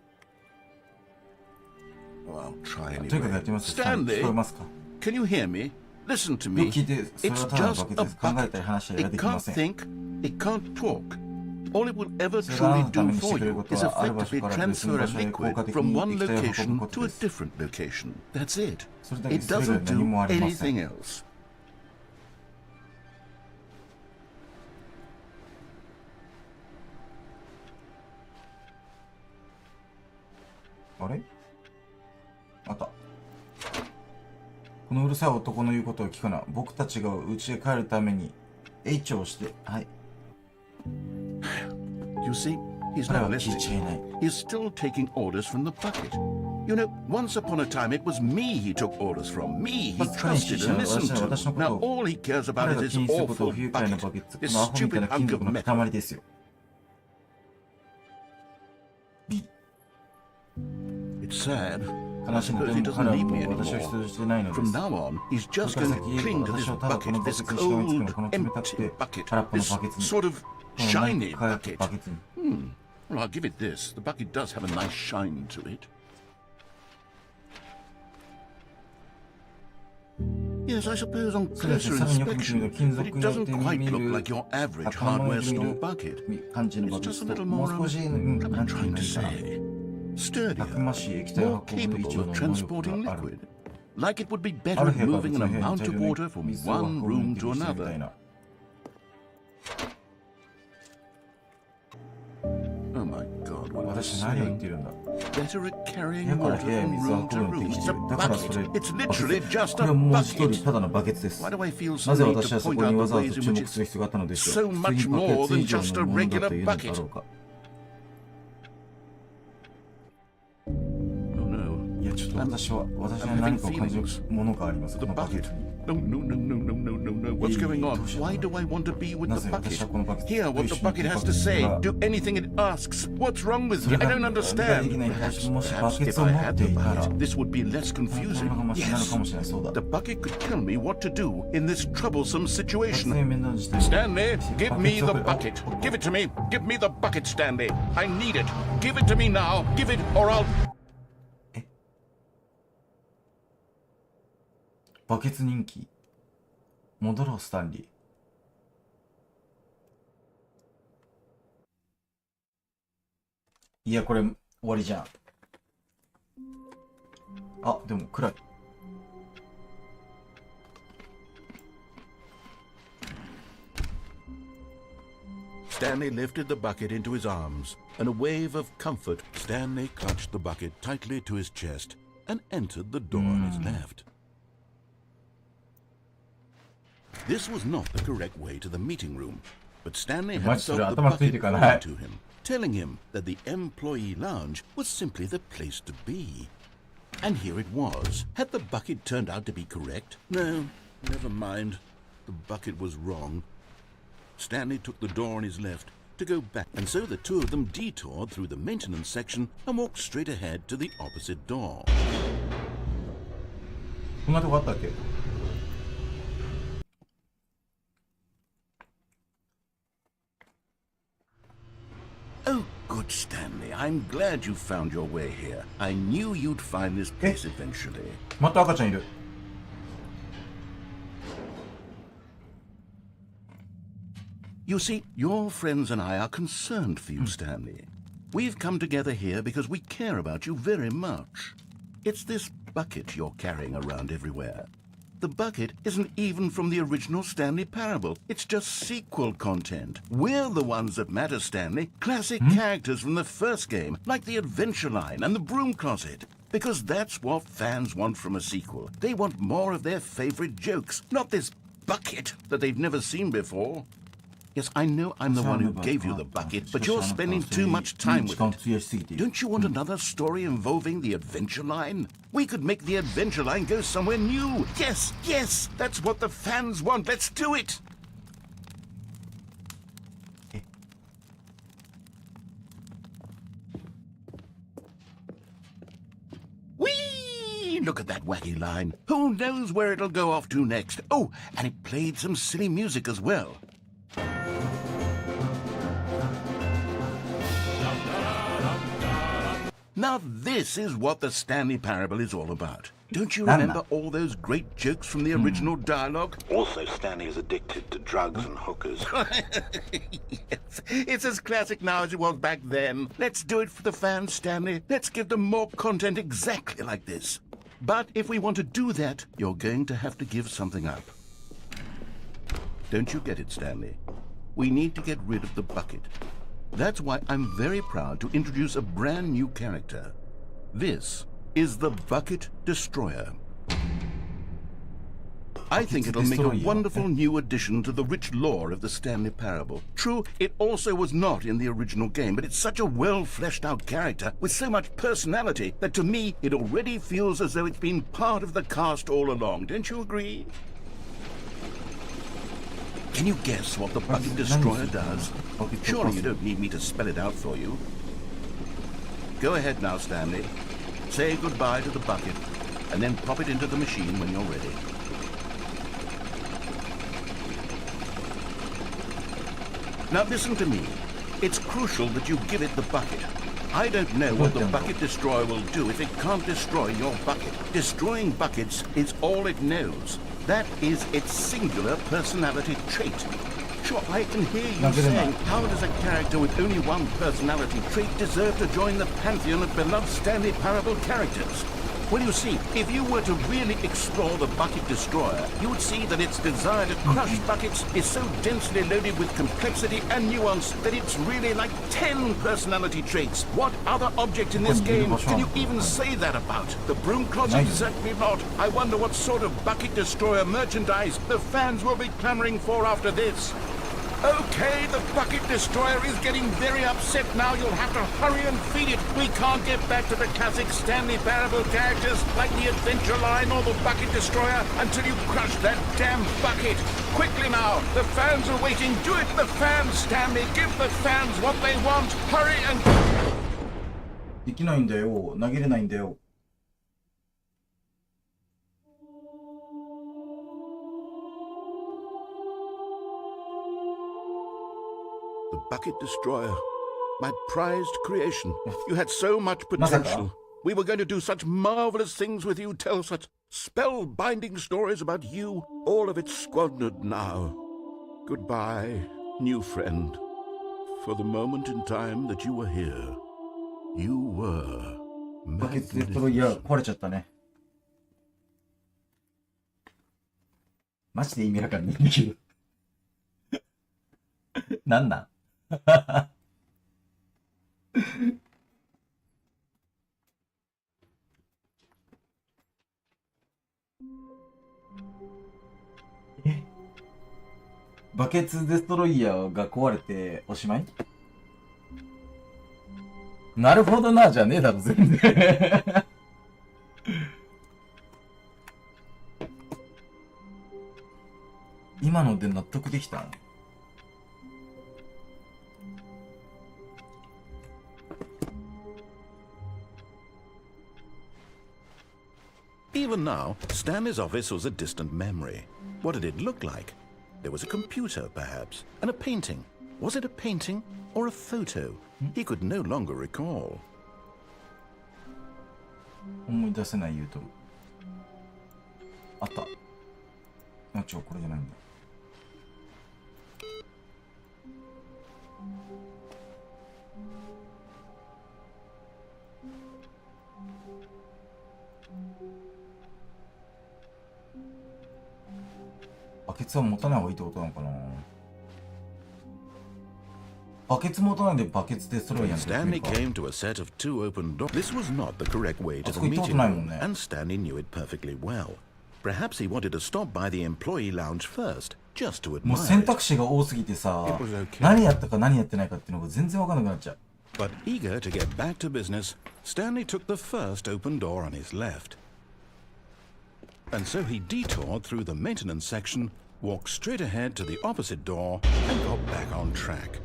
Well, I'll try とにかくやっ anyway. てみますよ。聞こえ Stanley, ますか？ can you hear me? Listen to よ me. く聞いて、それ It's はただの just バケツ a です。考えたり話したり bucket. がで It きま can't せん。 think. It can't talk. All it will ever それがあな truly たのた do めにして for くれる you こと is は、ある場 effectively 所から別の transfer 場 a 所へ効 liquid 果的 from に one 液体を運ぶ location こと to a です。 different location. That's it. それだけ It それ以外 doesn't 何も do ありません。 anything else. あれ？あった。このうるさい男の言うことを聞くな。僕たちが家へ帰るために H をして、はい。You see, he's 彼 not は聞い listening. ちゃいない。 He's still taking orders from the bucket. You know, once upon a time it was me he took orders from. Me he まず彼に trusted 指示 and したのは listened 私の to. こと Now を all he cares 彼 about が is 気 his にすることを awful 不愉快な bucket. バケツ、こ This のアホみたい stupid な金 hunk 属 of の metal. 塊ですよ。B。 It's sad. 悲しいの Suppose he でも彼 doesn't は need も me う私を anymore. 必要としてないので From す。 now on, he's これ just から going 先 to cling to 私 this はただこの bucket, バケ this ツにしがみつくの cold, この冷たく empty て bucket, 空っぽの this バケツに。 sort of この shiny 輝く bucket. バケツに。 Well, I'll give it this. The bucket does have a nice shine to it. Yes, I suppose on そうです closer ね。さらによく見てみる inspection, と金 but 属 it によって doesn't 見 quite る look like your average 頭の hardware 上に見 store る bucket. 感じの It's バケ just ツ a と little もう more, 少し、what な am I んて言うん trying だ to ろうな。 say? Sturdier, たくましい液体を more 運ぶ以 capable 上 of の能 transporting 力がある。 liquid. Like it would be あ better る at 部屋から moving 別 an の部屋に amount 大 of 量に water from 水を one 運ぶに room 適 to しているみたい another. な。Oh my God, what am I 私何を言っ saying? ているんだ。 Better at 部 carrying 屋から water 部屋へ from 水を room 運 to ぶの room. に適 It's して a いる。だからそれ、 bucket. It's バケツ literally just これ a はもう一通り bucket. ただのバケツです。 Why do I feel な so ぜ need 私 to はそ point こに out わ the ざわ ways ざ in 注 which 目する it's 必要があったのでしょう。 so 普通 much にバ more ケツ than 以上 just の a ものだ regular というのだ bucket? ろうか。 Oh no. いや、ちょっと私は何かを感じるものがあります。こ The のバケ bucket. ツに。 No, no, no, no, no, no, no, no. What's going on? Why do I want to be with the bucket? Hear what the bucket has to say. Do anything it asks. What's wrong with me? I don't understand. Perhaps if I had the bucket, this would be less confusing. Yes. The bucket could tell me what to do in this troublesome situation. Stanley, give me the bucket. Give it to me. Give me the bucket, Stanley. I need it. Give it to me now. Give it or I'll... バケツ人気。戻ろう、スタンリー。いや、これ、終わりじゃん。あ、でも暗い。Stanley lifted the bucket into his arms. In a wave of comfort, Stanley clutched the bucket tightly to his chest and entered the door on his left. This was not the correct way to the meeting room, but Stanley had felt the bucket calling to him, telling him that the employee lounge was simply the place to be. And here it was. Had the bucket turned out to be correct? No, never mind. The bucket was wrong. Stanley took the door on his left to go back, and so the two of them detoured through the maintenance section and walked straight ahead to the opposite door. こんなとこあったっけ? Oh, good, Stanley. I'm glad you found your way here. I knew you'd find this place eventually. また赤ちゃんいる。You see, your friends and I are concerned for you, Stanley. We've come together here because we care about you very much. It's this bucket you're carrying around everywhere. The bucket isn't even from the original Stanley Parable. It's just sequel content. We're the ones that matter, Stanley. Classic characters from the first game, like the Adventure Line and the Broom Closet. Because that's what fans want from a sequel. They want more of their favorite jokes, not this bucket that they've never seen before. Yes, I know I'm the one who gave you the bucket, but you're spending too much time with it. Don't you want another story involving the Adventure Line? We could make the Adventure Line go somewhere new. Yes, yes, that's what the fans want. Let's do it. Whee! Look at that wacky line. Who knows where it'll go off to next? Oh, and it played some silly music as well. Now this is what the Stanley Parable is all about. Don't you remember all those great jokes from the original dialogue? Also, Stanley is addicted to drugs and hookers. Yes, it's as classic now as it was back then. Let's do it for the fans, Stanley. Let's give them more content exactly like this. But if we want to do that, you're going to have to give something up. Don't you get it, Stanley? We need to get rid of the bucket. That's why I'm very proud to introduce a brand new character. This is the Bucket Destroyer. I think it'll make a wonderful new addition to the rich lore of the Stanley Parable. True, it also was not in the original game, but it's such a well-fleshed-out character with so much personality that to me it already feels as though it's been part of the cast all along. Don't you agree? Can you guess what the Bucket Destroyer does? Surely you don't need me to spell it out for you. Go ahead now, Stanley. Say goodbye to the bucket, and then pop it into the machine when you're ready. Now listen to me. It's crucial that you give it the bucket. I don't know what the Bucket Destroyer will do if it can't destroy your bucket. Destroying buckets is all it knows. That is its singular personality trait. Sure, I can hear you saying, how does a character with only one personality trait deserve to join the pantheon of beloved Stanley Parable characters? Well, you see, if you were to really explore the Bucket Destroyer, you would see that its desire to crush buckets is so densely loaded with complexity and nuance that it's really like 10 personality traits. What other object in this game can you even say that about? The Broom Closet? Certainly not. I wonder what sort of Bucket Destroyer merchandise the fans will be clamoring for after this. Okay, the Bucket Destroyer is getting very upset now. You'll have to hurry and feed it. We can't get back to the classic Stanley Parable characters like the Adventure Line or the Bucket Destroyer until you crush that damn bucket. Quickly now, the fans are waiting. Do it for the fans, Stanley. Give the fans what they want. Hurry and... できないんだよ。投げれないんだよ。The Bucket Destroyer, my prized creation. You had so much potential. We were going to do such marvelous things with you, tell such spell-binding stories about you. All of it squandered now. Goodbye, new friend. For the moment in time that you were here, you were バケツデストロイヤー壊れちゃったね。マジで意味わかんないんだけど。なんなんバケツデストロイヤーが壊れておしまい？なるほどな、じゃねえだろ、全然。今ので納得できた？ Even now, Stanley's office was a distant memory. What did it look like? There was a computer, perhaps, and a painting. Was it a painting or a photo? He could no longer recall. 思い出せない言うと。あった。あ、これじゃないんだ。バケツは持たない方がいいってことなのかな。バケツ持たないでバケツデストロイヤーって言ってみるか。 Stanley came to a set of two open doors. This was not the correct way to the meeting room, and Stanley knew it perfectly well. Perhaps he wanted to stop by the employee lounge first, just to admire. もう選択肢が多すぎてさ、何やったか何やってないかっていうのが全然わかんなくなっちゃう。 But eager to get back to business, Stanley took the first open door on his left. And so he detoured through the maintenance section, walked straight ahead to the opposite door, and got back on track.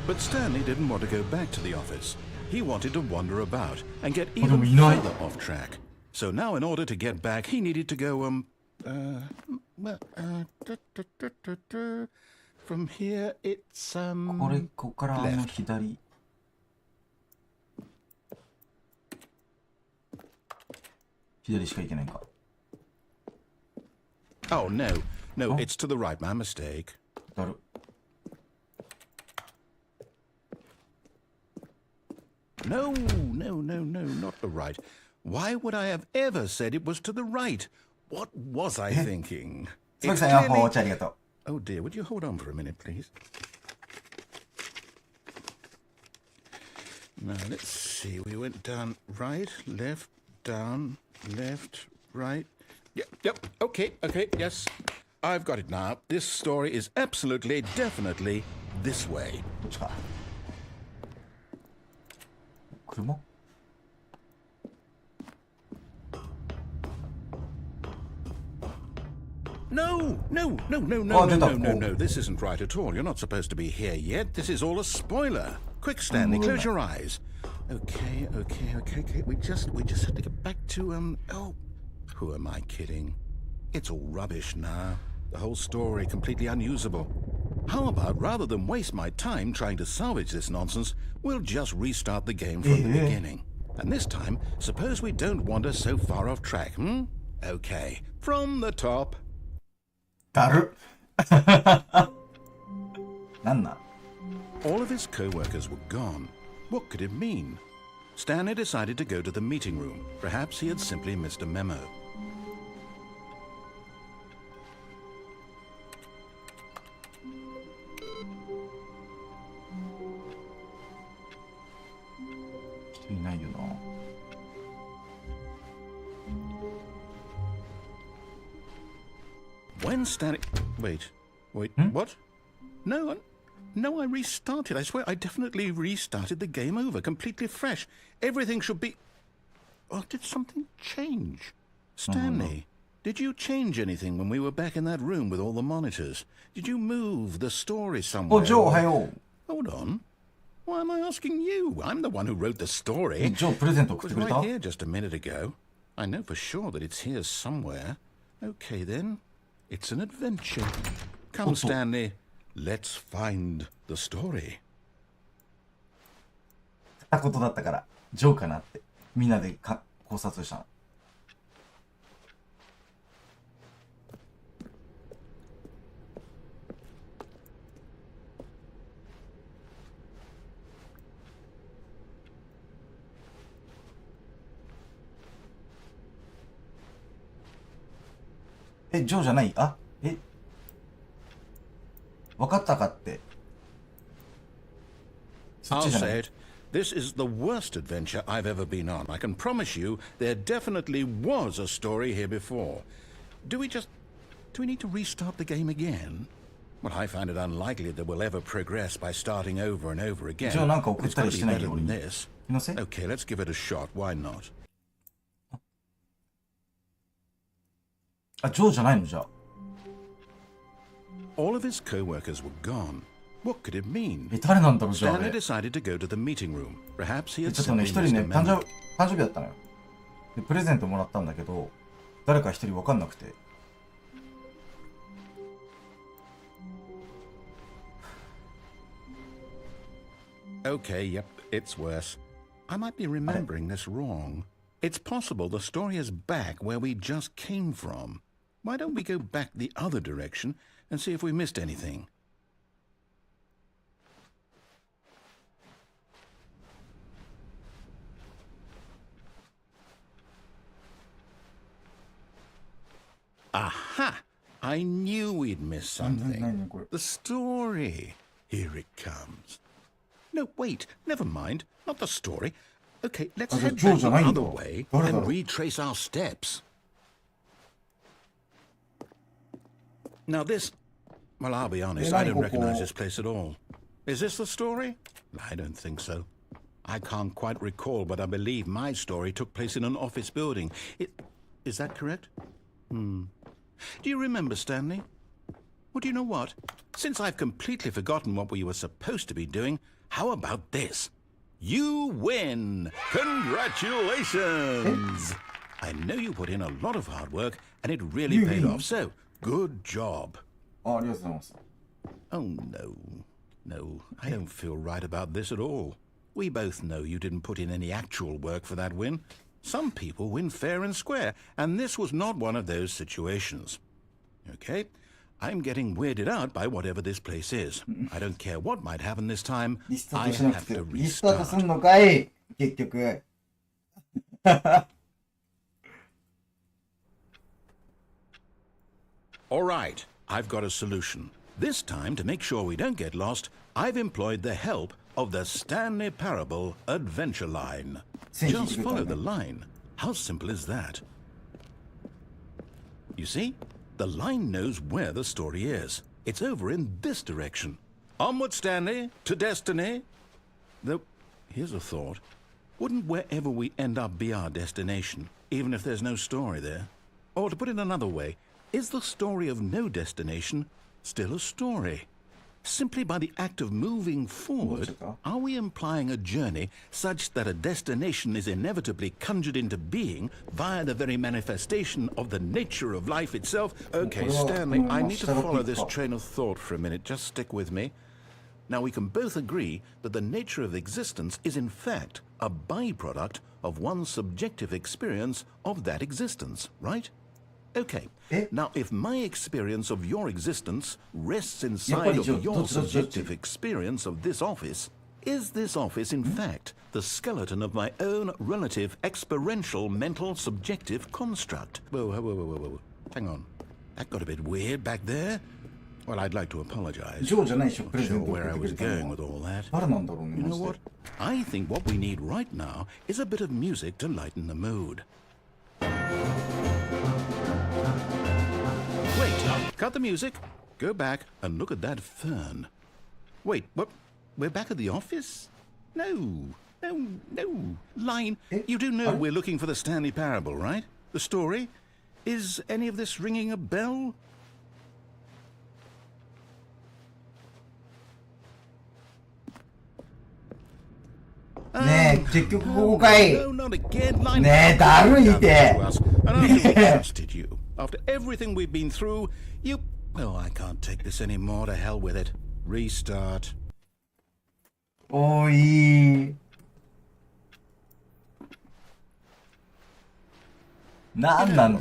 But Stanley didn't want to go back to the office. He wanted to wander about and get even further off track. So now in order to get back, he needed to go, from here it's, これ、ここから左。左しか行けないか。Oh, no. No, it's to the right. My mistake. だる。No, no, no, no, not the right. Why would I have ever said it was to the right? What was I thinking? It's clearly... Oh dear, would you hold on for a minute, please? Now, let's see. We went down right, left, down, left, right. Yep, okay, yes. I've got it now. This story is absolutely, definitely this way. 車? No. This isn't right at all. You're not supposed to be here yet. This is all a spoiler. Quick, Stanley, close your eyes. Okay. We just have to get back to, oh, who am I kidding? It's all rubbish now. The whole story completely unusable. How about, rather than waste my time trying to salvage this nonsense, we'll just restart the game from the beginning. And this time, suppose we don't wander so far off track, Okay, from the top. だるなんだ All of his co-workers were gone. What could it mean? Stanley decided to go to the meeting room. Perhaps he had simply missed a memo. When Stanley... Wait, what? No, I restarted. I swear I definitely restarted the game over, completely fresh. Everything should be... Oh, did something change? Stanley, did you change anything when we were back in that room with all the monitors? Did you move the story somewhere? Oh, Joe, hi. Hold on. Why am I asking you? I'm the one who wrote the story. Joe, present it was right here just a minute ago. I know for sure that it's here somewhere. Okay, then. It's an adventure. Come, Stanley. Let's find the story. たことだったから、ジョーかなってみんなで考察したの。え、ジョーじゃない？あ、え、わかったかって。そっちじゃない。This is the worst adventure I've ever been on. I can promise you there definitely was a story here before. Do we need to restart the game again? Well, I find it unlikely that we'll ever progress by starting over and over again. It's got to be better than this. Okay, let's give it a shot. Why not? あ、ジョーじゃないのじゃあ。All of his co-workers were gone. What could it mean? え、誰なんだろうじゃあ。Stanley decided to go to the meeting room. Perhaps he had ちょっとね、一人ね、誕生日だったのよ。で、プレゼントもらったんだけど、誰か一人わかんなくて。Okay, yep, it's worse. I might be remembering this wrong. It's possible the story is back where we just came from. Why don't we go back the other direction and see if we missed anything? Aha! I knew we'd miss something. The story. Here it comes. No, wait, never mind. Not the story. Okay, let's head back the other way and retrace our steps. Now this... Well, I'll be honest, I don't recognize this place at all. Is this the story? I don't think so. I can't quite recall, but I believe my story took place in an office building. Is that correct? Do you remember, Stanley? Well, do you know what? Since I've completely forgotten what we were supposed to be doing, how about this? You win! Congratulations! I know you put in a lot of hard work, and it really paid off, so good job. Oh, no, I don't feel right about this at all. We both know you didn't put in any actual work for that win. Some people win fair and square, and this was not one of those situations. Okay? I'm getting weirded out by whatever this place is. I don't care what might happen this time. I have to restart. All right, I've got a solution. This time, to make sure we don't get lost, I've employed the help of the Stanley Parable adventure line. Just follow the line. How simple is that? You see? The line knows where the story is. It's over in this direction. Onward, Stanley, to destiny. Though, here's a thought. Wouldn't wherever we end up be our destination, even if there's no story there? Or to put it another way, is the story of no destination still a story? Simply by the act of moving forward, are we implying a journey such that a destination is inevitably conjured into being via the very manifestation of the nature of life itself? Okay, Stanley, I need to follow this train of thought for a minute. Just stick with me. Now, we can both agree that the nature of existence is in fact a byproduct of one's subjective experience of that existence, right? Okay, now if my experience of your existence rests inside of your subjective experience of this office, is this office in fact the skeleton of my own relative experiential mental subjective construct? Whoa. Hang on. That got a bit weird back there. Well, I'd like to apologize. Not sure where I was going with all that. You know what? I think what we need right now is a bit of music to lighten the mood. Wait, cut the music. Go back and look at that fern. Wait, what? We're back at the office? No. Line, you do know we're looking for the Stanley Parable, right? The story? Is any of this ringing a bell? No, not again. Line, trusted you. After everything we've been through, well, I can't take this anymore. To hell with it. Restart. Oi.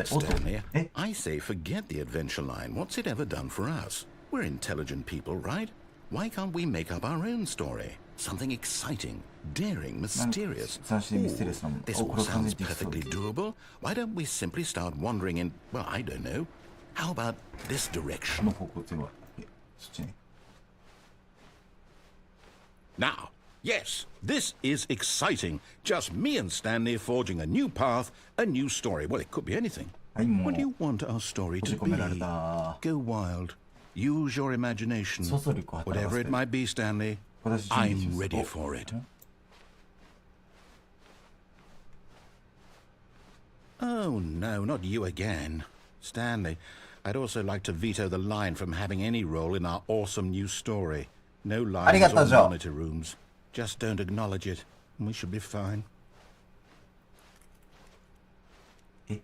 Stanley, I say forget the adventure line. What's it ever done for us? We're intelligent people, right? Why can't we make up our own story? Something exciting, daring, mysterious. This all sounds perfectly doable. Why don't we simply start wandering in, well, I don't know, How about this こ direction? の方向性はそっちね。 Now, yes, this is exciting. Just me and Stanley forging a new path, a new story. Well, it could be anything. はい、も What do う you want our story 閉じ to 込められ be? た。 Go wild. Use your imagination. 想像力を働か Whatever せ it て。 might be, Stanley, 私準備し I'm ます ready お for it. Oh, no, not you again. Stanley, I'd also like to veto the line from having any role in our awesome new story. No lines ありがとう、 or ジョー。 monitor rooms. Just don't acknowledge it, and we should be fine. え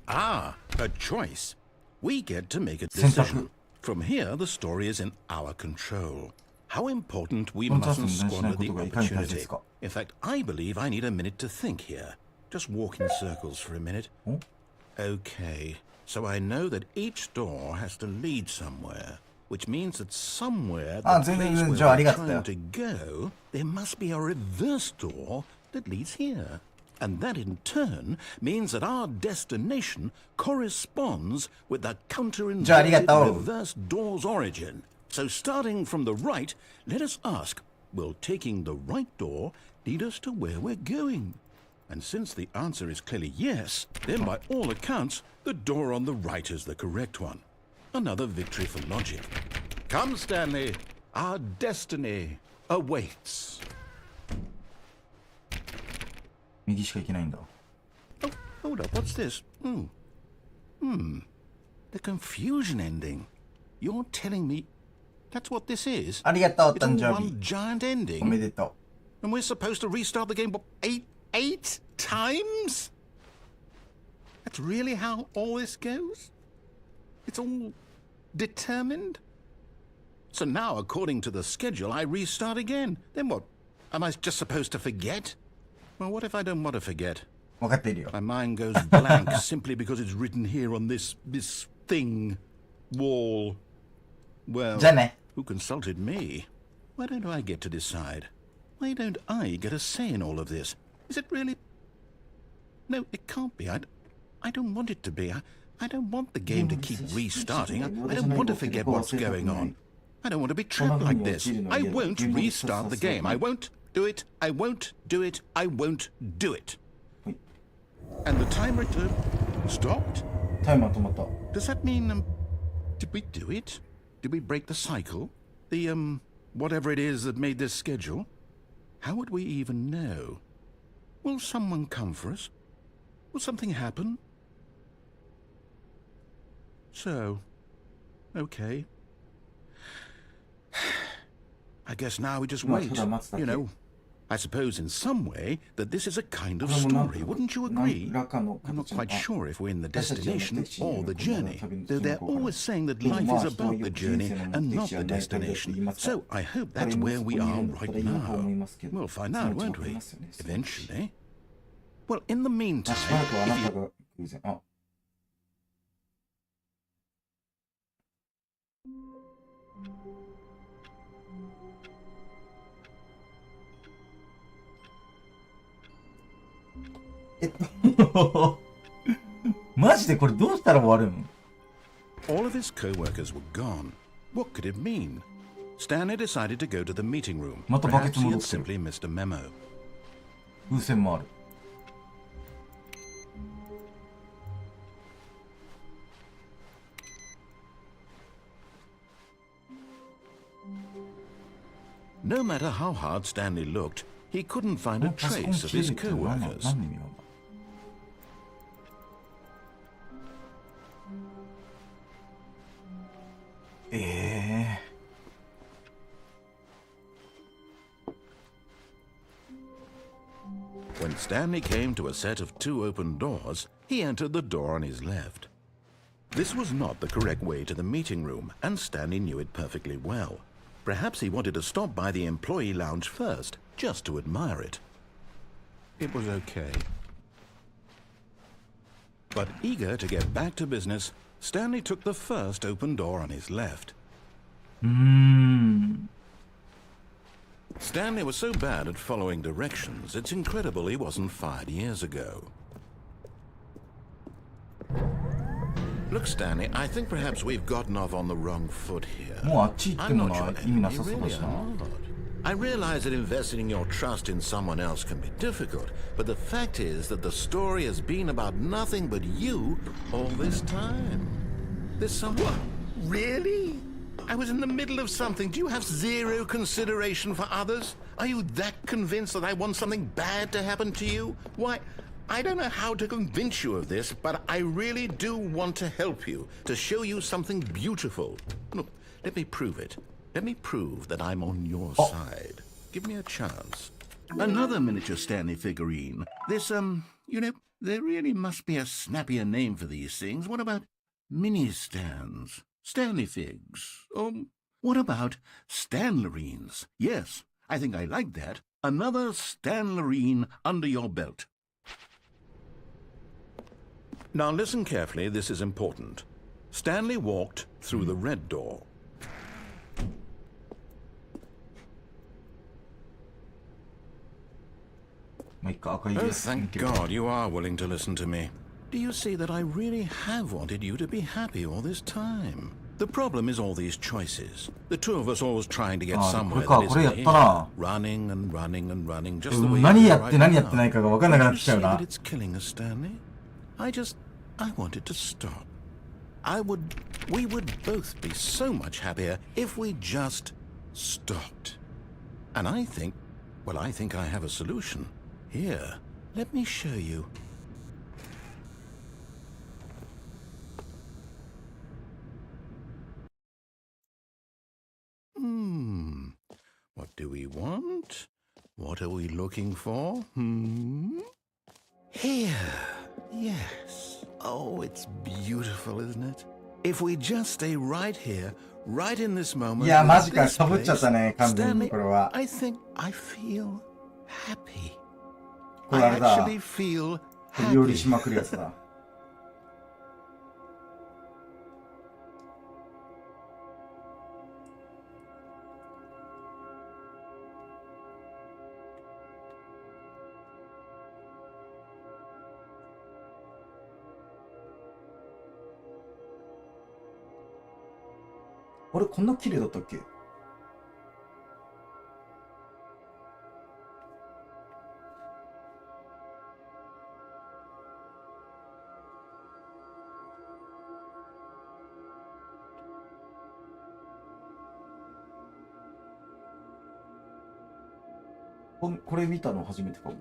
Ah, a choice. We get to make a 選択。 decision. From here, the story is in our control. How important we このチャンス mustn't を無駄にしない squander こ the とがいかに大切で opportunity. すか。 In fact, I believe I need a minute to think here. Just walk in circles for a minute. お Okay, so I know that each door has to lead somewhere, which means that somewhere the あ、全 place 然、 where ジョーあり we're がとう trying よ。 to go, there must be a reverse door that leads here. And that in turn means that our destination corresponds with the じゃあありが counterinverted とう。 reverse door's origin. So starting from the right, let us ask, will taking the right door lead us to where we're going? And since the answer is clearly yes, then by all accounts, the door on the right is the correct one. Another victory for logic. Come, Stanley, our destiny awaits. 右しか行けないんだ。 Oh, hold up, what's this? The confusion ending. You're telling me that's what this is? ありがとう、 It's all 誕生 one 日。 giant おめ ending? でと And we're supposed to restart the game, what, eight times? That's really how all this goes? It's all determined? So now, according to the schedule, I restart again. Then what? Am I just supposed to forget? Well, what if I don't want to forget? う。分かっているよ。 My mind goes blank simply because it's written here on this thing, wall. Well, じゃあね。 who consulted me? Why don't I get to decide? Why don't I get a say in all of this? Is it really? No, it can't be. I don't want it to be. I don't want the game to keep restarting. I don't want to forget what's going on. I don't want to be trapped like this. I won't restart the game. I won't do it. I won't do it. I won't do it. And the timer stopped? タイマー止まった。 Does that mean, did we do it? Did we break the cycle? The, whatever it is that made this schedule? How would we even know? Will someone come for us? Will something happen? So, okay. I guess now we just wait, you know. I suppose in some way that this is a kind of story, wouldn't you agree? I'm not quite sure if we're in the destination or the journey, though they're always saying that life is about the journey and not the destination. So I hope that's where we are right now. We'll find out, won't we? Eventually. Well, in the meantime, しばらくはあな if た you... が偶然。あ、マジでこれどうしたら終わるん？ All of his co-workers were gone. What could it mean? Stanley decided to go to the meeting room. またバケ Perhaps ツ he 戻 had ってる。 simply missed a memo. 風船もある。 No matter how hard Stanley looked, he couldn't find a パソコン trace of 切れ his るって何の co-workers. 意味なんだ？ When Stanley came to a set of 2 open doors, he entered the door on his left. This was not the correct way to the meeting room, and Stanley knew it perfectly well. Perhaps he wanted to stop by the employee lounge first, just to admire it. It was okay. But eager to get back to business, Stanley took the first open door on his left. Stanley was so bad at following directions, it's incredible he wasn't fired years ago. Look, Stanley, I think perhaps we've gotten off on the wrong foot here. もうあっち行って I'm も not な your 意味な enemy, さそうだ really しな。 I'm not. I realize that investing your trust in someone else can be difficult, but the fact is that the story has been about nothing but you all this time. There's someone... Really? I was in the middle of something. Do you have zero consideration for others? Are you that convinced that I want something bad to happen to you? Why, I don't know how to convince you of this, but I really do want to help you, to show you something beautiful. Look, let me prove it. Let me prove that I'm on your side. Give me a chance. Another miniature Stanley figurine. This, you know, there really must be a snappier name for these things. What about mini stands? Stanley figs? Or what about Stanlerines? Yes, I think I like that. Another Stanlerine under your belt. Now listen carefully, this is important. Stanley walked through the red door. Oh, thank God you are willing to listen to me. Do you see that I really have wanted you to be happy all this time? The problem is all these choices. The two of us always trying to get somewhere that isn't here. Running and running and running just the way you do right now. Don't you see that it's killing us, Stanley? I wanted to stop. We would both be so much happier if we just stopped. And I think I have a solution. Here, let me show you. What do we want? What are we looking for? Here. Yes. Oh, it's beautiful, isn't it? If we just stay right here, right in this moment. いや、マジか、被っちゃったね、完全に Stanley, これは。 I think I feel happy. これあ I れだ。 actually feel 料理し happy. まくるやつだ。あれ、こんな綺麗だったっけ？これ見たの初めてかも。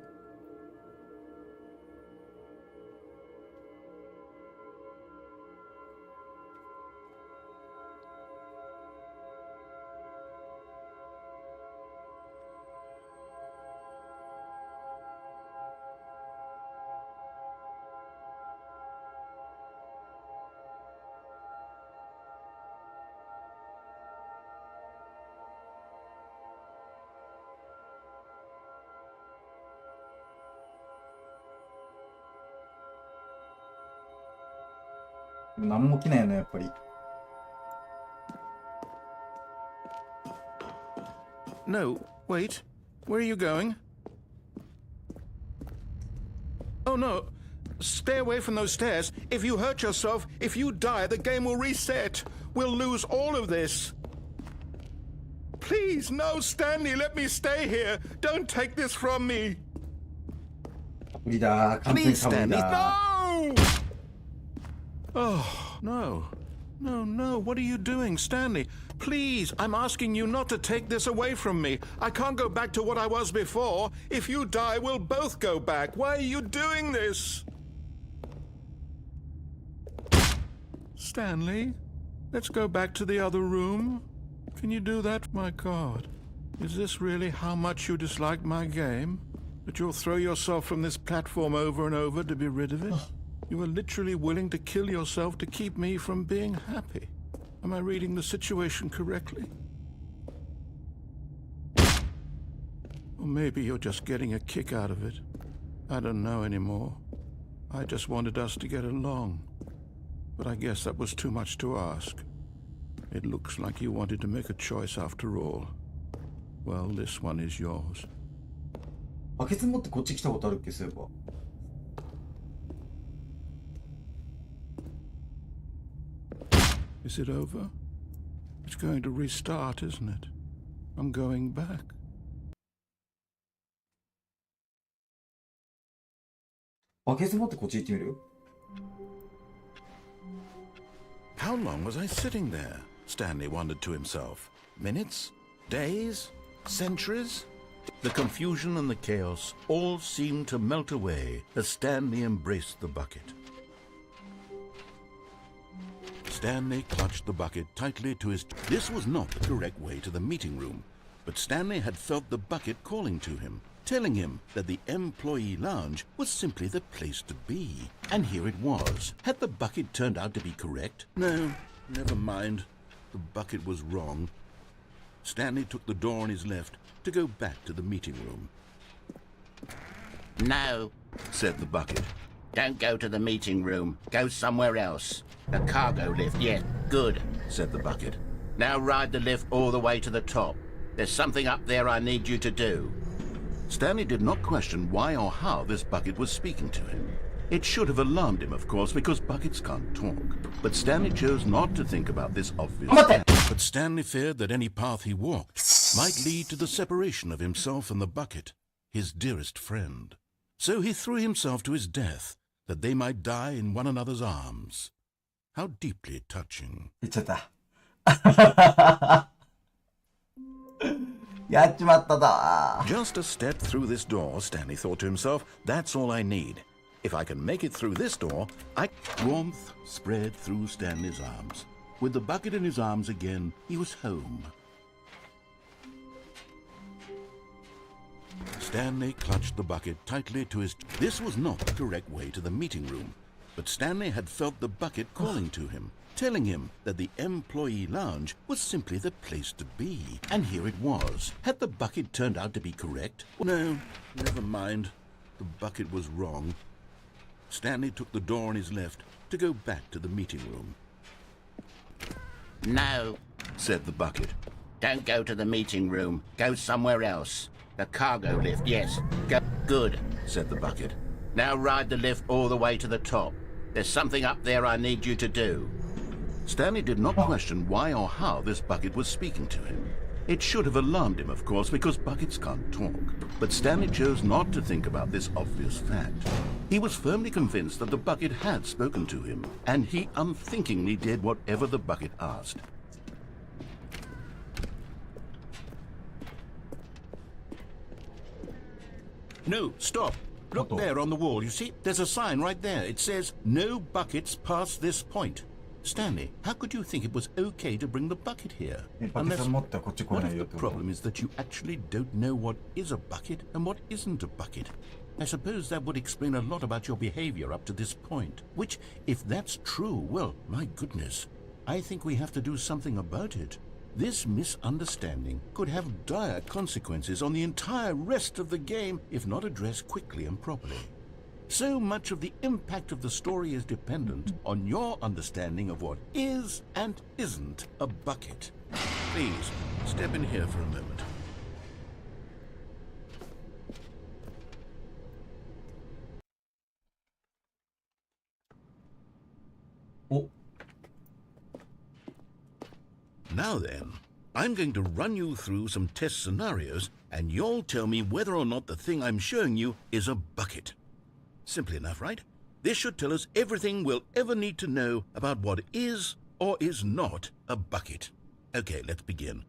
何も起きないよね、やっぱり。No, wait. Where are you going? Oh no. Stay away from those stairs. If you hurt yourself, if you die, the game will reset. We'll lose all of this. Please, no, Stanley, let me stay here. Don't take this from me. 無理だ、完全に Please, かぶり Stanley, だ。 no! Oh, no. No, no, what are you doing, Stanley? Please, I'm asking you not to take this away from me. I can't go back to what I was before. If you die, we'll both go back. Why are you doing this? Stanley, let's go back to the other room. Can you do that? My God. Is this really how much you dislike my game? That you'll throw yourself from this platform over and over to be rid of it? You were literally willing to kill yourself to keep me from being happy. Am I reading the situation correctly? Or maybe you're just getting a kick out of it. I don't know anymore. I just wanted us to get along. But I guess that was too much to ask. It looks like you wanted to make a choice after all. Well, this one is yours. バケツ持ってこっち来たことあるっけ、そういえば。Is it over? It's going to restart, isn't it? I'm going back. バケツ持ってこっち行ってみる？ How long was I sitting there? Stanley wondered to himself. Minutes? Days? Centuries? The confusion and the chaos all seemed to melt away as Stanley embraced the bucket. Stanley clutched the bucket tightly to his... This was not the correct way to the meeting room, but Stanley had felt the bucket calling to him, telling him that the employee lounge was simply the place to be. And here it was. Had the bucket turned out to be correct? No, never mind. The bucket was wrong. Stanley took the door on his left to go back to the meeting room. No, Said the bucket. don't go to the meeting room. Go somewhere else. The cargo lift, yes, good, Said the bucket. now ride the lift all the way to the top. There's something up there I need you to do. Stanley did not question why or how this bucket was speaking to him. It should have alarmed him, of course, because buckets can't talk. But Stanley chose not to think about this obvious fact. But Stanley feared that any path he walked might lead to the separation of himself and the bucket, his dearest friend. So he threw himself to his death, that they might die in one another's arms. How deeply touching. 言っちゃった。やっちまっただ。 Just a step through this door, Stanley thought to himself, that's all I need. If I can make it through this door, Warmth spread through Stanley's arms. With the bucket in his arms again, he was home. Stanley clutched the bucket tightly to his... This was not the correct way to the meeting room, but Stanley had felt the bucket calling to him, telling him that the employee lounge was simply the place to be. And here it was. Had the bucket turned out to be correct? No, never mind. The bucket was wrong. Stanley took the door on his left to go back to the meeting room. No, Said the bucket. don't go to the meeting room. Go somewhere else. The cargo lift, yes, go, good, Said the bucket. now ride the lift all the way to the top. There's something up there I need you to do. Stanley did not question why or how this bucket was speaking to him. It should have alarmed him, of course, because buckets can't talk. But Stanley chose not to think about this obvious fact. He was firmly convinced that the bucket had spoken to him, and he unthinkingly did whatever the bucket asked. No, stop. Look there on the wall, you see? There's a sign right there. It says, no buckets past this point. Stanley, how could you think it was okay to bring the bucket here? Unless, what if the problem is that you actually don't know what is a bucket and what isn't a bucket? I suppose that would explain a lot about your behavior up to this point. Which, if that's true, well, my goodness, I think we have to do something about it. This misunderstanding could have dire consequences on the entire rest of the game if not addressed quickly and properly. So much of the impact of the story is dependent on your understanding of what is and isn't a bucket. Please, step in here for a moment. Oh. Now then, I'm going to run you through some test scenarios, and you'll tell me whether or not the thing I'm showing you is a bucket. Simple enough, right? This should tell us everything we'll ever need to know about what is or is not a bucket. Okay, let's begin.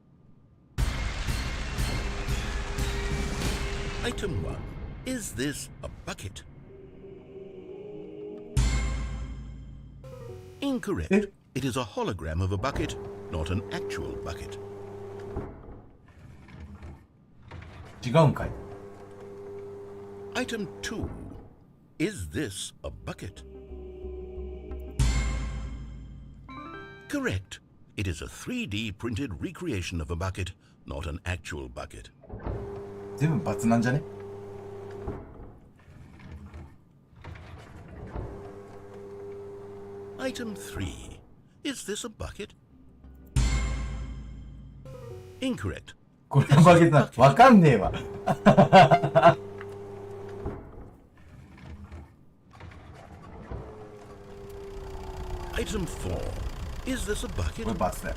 Item 1. Is this a bucket? Incorrect. It is a hologram of a bucket, not an actual bucket. 違うんかい。 Item 2. Is this a bucket? Correct. It is a 3D printed recreation of a bucket, not an actual bucket. 全部×なんじゃね？ Item 3. Is this a bucket? Incorrect. これはバケツな。わかんねえわ。Item 4. Is this a bucket? これバスだよ。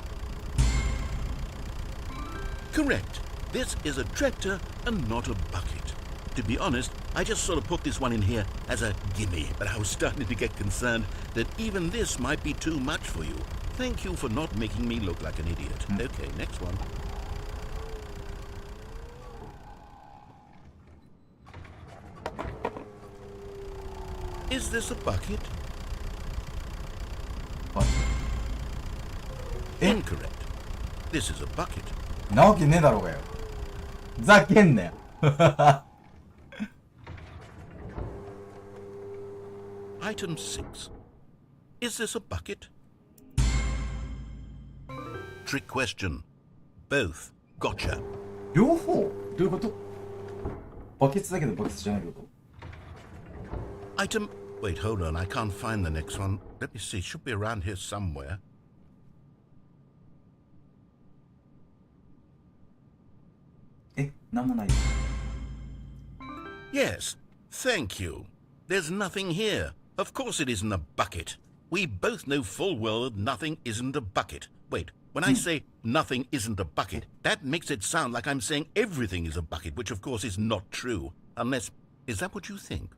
Correct. This is a tractor and not a bucket. To be honest, I just sort of put this one in here as a gimme, but I was starting to get concerned that even this might be too much for you. Thank you for not making me look like an idiot. Okay, next one. Is this a bucket? Incorrect. This is a bucket. なわけねえだろうがよ。ふざけんなよ。Item 6. Is this a bucket? Trick question. Both. Gotcha. 両方どういうこと？バケツだけどバケツじゃないこと？ Item... Wait, hold on. I can't find the next one. Let me see. Should be around here somewhere. Yes. Thank you. There's nothing here. Of course it isn't a bucket. We both know full well that nothing isn't a bucket. Wait, when I say nothing isn't a bucket, that makes it sound like I'm saying everything is a bucket, which of course is not true. Unless... Is that what you think?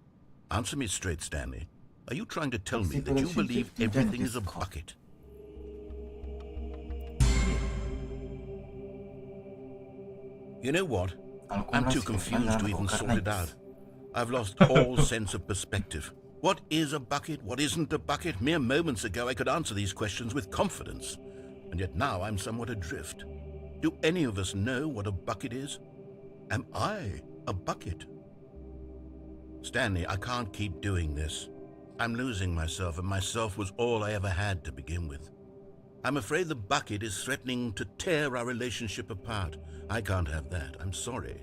Answer me straight, Stanley. Are you trying to tell me that you believe everything is a bucket? You know what? I'm too confused to even sort it out. I've lost all sense of perspective. What is a bucket? What isn't a bucket? Mere moments ago I could answer these questions with confidence. And yet now I'm somewhat adrift. Do any of us know what a bucket is? Am I a bucket? Stanley, I can't keep doing this. I'm losing myself, and myself was all I ever had to begin with. I'm afraid the bucket is threatening to tear our relationship apart. I can't have that. I'm sorry.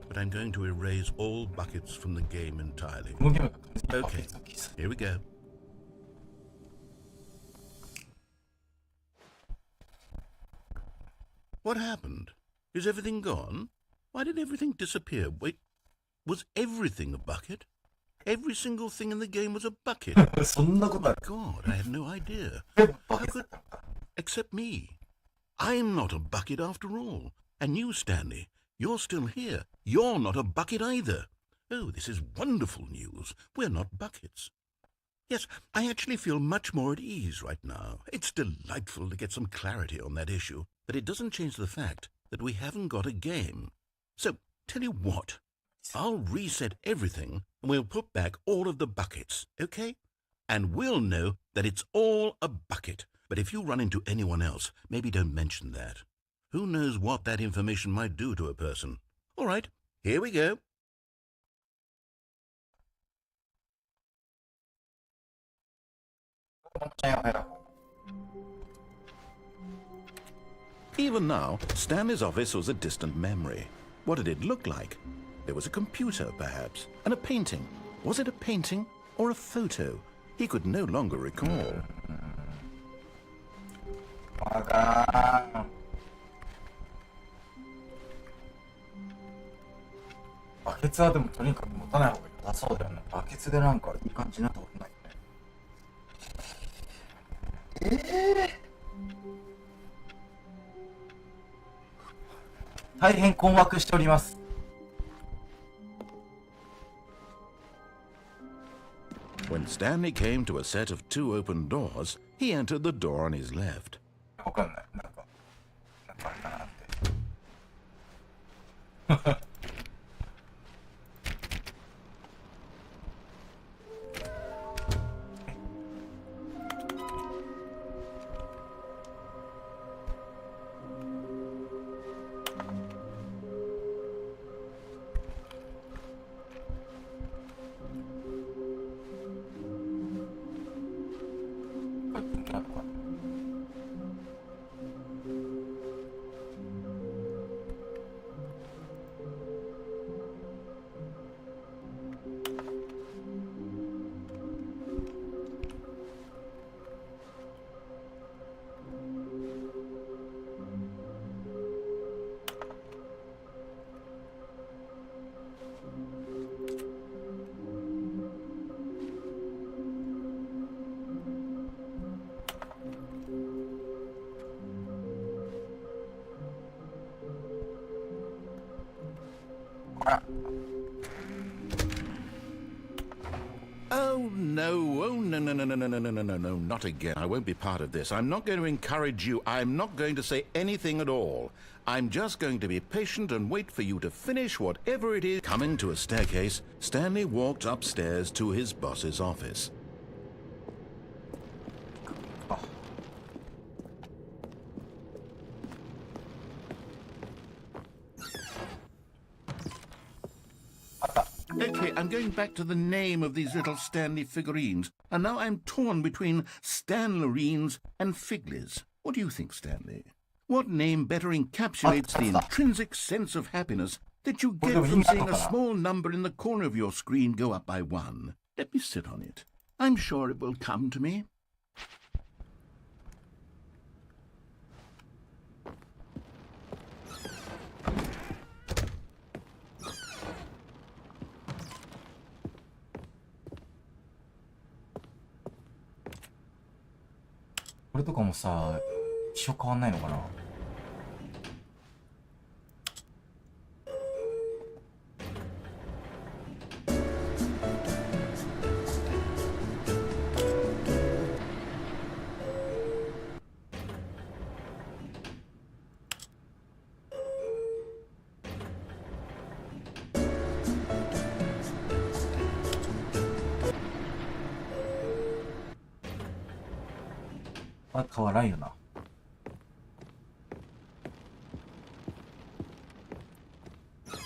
But I'm going to erase all buckets from the game entirely. Okay, here we go. What happened? Is everything gone? Why did everything disappear? Wait, was everything a bucket? Every single thing in the game was a bucket. God, I had no idea. How could... Except me. I'm not a bucket after all. And you, Stanley, you're still here. You're not a bucket either. Oh, this is wonderful news. We're not buckets. Yes, I actually feel much more at ease right now. It's delightful to get some clarity on that issue, but it doesn't change the fact that we haven't got a game. So, tell you what, I'll reset everything and we'll put back all of the buckets, okay? And we'll know that it's all a bucket. But if you run into anyone else, maybe don't mention that. Who knows what that information might do to a person? All right, here we go. Even now, Stanley's office was a distant memory. What did it look like? There was a computer, perhaps, and a painting. Was it a painting or a photo? He could no longer recall. バケツはでもとにかく持たない方が良さそうだよね。バケツでなんかいい感じになったことないよね。大変困惑しております。When Stanley came to a set of 2 open doors, he entered the door on his left. わかんない。なんかあるかなって。Oh no, oh no, no, no, no, no, no, no, no, no, no, not again. I won't be part of this. I'm not going to encourage you. I'm not going to say anything at all. I'm just going to be patient and wait for you to finish whatever it is. Coming to a staircase, Stanley walked upstairs to his boss's office. Okay, I'm going back to the name of these little Stanley figurines, and now I'm torn between Stanlerines and Figlies. What do you think, Stanley? What name better encapsulates the intrinsic sense of happiness that you get from seeing a small number in the corner of your screen go up by 1? Let me sit on it. I'm sure it will come to me.これとかもさ、一緒変わんないのかな。あ、変わらんよな。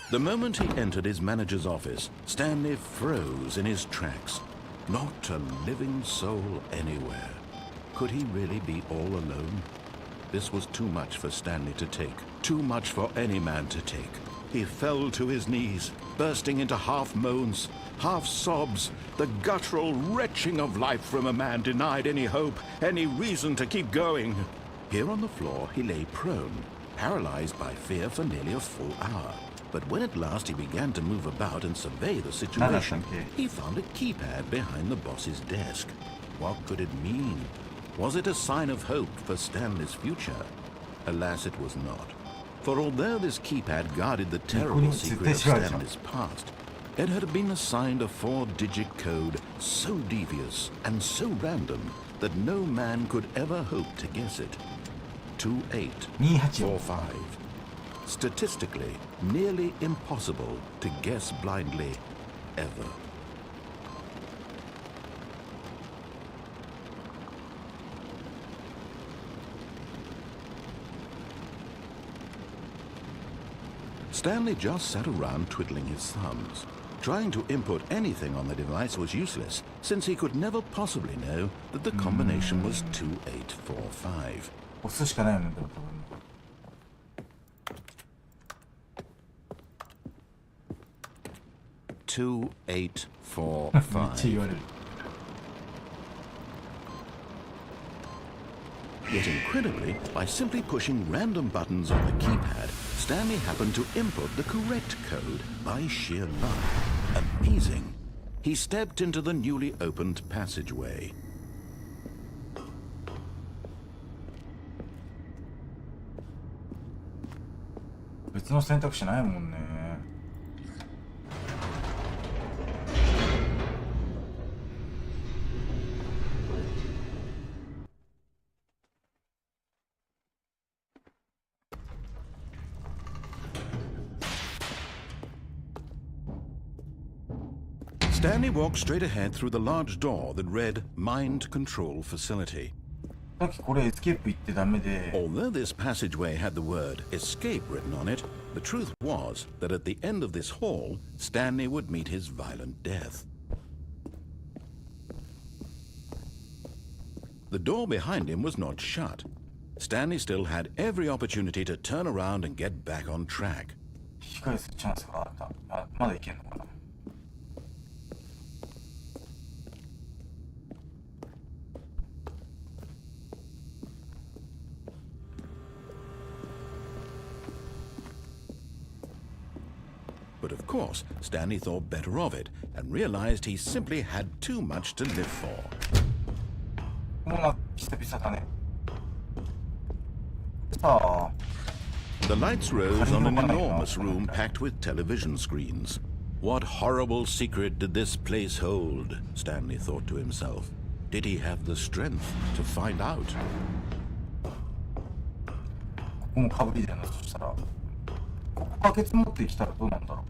The moment he entered his manager's office, Stanley froze in his tracks. Not a living soul anywhere. Could he really be all alone? This was too much for Stanley to take. Too much for any man to take. He fell to his knees, bursting into half moans, half sobs, the guttural retching of life from a man denied any hope, any reason to keep going. Here on the floor he lay prone, paralyzed by fear for nearly a full hour. But when at last he began to move about and survey the situation, he found a keypad behind the boss's desk. What could it mean? Was it a sign of hope for Stanley's future? Alas, it was not. For although this keypad guarded the terrible secret of Stanley's past, it had been assigned a 4-digit code so devious and so random that no man could ever hope to guess it. 2845. Statistically, nearly impossible to guess blindly, ever. Stanley just sat around twiddling his thumbs. Trying to input anything on the device was useless, since he could never possibly know that the combination was 2845. 押すしかないよね、でも多分。2845. Yet incredibly, by simply pushing random buttons on the keypad, Stanley happened to input the correct code by sheer luck. Amazing. He stepped into the newly opened passageway. 別の選択肢ないもんね。Stanley walked straight ahead through the large door that read Mind Control Facility. さっきこれエスケープ行ってダメで。 Although this passageway had the word escape written on it, the truth was that at the end of this hall, Stanley would meet his violent death. The door behind him was not shut. Stanley still had every opportunity to turn around and get back on track. 引き返すチャンスがあった。あ、まだいけんのかな。But of course, Stanley thought better of it and realized he simply had too much to live for. もうな、久々だね。さあ、The lights rose on an enormous room packed with television screens. What horrible secret did this place hold? Stanley thought to himself. Did he have the strength to find out? ここもかぶりだよな。そしたらここバケツ持ってきたらどうなんだろ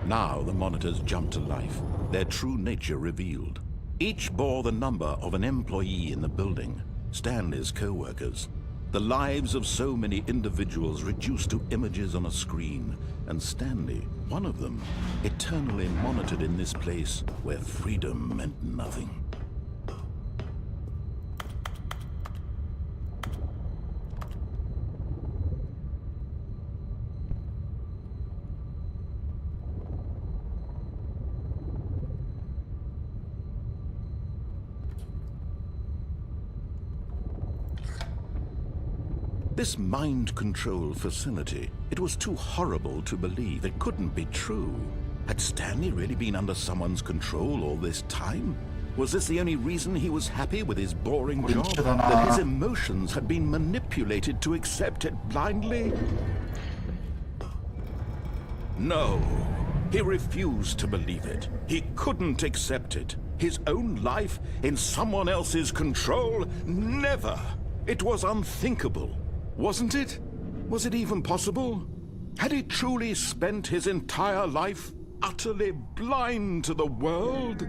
う。 Now the monitors jumped to life, their true nature revealed. Each bore the number of an employee in the building, Stanley's co-workers. The lives of so many individuals reduced to images on a screen, and Stanley, one of them, eternally monitored in this place where freedom meant nothing. This mind control facility, it was too horrible to believe. It couldn't be true. Had Stanley really been under someone's control all this time? Was this the only reason he was happy with his boring job? That his emotions had been manipulated to accept it blindly? No. He refused to believe it. He couldn't accept it. His own life in someone else's control? Never. It was unthinkable. Wasn't it? Was it even possible? Had he truly spent his entire life utterly blind to the world?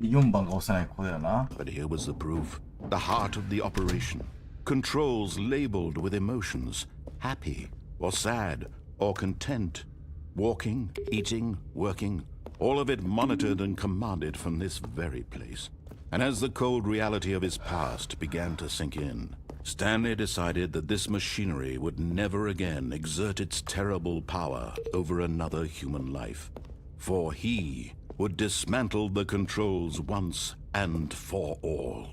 But here was the proof. The heart of the operation. Controls labeled with emotions. Happy, or sad, or content. Walking, eating, working. All of it monitored and commanded from this very place. And as the cold reality of his past began to sink in, Stanley decided that this machinery would never again exert its terrible power over another human life. For he would dismantle the controls once and for all.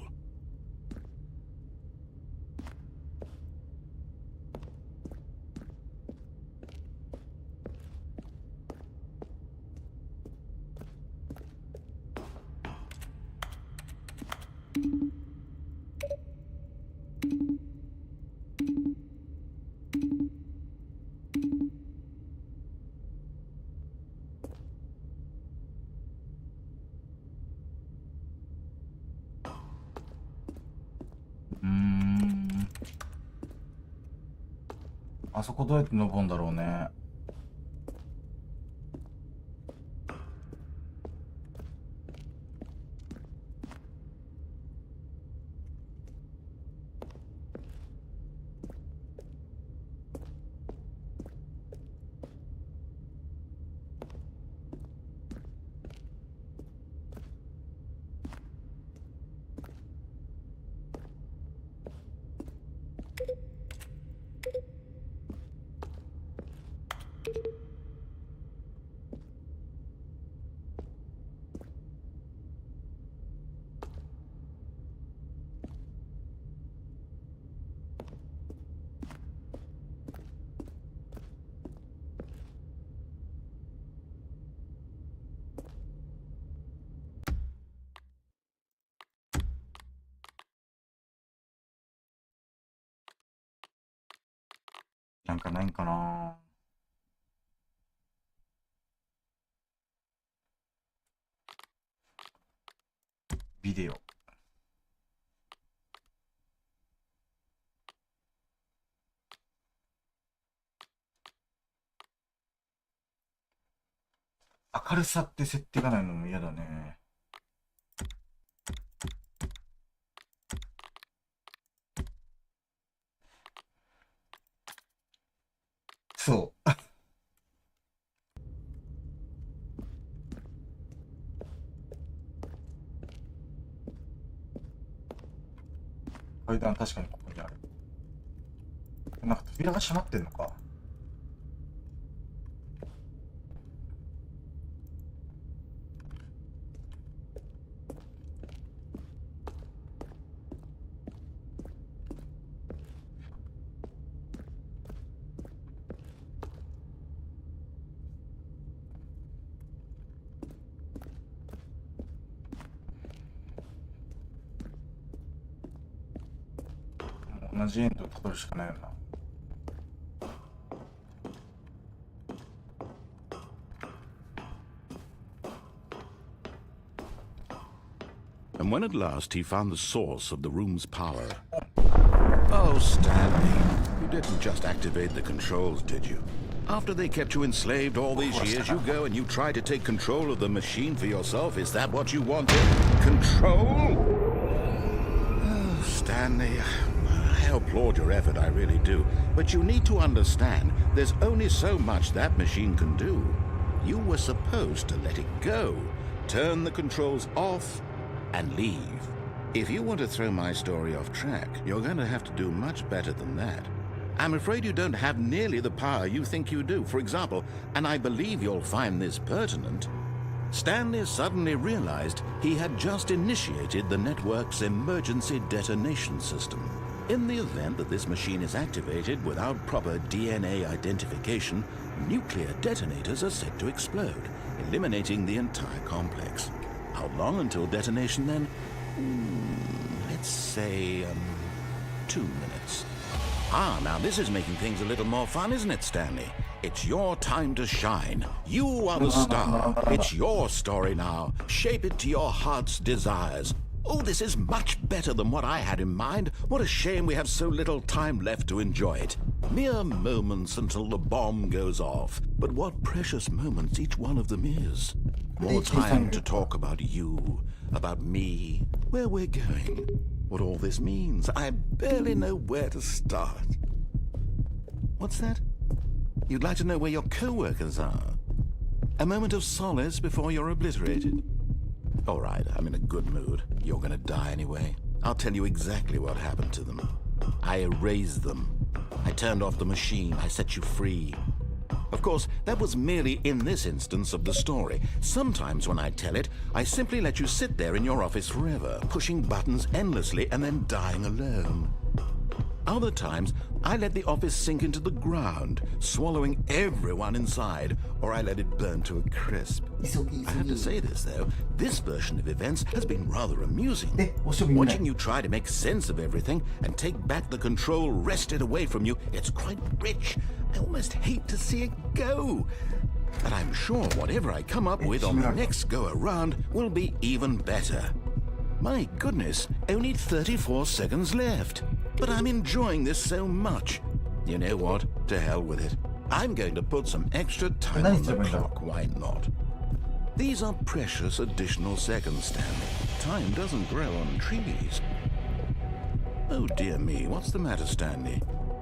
Mm. あそこどうやって登るんだろうね。なんかないんかな。ビデオ。明るさって設定がないのも嫌だね。そう。階段確かにここにある。なんか扉が閉まってんのか。同じエンドをたどるしかないよな。And when at last he found the source of the room's power... Oh, Stanley, you didn't just activate the controls, did you? After they kept you enslaved all these years, you go and you try to take control of the machine for yourself. Is that what you wanted? Control? Oh, Stanley, I applaud your effort, I really do. But you need to understand, there's only so much that machine can do. You were supposed to let it go, turn the controls off, and leave. If you want to throw my story off track, you're going to have to do much better than that. I'm afraid you don't have nearly the power you think you do. For example, and I believe you'll find this pertinent, Stanley suddenly realized he had just initiated the network's emergency detonation system. In the event that this machine is activated without proper DNA identification, nuclear detonators are said to explode, eliminating the entire complex. How long until detonation then? Let's say, 2 minutes. Ah, now this is making things a little more fun, isn't it, Stanley? It's your time to shine. You are the star. It's your story now. Shape it to your heart's desires. Oh, this is much better than what I had in mind. What a shame we have so little time left to enjoy it. Mere moments until the bomb goes off. But what precious moments each one of them is. More time to talk about you, about me, where we're going, what all this means. I barely know where to start. What's that? You'd like to know where your co-workers are? A moment of solace before you're obliterated? All right, I'm in a good mood. You're gonna die anyway. I'll tell you exactly what happened to them. I erased them. I turned off the machine. I set you free. Of course, that was merely in this instance of the story. Sometimes when I tell it, I simply let you sit there in your office forever, pushing buttons endlessly and then dying alone. Other times, I let the office sink into the ground, swallowing everyone inside, or I let it burn to a crisp. I have to say this, though, this version of events has been rather amusing. Watching you try to make sense of everything and take back the control wrested away from you, it's quite rich. I almost hate to see it go. But I'm sure whatever I come up with on the next go-around will be even better. My goodness, only 34 seconds left. But I'm enjoying this so much. You know what? To hell with it. I'm going to put some extra time on the clock. Why not? These are precious additional seconds, Stanley. Time doesn't grow on trees. Oh dear me, what's the matter, Stanley?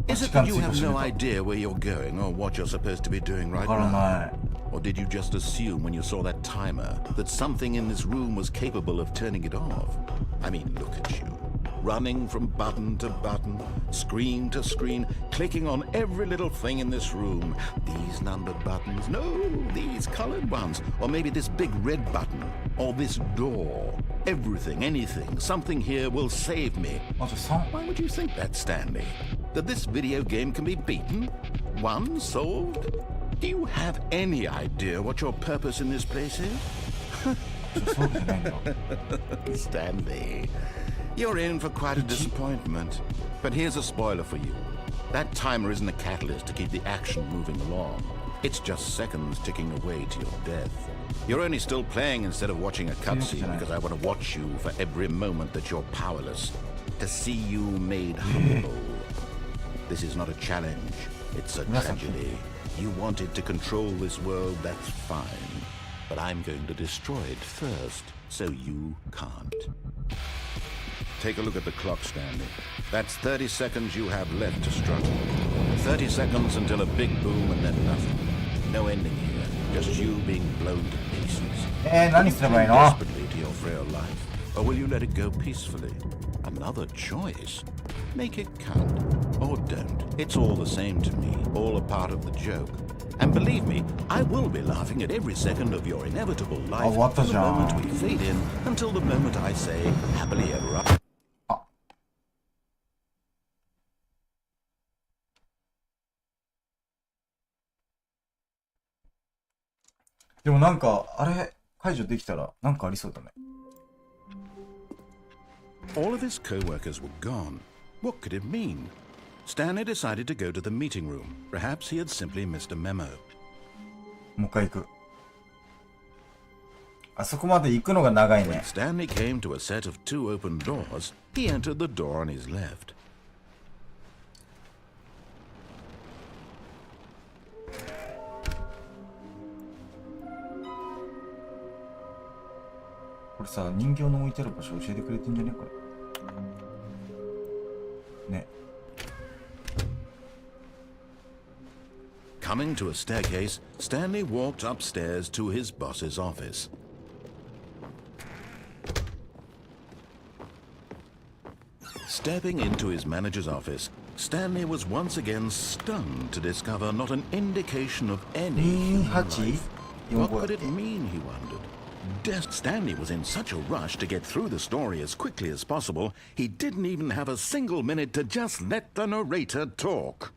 Is it that you have no idea where you're going or what you're supposed to be doing right now? Or did you just assume when you saw that timer that something in this room was capable of turning it off? I mean, look at you. Running from button to button, screen to screen, clicking on every little thing in this room. These numbered buttons, no, these colored ones. Or maybe this big red button, or this door. Everything, anything, something here will save me. Why would you think that, Stanley? That this video game can be beaten? Won? Solved? Do you have any idea what your purpose in this place is? Stanley, you're in for quite a disappointment. But here's a spoiler for you. That timer isn't a catalyst to keep the action moving along. It's just seconds ticking away to your death. You're only still playing instead of watching a cutscene because I want to watch you for every moment that you're powerless. To see you made humble. This is not a challenge. It's a tragedy. You wanted to control this world, that's fine. But I'm going to destroy it first, so you can't. Take a look at the clock, Stanley. That's 30 seconds you have left to struggle. 30 seconds until a big boom and then nothing. No ending here. Just you being blown to pieces. Will you cling desperately to your frail life, or will you let it go peacefully? Another choice. Make it count. Or don't. It's all the same to me. All a part of the joke. And believe me, I will be laughing at every second of your inevitable life from the moment we fade in until the moment I say, happily ever after. でもなんか、あれ、解除できたら、なんかありそうだね。All of his co-workers were gone. What could it mean? Stanley decided to go to the meeting room. Perhaps he had simply missed a memo. もう一回行く。あそこまで行くのが長いね。When Stanley came to a set of 2 open doors, he entered the door on his left. これさ、人形の置いてある場所教えてくれてんじゃねこれ。ね。Coming to a staircase, Stanley walked upstairs to his boss's office. Stepping into his manager's office, Stanley was once again stunned to discover not an indication of any human life. What could it mean, he wondered. Stanley was in such a rush to get through the story as quickly as possible, he didn't even have a single minute to just let the narrator talk.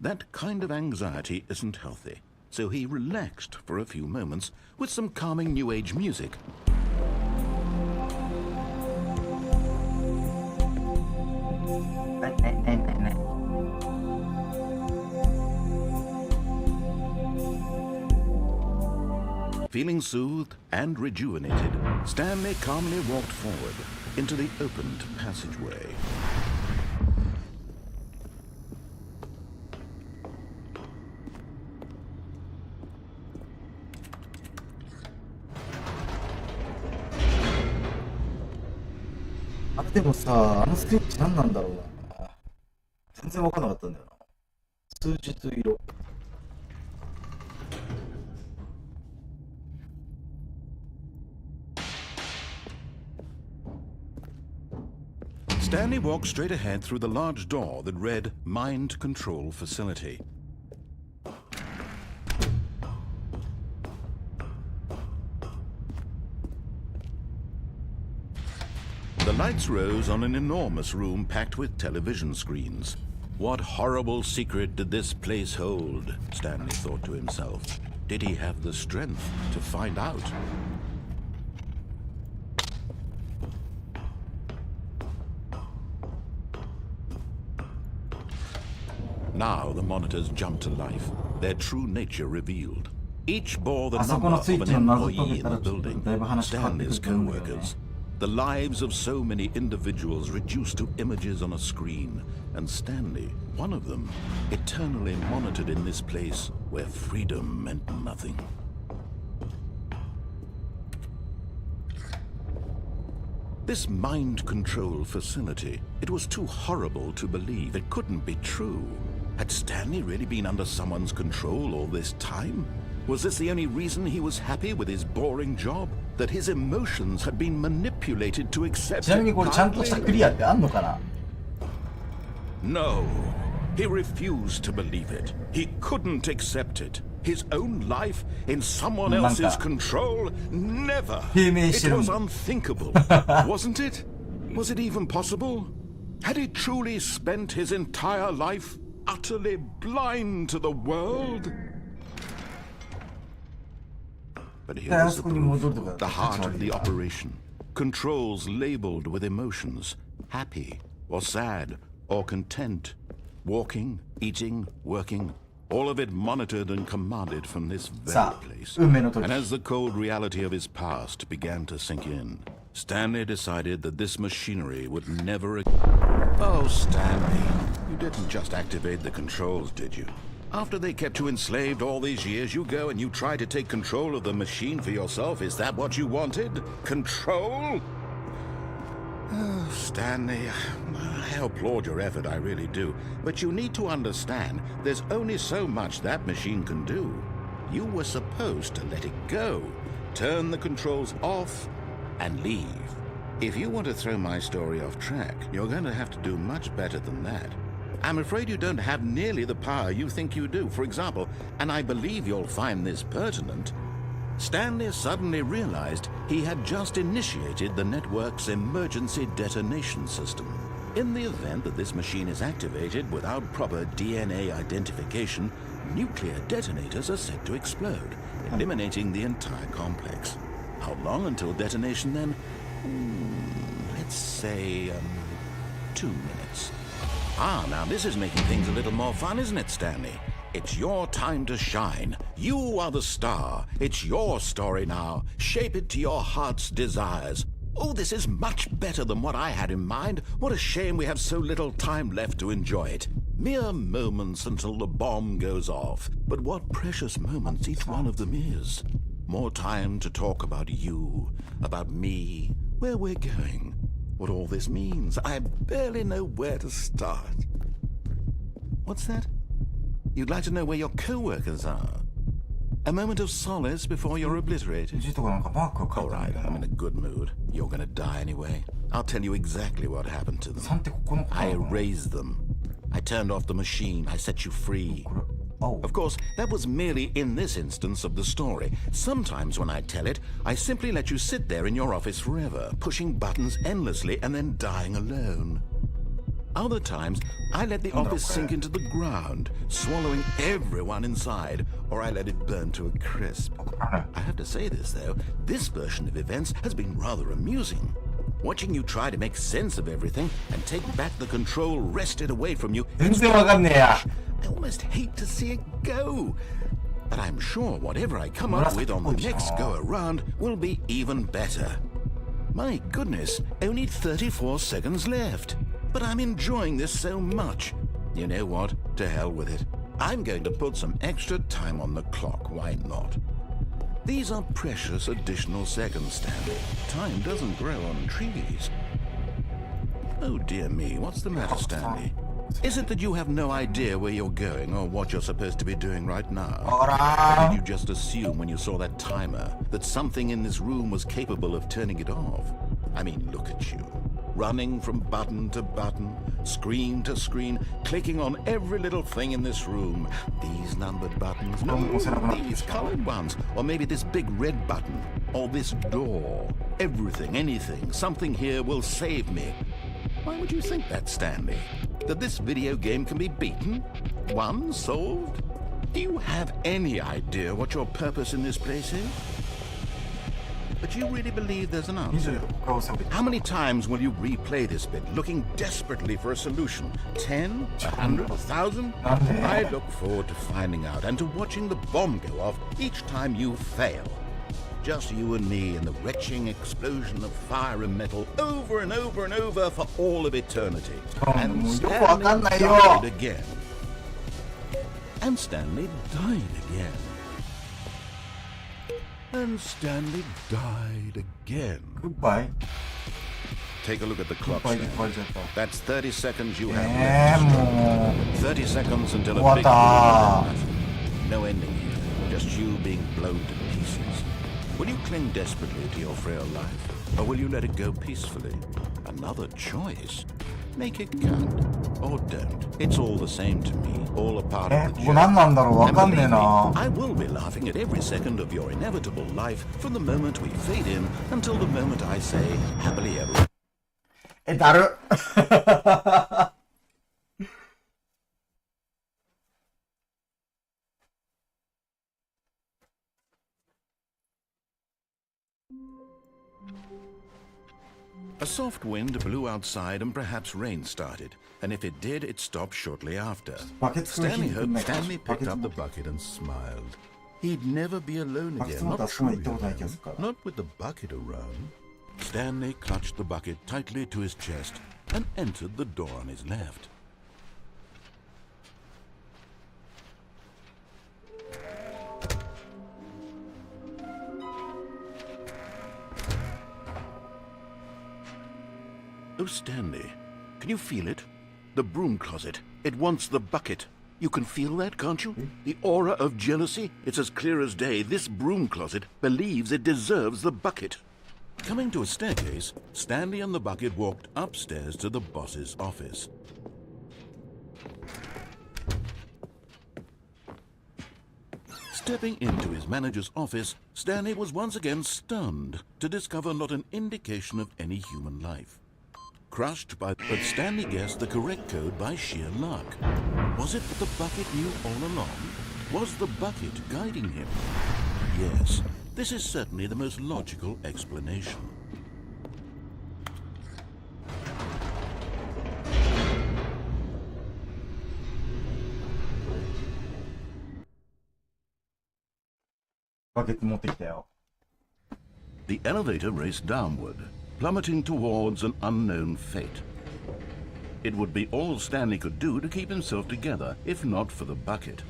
That kind of anxiety isn't healthy, so he relaxed for a few moments with some calming New Age music. Feeling soothed and rejuvenated, Stanley calmly walked forward into the opened passageway. Ah, でもさ、あのステッチ何なんだろうな。全然分かんなかったんだよな。数字と色。Stanley walked straight ahead through the large door that read Mind Control Facility. The lights rose on an enormous room packed with television screens. What horrible secret did this place hold? Stanley thought to himself. Did he have the strength to find out? Now the monitors jumped to life, their true nature revealed. Each bore the number of an employee in the building, Stanley's co-workers. The lives of so many individuals reduced to images on a screen, and Stanley, one of them, eternally monitored in this place where freedom meant nothing. This mind control facility, it was too horrible to believe. It couldn't be true. Had Stanley really been under someone's control all this time? Was this the only reason he was happy with his boring job? That his emotions had been manipulated to accept it? No, he refused to believe it. He couldn't accept it. His own life in someone else's control? Never. It was unthinkable, wasn't it? Was it even possible? Had he truly spent his entire life utterly blind to the world? But here was the proof, the heart of the operation. Controls labeled with emotions, happy or sad or content, walking, eating, working, all of it monitored and commanded from this very place. And as the cold reality of his past began to sink in, Stanley decided that this machinery would never... Oh, Stanley, you didn't just activate the controls, did you? After they kept you enslaved all these years, you go and you try to take control of the machine for yourself. Is that what you wanted? Control? Oh, Stanley, I applaud your effort, I really do. But you need to understand, there's only so much that machine can do. You were supposed to let it go, turn the controls off, and leave. If you want to throw my story off track, you're going to have to do much better than that. I'm afraid you don't have nearly the power you think you do. For example, and I believe you'll find this pertinent, Stanley suddenly realized he had just initiated the network's emergency detonation system. In the event that this machine is activated without proper DNA identification, nuclear detonators are set to explode, eliminating the entire complex. How long until detonation then? Let's say, 2 minutes. Ah, now this is making things a little more fun, isn't it, Stanley? It's your time to shine. You are the star. It's your story now. Shape it to your heart's desires. Oh, this is much better than what I had in mind. What a shame we have so little time left to enjoy it. Mere moments until the bomb goes off. But what precious moments each one of them is. More time to talk about you, about me, where we're going, what all this means. I barely know where to start. What's that? You'd like to know where your co-workers are? A moment of solace before you're obliterated. All right, I'm in a good mood. You're gonna die anyway. I'll tell you exactly what happened to them. I erased them. I turned off the machine. I set you free. Of course, that was merely in this instance of the story. Sometimes when I tell it, I simply let you sit there in your office forever, pushing buttons endlessly and then dying alone. Other times, I let the office sink into the ground, swallowing everyone inside, or I let it burn to a crisp. I have to say this, though, this version of events has been rather amusing. Watching you try to make sense of everything and take back the control wrested away from you, I almost hate to see it go. But I'm sure whatever I come up with on the next go-around will be even better. My goodness, only 34 seconds left. But I'm enjoying this so much. You know what? To hell with it. I'm going to put some extra time on the clock. Why not? These are precious additional seconds, Stanley. Time doesn't grow on trees. Oh dear me, what's the matter, Stanley? Is it that you have no idea where you're going or what you're supposed to be doing right now? Or did you just assume when you saw that timer that something in this room was capable of turning it off? I mean, look at you. Running from button to button, screen to screen, clicking on every little thing in this room. These numbered buttons, no, these colored ones, or maybe this big red button, or this door. Everything, anything, something here will save me. Why would you think that, Stanley? That this video game can be beaten? Won? Solved? Do you have any idea what your purpose in this place is? But you really believe there's an answer? How many times will you replay this bit, looking desperately for a solution? 10? 100? 1,000? I look forward to finding out and to watching the bomb go off each time you fail. Just you and me in the retching explosion of fire and metal over and over and over for all of eternity. And Stanley died again. And Stanley died again. And Stanley died again. Goodbye. Take a look at the clock, Stanley. That's 30 seconds you have left. 30 seconds until a big nothing. No ending here. Just you being blown to pieces. Will you cling desperately to your frail life? Or will you let it go peacefully? Another choice. Make it count. Or don't. It's all the same to me. All a part of the journey. And believe me, I will be laughing at every second of your inevitable life from the moment we fade in until the moment I say happily ever. だるA soft wind blew outside and perhaps rain started. And if it did, it stopped shortly after. Stanley picked up the bucket and smiled. He'd never be alone again, not truly alone, not with the bucket around. Stanley clutched the bucket tightly to his chest and entered the door on his left. Oh, Stanley, can you feel it? The broom closet. It wants the bucket. You can feel that, can't you? The aura of jealousy? It's as clear as day. This broom closet believes it deserves the bucket. Coming to a staircase, Stanley and the bucket walked upstairs to the boss's office. Stepping into his manager's office, Stanley was once again stunned to discover not an indication of any human life. Crushed by... But Stanley guessed the correct code by sheer luck. Was it that the bucket knew all along? Was the bucket guiding him? Yes, this is certainly the most logical explanation. バケツ持ってきたよ。The elevator raced downward, plummeting towards an unknown fate. It would be all Stanley could do to keep himself together, if not for the bucket.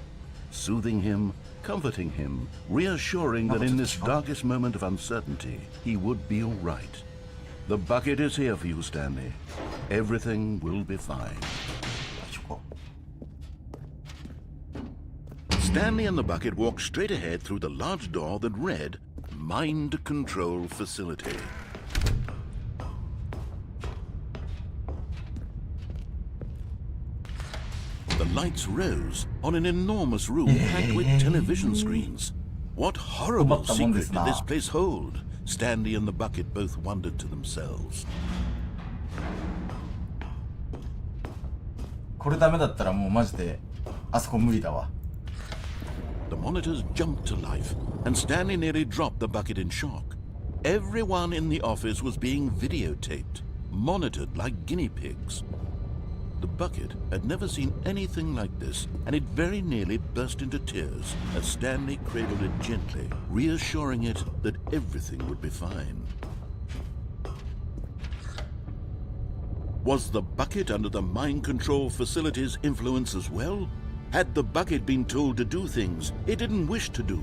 Soothing him, comforting him, reassuring that in this darkest moment of uncertainty, he would be all right. The bucket is here for you, Stanley. Everything will be fine. Stanley and the bucket walked straight ahead through the large door that read, Mind Control Facility. The lights rose on an enormous room packed with television screens. What horrible secret did this place hold? Stanley and the bucket both wondered to themselves. これダメだったらもうマジであそこ無理だわ。The monitors jumped to life, and Stanley nearly dropped the bucket in shock. Everyone in the office was being videotaped, monitored like guinea pigs. The bucket had never seen anything like this, and it very nearly burst into tears as Stanley cradled it gently, reassuring it that everything would be fine. Was the bucket under the mind control facility's influence as well? Had the bucket been told to do things it didn't wish to do?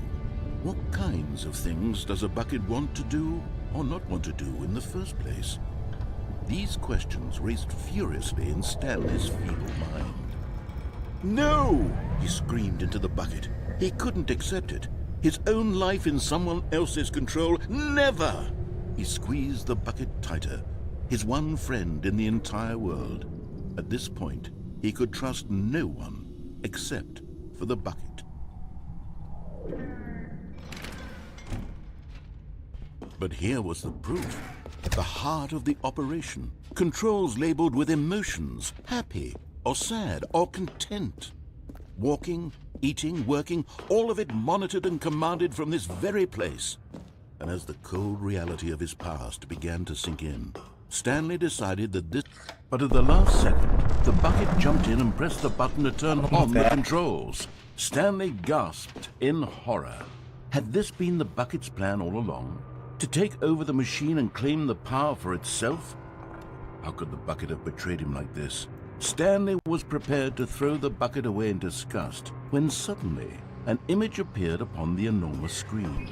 What kinds of things does a bucket want to do or not want to do in the first place? These questions raced furiously in Stanley's feeble mind. No! He screamed into the bucket. He couldn't accept it. His own life in someone else's control, never! He squeezed the bucket tighter, his one friend in the entire world. At this point, he could trust no one except for the bucket. But here was the proof. The heart of the operation. Controls labeled with emotions, happy or sad or content. Walking, eating, working, all of it monitored and commanded from this very place. And as the cold reality of his past began to sink in, Stanley decided that this... But at the last second, the bucket jumped in and pressed the button to turn on the controls. Stanley gasped in horror. Had this been the bucket's plan all along? To take over the machine and claim the power for itself? How could the bucket have betrayed him like this? Stanley was prepared to throw the bucket away in disgust when suddenly an image appeared upon the enormous screen.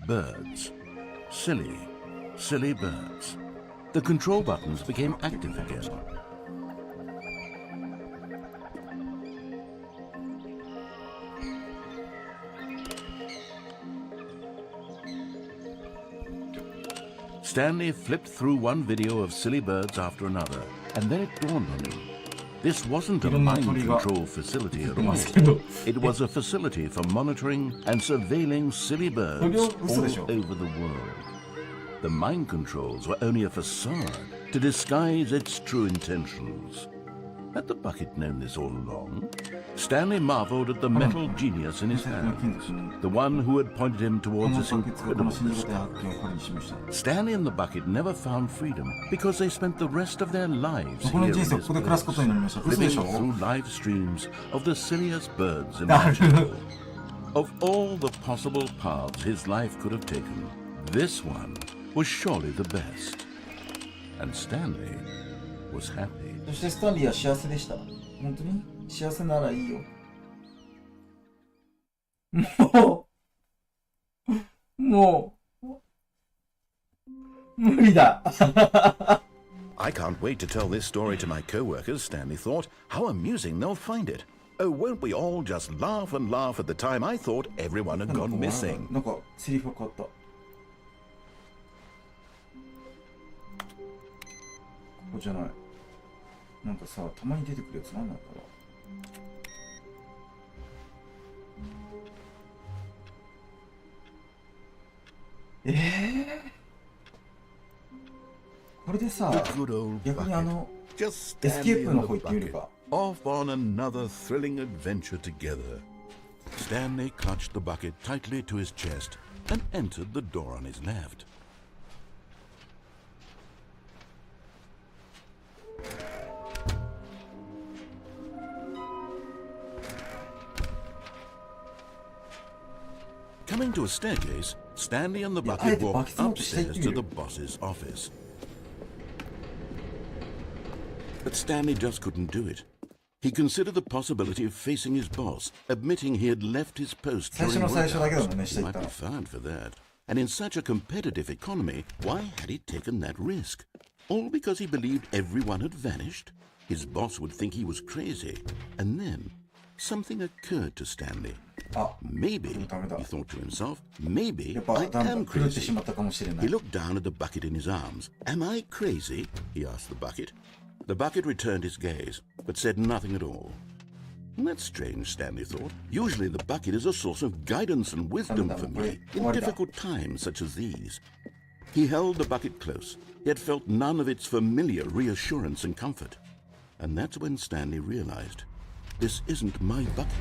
Birds. Silly, silly birds. The control buttons became active again. Stanley flipped through one video of silly birds after another, and then it dawned on him. This wasn't a mind control facility at all. It was a facility for monitoring and surveilling silly birds all over the world. The mind controls were only a facade to disguise its true intentions. Had the bucket known this all along? Stanley marveled at the metal genius in his hands, the one who had pointed him towards this incredible discovery. Stanley and the bucket never found freedom because they spent the rest of their lives here in this place, living through live streams of the silliest birds imaginable. Of all the possible paths his life could have taken, this one was surely the best. And Stanley was happy. そしてスタンリーは幸せでした。本当に幸せならいいよ。もう無理だ。I can't wait to tell this story to my co-workers, Stanley thought. How amusing they'll find it. Oh, won't we all just laugh and laugh at the time I thought everyone had gone missing. なんかセリフが変わった。ここじゃない。なんかさ、たまに出てくるやつなんだろう。これでさ、逆にエスケープの方行ってみるか。Off on another thrilling adventure together. Stanley clutched the bucket tightly to his chest and entered the door on his left. Coming to a staircase, Stanley and the bucket walked upstairs to the boss's office. But Stanley just couldn't do it. He considered the possibility of facing his boss, admitting he had left his post during work hours. He might be fired for that. And in such a competitive economy, why had he taken that risk? All because he believed everyone had vanished? His boss would think he was crazy. And then something occurred to Stanley. Maybe, he thought to himself, maybe I am crazy. He looked down at the bucket in his arms. Am I crazy? He asked the bucket. The bucket returned his gaze, but said nothing at all. That's strange, Stanley thought. Usually the bucket is a source of guidance and wisdom for me in difficult times such as these. He held the bucket close, yet felt none of its familiar reassurance and comfort. And that's when Stanley realized, this isn't my bucket.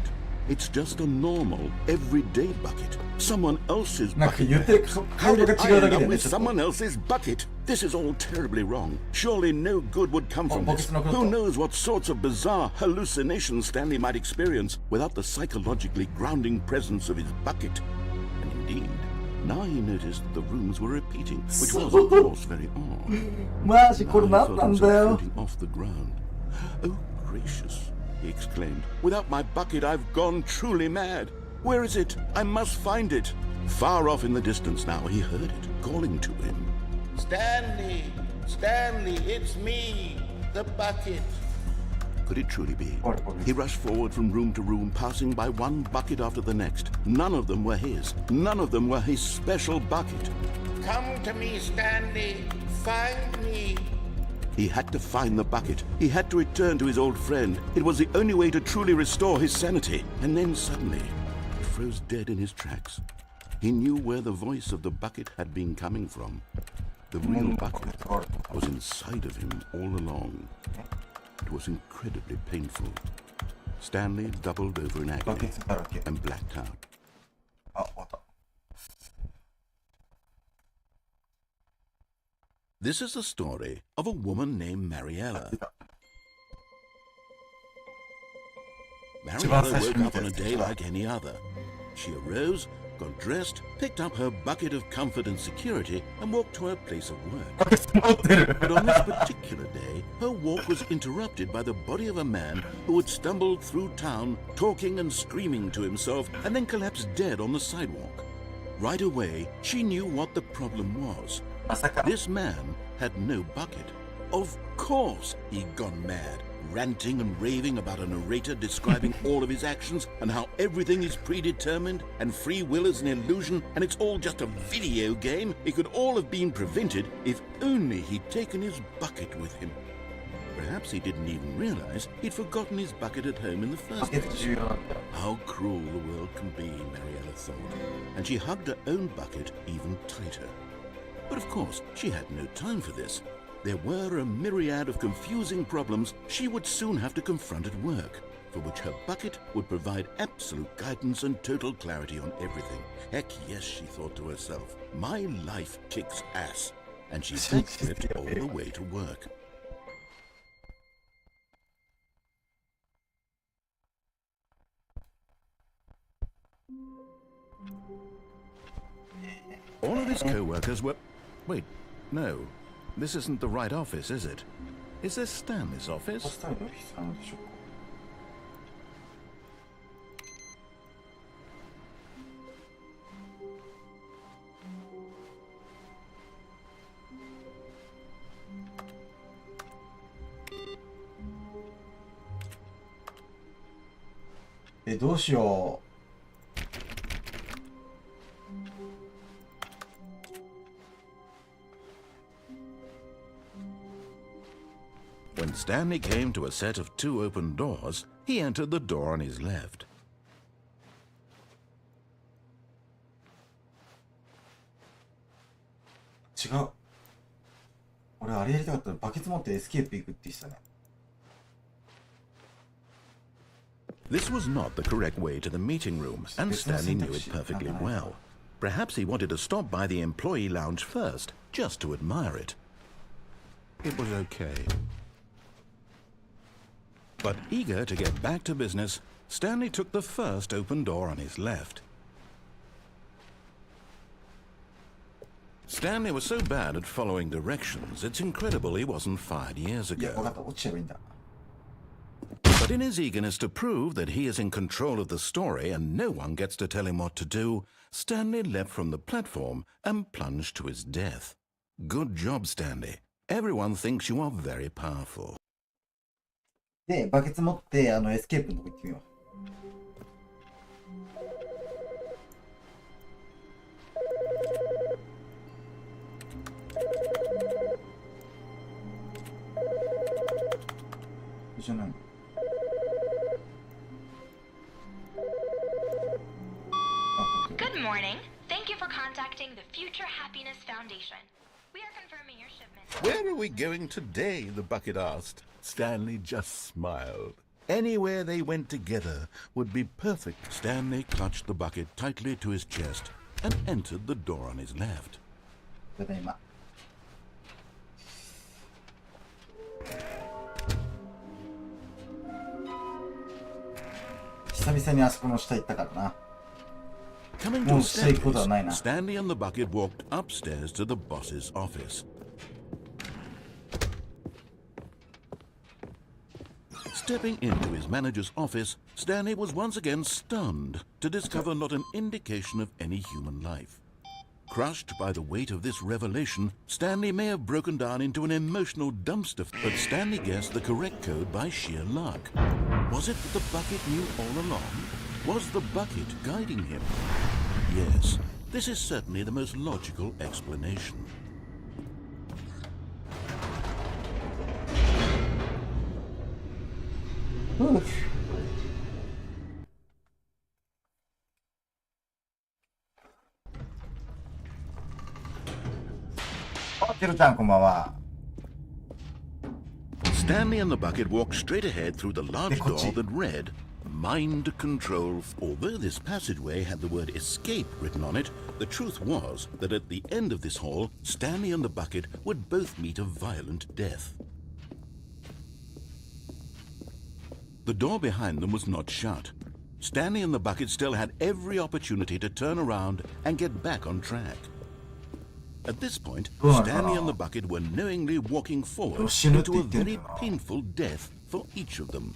It's just a normal, everyday bucket. Someone else's bucket. How did I end up with someone else's bucket? This is all terribly wrong. Surely no good would come from this. Who knows what sorts of bizarre hallucinations Stanley might experience without the psychologically grounding presence of his bucket. And indeed, now he noticed that the rooms were repeating, which was, of course, very odd. Now he felt himself floating off the ground. Oh, gracious, he exclaimed. Without my bucket, I've gone truly mad. Where is it? I must find it. Far off in the distance now, he heard it, calling to him. Stanley! Stanley, it's me! The bucket! Could it truly be? He rushed forward from room to room, passing by one bucket after the next. None of them were his. None of them were his special bucket. Come to me, Stanley! Find me! He had to find the bucket. He had to return to his old friend. It was the only way to truly restore his sanity. And then suddenly, he froze dead in his tracks. He knew where the voice of the bucket had been coming from. The real bucket was inside of him all along. It was incredibly painful. Stanley doubled over in agony and blacked out. This is the story of a woman named Mariella. Mariella woke up on a day like any other. She arose, got dressed, picked up her bucket of comfort and security, and walked to her place of work. But on this particular day, her walk was interrupted by the body of a man who had stumbled through town, talking and screaming to himself, and then collapsed dead on the sidewalk. Right away, she knew what the problem was. This man had no bucket. Of course he'd gone mad, ranting and raving about a narrator describing all of his actions and how everything is predetermined and free will is an illusion and it's all just a video game. It could all have been prevented if only he'd taken his bucket with him. Perhaps he didn't even realize he'd forgotten his bucket at home in the first place. How cruel the world can be, Mariella thought, and she hugged her own bucket even tighter. But of course, she had no time for this. There were a myriad of confusing problems she would soon have to confront at work, for which her bucket would provide absolute guidance and total clarity on everything. Heck yes, she thought to herself, my life kicks ass. And she backflipped all the way to work. All of his co-workers were... Wait, no. This isn't the right office, is it? Is this Stanley's office? When Stanley came to a set of 2 open doors, he entered the door on his left. This was not the correct way to the meeting room, and Stanley knew it perfectly well. Perhaps he wanted to stop by the employee lounge first, just to admire it. It was okay. But eager to get back to business, Stanley took the first open door on his left. Stanley was so bad at following directions, it's incredible he wasn't fired years いや、わか ago. った。落ちちゃえばいいんだ。But in his eagerness to prove that he is in control of the story and no one gets to tell him what to do, Stanley leapt from the platform and plunged to his death. Good job, Stanley. Everyone thinks you are very powerful. で、バケツ持って、エスケープのとこ行ってみよう。じゃない。Good morning. Thank you for contacting the Future Happiness Foundation. We are confirming your shipment. Where are we going today? The bucket asked. Stanley just smiled. Anywhere they went together would be perfect. Stanley clutched the bucket tightly to his chest and entered the door on his left. ただいま。久々にあそこの下行ったからな。 Coming to a staircase, Stanley and the bucket walked upstairs to the boss's office. Stepping into his manager's office, Stanley was once again stunned to discover not an indication of any human life. Crushed by the weight of this revelation, Stanley may have broken down into an emotional dumpster, but Stanley guessed the correct code by sheer luck. Was it that the bucket knew all along? Was the bucket guiding him? Yes, this is certainly the most logical explanation. Oof. ケロちゃんこんばんは。 Stanley and the bucket walked straight ahead through the large door that read Mind Control. Although this passageway had the word escape written on it, the truth was that at the end of this hall, Stanley and the bucket would both meet a violent death. The door behind them was not shut. Stanley and the bucket still had every opportunity to turn around and get back on track. At this point, Stanley and the bucket were knowingly walking forward into a very painful death for each of them.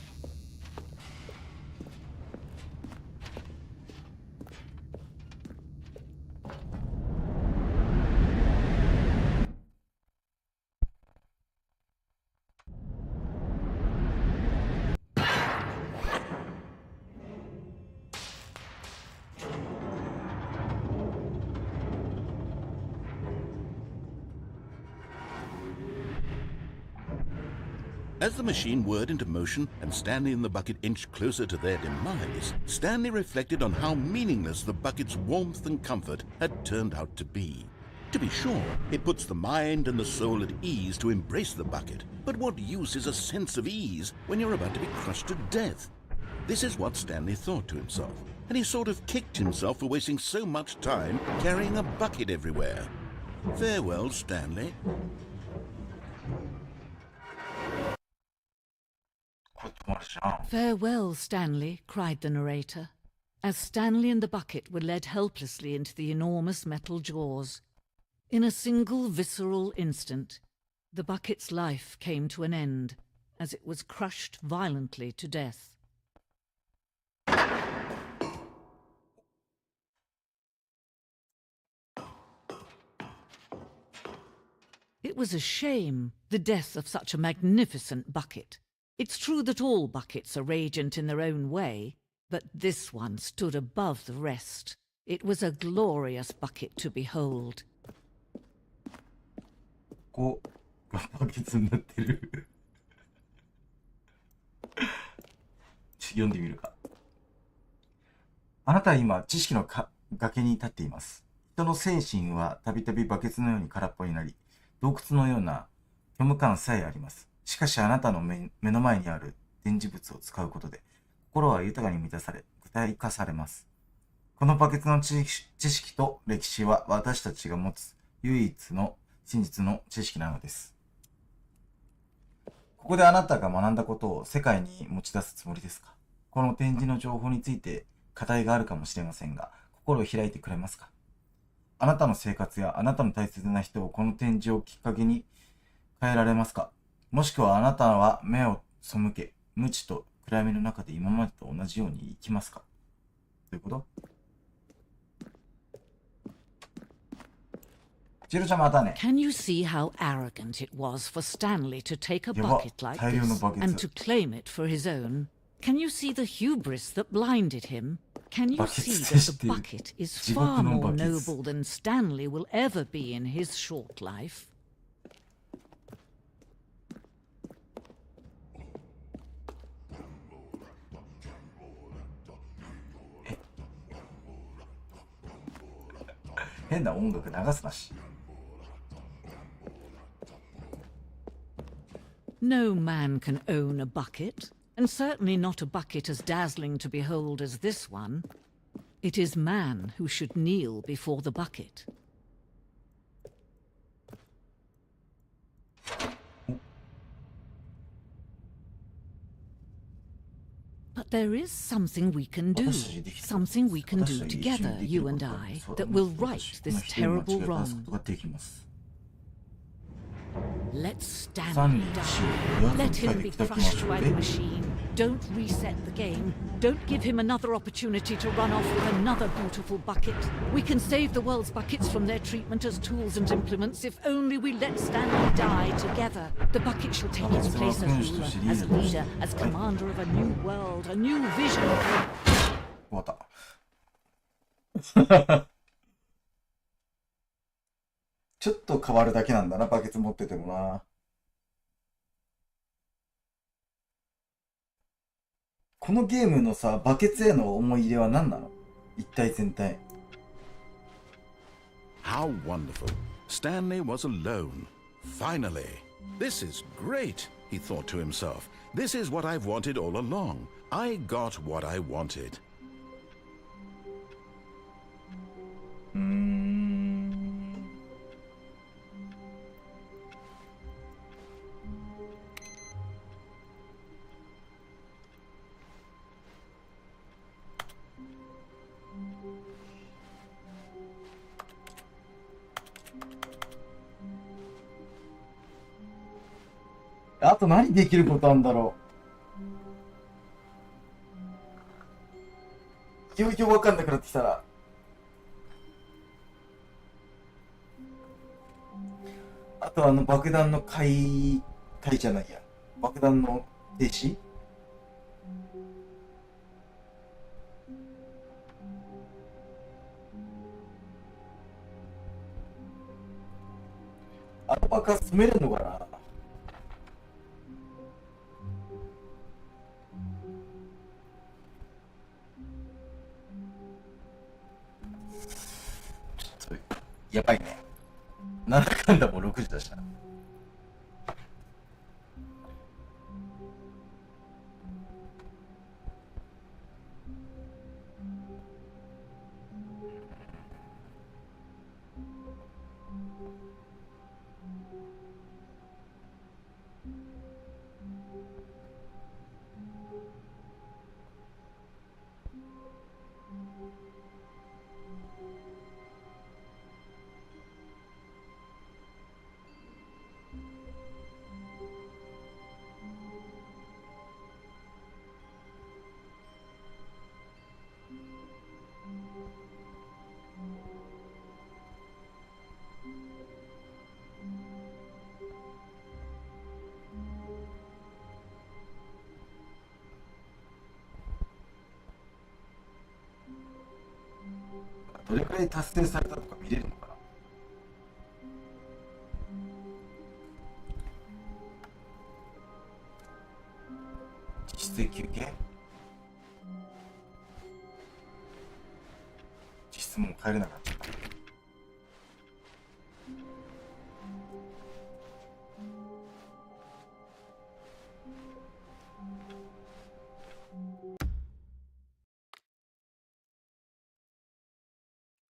As the machine whirred into motion and Stanley and the bucket inched closer to their demise, Stanley reflected on how meaningless the bucket's warmth and comfort had turned out to be. To be sure, it puts the mind and the soul at ease to embrace the bucket, but what use is a sense of ease when you're about to be crushed to death? This is what Stanley thought to himself, and he sort of kicked himself for wasting so much time carrying a bucket everywhere. Farewell, Stanley. Farewell, Stanley, cried the narrator, as Stanley and the bucket were led helplessly into the enormous metal jaws. In a single visceral instant, the bucket's life came to an end, as it was crushed violently to death. It was a shame, the death of such a magnificent bucket. It's true that all buckets are radiant in their own way, but this one stood above the rest. It was a glorious bucket to behold. こう、バケツになってる。読んでみるか。あなたは今、知識の崖に立っています。人の精神はたびたびバケツのように空っぽになり、洞窟のような虚無感さえあります。しかしあなたの目の前にある展示物を使うことで、心は豊かに満たされ、具体化されます。このバケツの知識と歴史は私たちが持つ唯一の真実の知識なのです。ここであなたが学んだことを世界に持ち出すつもりですか？この展示の情報について課題があるかもしれませんが、心を開いてくれますか？あなたの生活やあなたの大切な人をこの展示をきっかけに変えられますか？もしくはあなたは目を背け、無知と暗闇の中で今までと同じように生きますか？どういうこと？ジロちゃんまたね。Can you see how arrogant it was for Stanley to take a bucket like this and to claim it for his own? Can you see the hubris that blinded him? Can you see that the bucket is far more noble than Stanley will ever be in his short life? 変な音楽流すなし。No man can own a bucket, and certainly not a bucket as dazzling to behold as this one. It is man who should kneel before the bucket. But there is something we can do, something we can do together, you and I, that will right this terrible wrong. Let Stanley die. Let him be crushed by the machine. Don't reset the game. Don't give him another opportunity to run off with another beautiful bucket. We can save the world's buckets from their treatment as tools and implements if only we let Stanley die together. The bucket shall take its place as ruler, as leader, as commander of a new world, a new vision. 終わった。ちょっと変わるだけなんだな、バケツ持っててもな。このゲームのさ、バケツへの思い入れは何なの？一体全体。How wonderful. Stanley was alone. Finally. This is great, he thought to himself. This is what I've wanted all along. I got what I wanted. あと何できることあんだろう。いよいよわかんなくなってきたら。あと爆弾の解じゃないや。爆弾の停止？爆発止めれるのかな？やばいね。なんだかんだもう6時だしな。どれくらい達成されたとか見れるのかな。実質休憩？実質もう帰れなかった。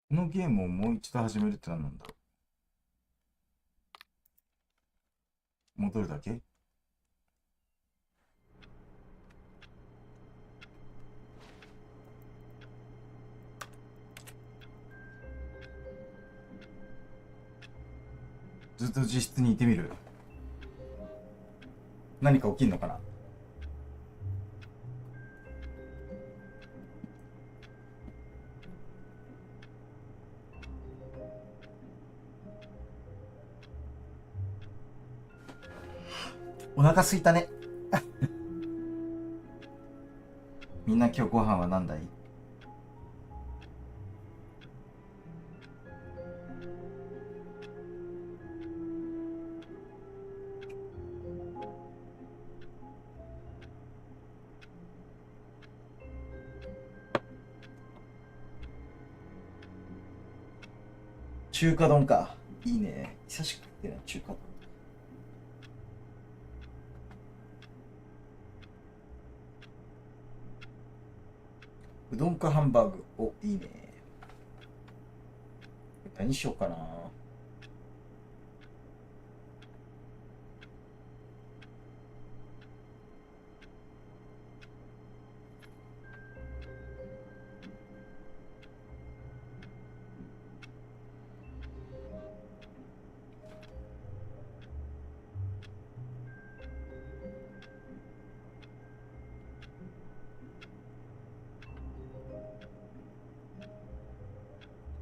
このゲームをもう一度始めるって何なんだろう。戻るだけ？ずっと実質にいてみる。何か起きんのかな。お腹すいたね。みんな今日ご飯は何だい？中華丼か。いいね。久しく食ってない中華丼。うどんかハンバーグ。お、いいね。何しようかな。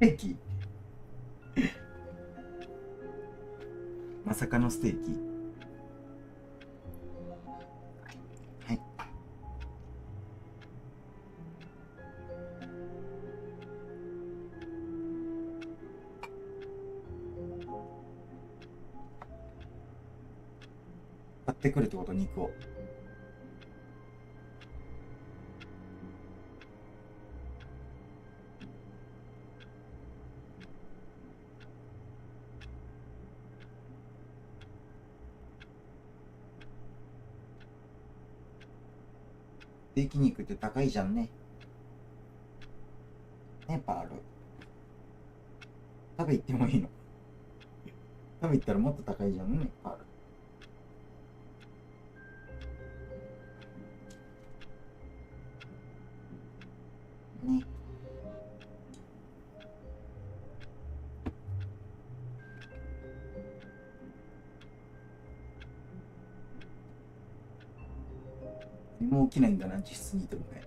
ステーキまさかのステーキ。はい。買ってくるってこと？肉を。ステーキ肉って高いじゃんね。ね、パール。食べ行ってもいいの？食べ行ったらもっと高いじゃんね、パール。ね。もう起きないんだな、実質にいてもね。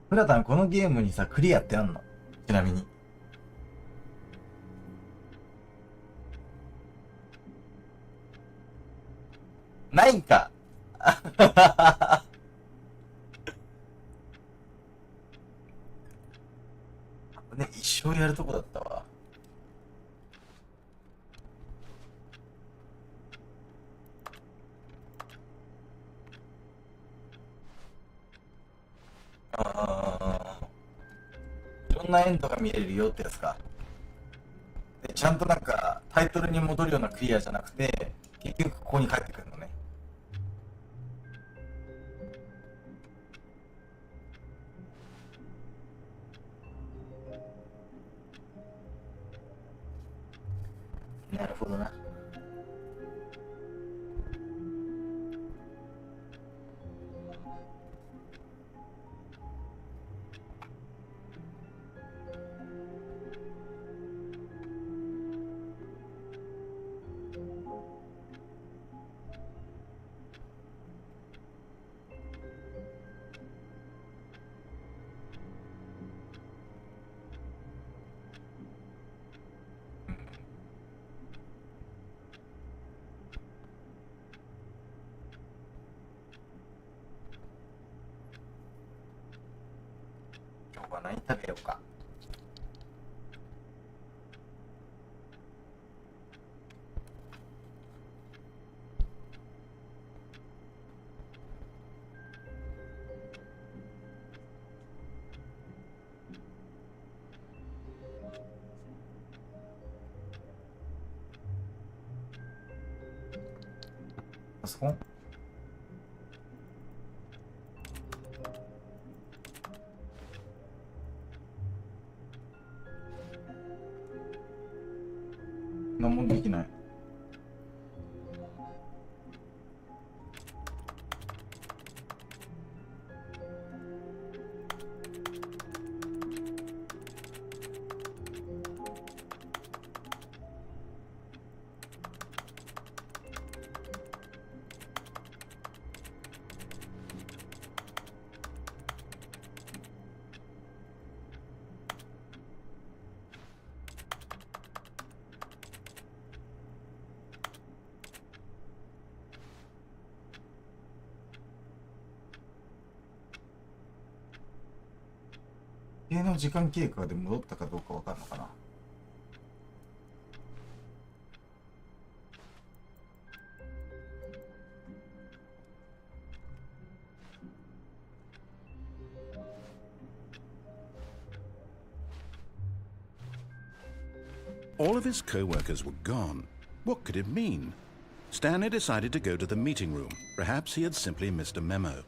フラタン、このゲームにさ、クリアってあんの？ちなみに。ないんか。ね、一生やるとこだったわ。いろんなエンドが見れるよってやつか。で、ちゃんとなんかタイトルに戻るようなクリアじゃなくて、結局ここに帰ってくるのね。なるほどな。今日は何食べようか。パソコン？何もできない。家の時間経過で戻ったかどうかわかるのかな。All of his co-workers were gone. What could it mean? Stanley decided to go to the meeting room. Perhaps he had simply missed a memo.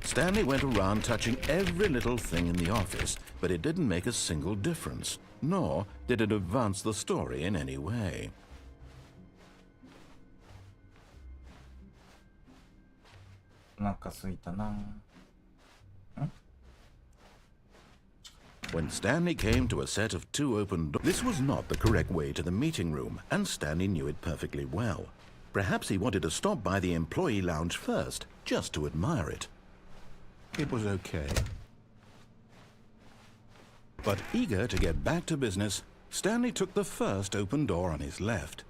Stanley went around touching every little thing in the office, but it didn't make a single difference, nor did it advance the story in any way. When Stanley came to a set of 2 open doors, this was not the correct way to the meeting room, and Stanley knew it perfectly well. Perhaps he wanted to stop by the employee lounge first, just to admire it. It was okay. But eager to get back to business, Stanley took the first open door on his left.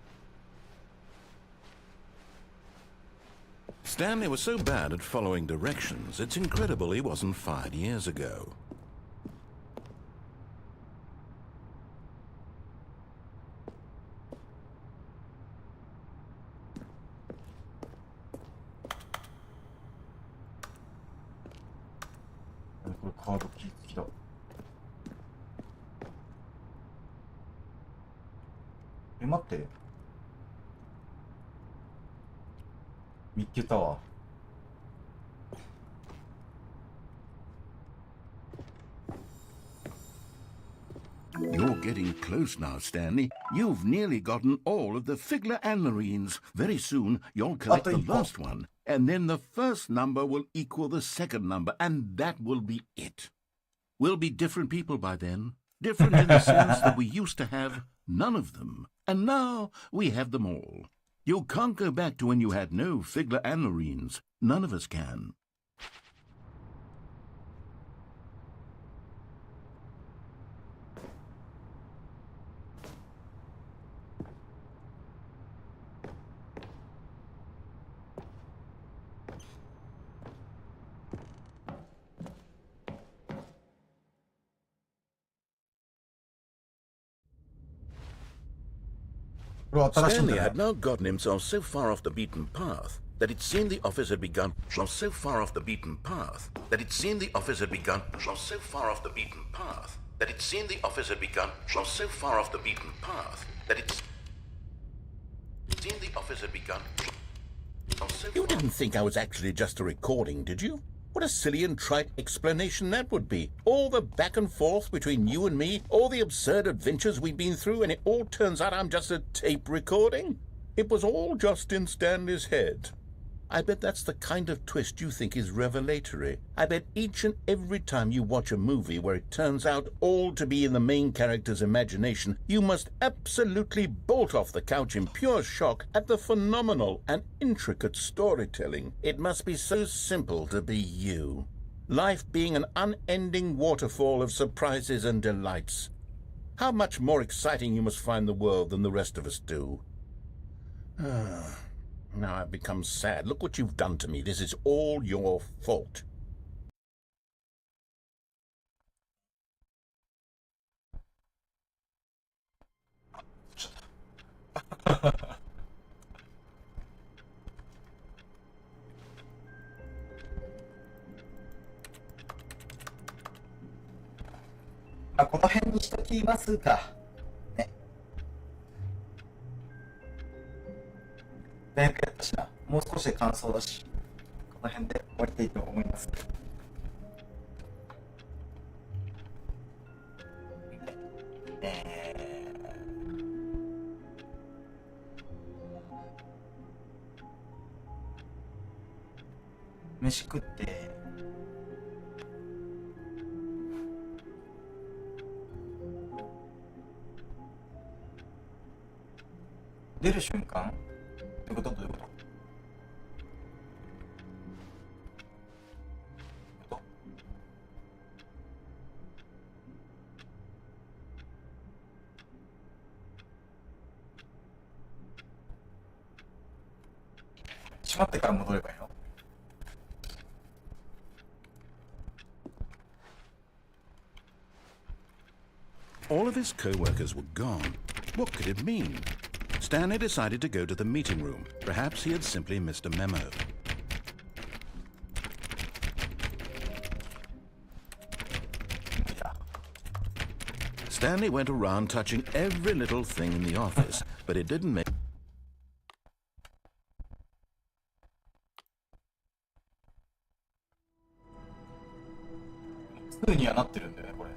Stanley was so bad at following directions, it's incredible he wasn't fired years ago. You're getting close now, Stanley. You've nearly gotten all of the Figler anarines. Very soon, you'll collect the last one, and then the first number will equal the second number, and that will be it. We'll be different people by then. Different in the sense that we used to have none of them, and now we have them all. You can't go back to when you had no Figler anarines. None of us can. Stanley had now gotten himself so far off the beaten path that it seemed the office had begun so far off the beaten path that it seemed the office had begun so far off the beaten path that it seemed the office had begun so far off the beaten path that it seemed the office had begun. You didn't think I was actually just a recording, did you? What a silly and trite explanation that would be. All the back and forth between you and me, all the absurd adventures we've been through, and it all turns out I'm just a tape recording? It was all just in Stanley's head. I bet that's the kind of twist you think is revelatory. I bet each and every time you watch a movie where it turns out all to be in the main character's imagination, you must absolutely bolt off the couch in pure shock at the phenomenal and intricate storytelling. It must be so simple to be you. Life being an unending waterfall of surprises and delights. How much more exciting you must find the world than the rest of us do. Now I've become sad. Look what you've done to me. This is all your fault. まあ、この辺にしときますか。ね。だいぶやったしな。もう少しで感想だし、この辺で終わりたいと思います。飯食って出る瞬間ってこと？どういうこと？閉まってから戻ればいいの？All of his co-workers were gone. What could it mean? Stanley decided to go to the meeting room. Perhaps he had simply missed a memo. Stanley went around touching every little thing in the office, but it didn't make... 2にはなってるんだよね、これ。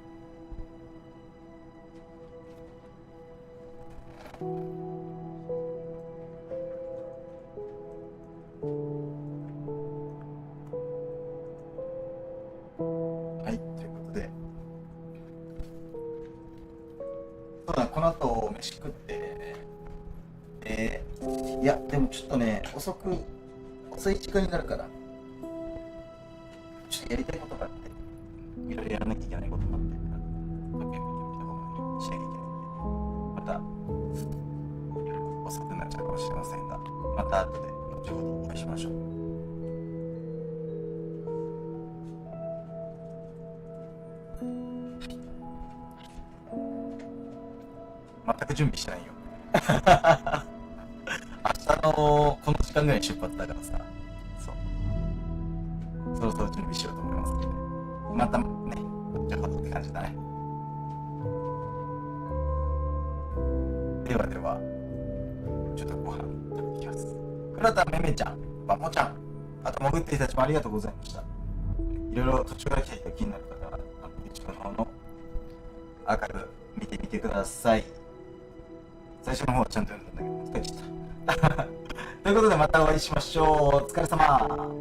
はい、ということで。そうだ、この後飯食って、いや、でもちょっとね、遅い時間になるから、ちょっとやりたいことがあって。いろいろやらなきゃいけないこともあって、時計見てみた方がしなきゃいけないんで、また遅くなっちゃうかもしれませんが、また後で後ほどお会いしましょう。全く準備してないよ。明日のこの時間ぐらいに出発だからさ、そう。そろそろ準備しようと思いますので、またね、じゃあって感じだね。ではでは、ちょっとご飯食べてきます。くらためめちゃん、ばもちゃん、あと潜っていたちもありがとうございました。いろいろ途中から来た人気になる方は、YouTube の方のアーカイブ見てみてください。最初の方はちゃんと読んだんだけど、疲れちゃった。ということでまたお会いしましょう。お疲れ様。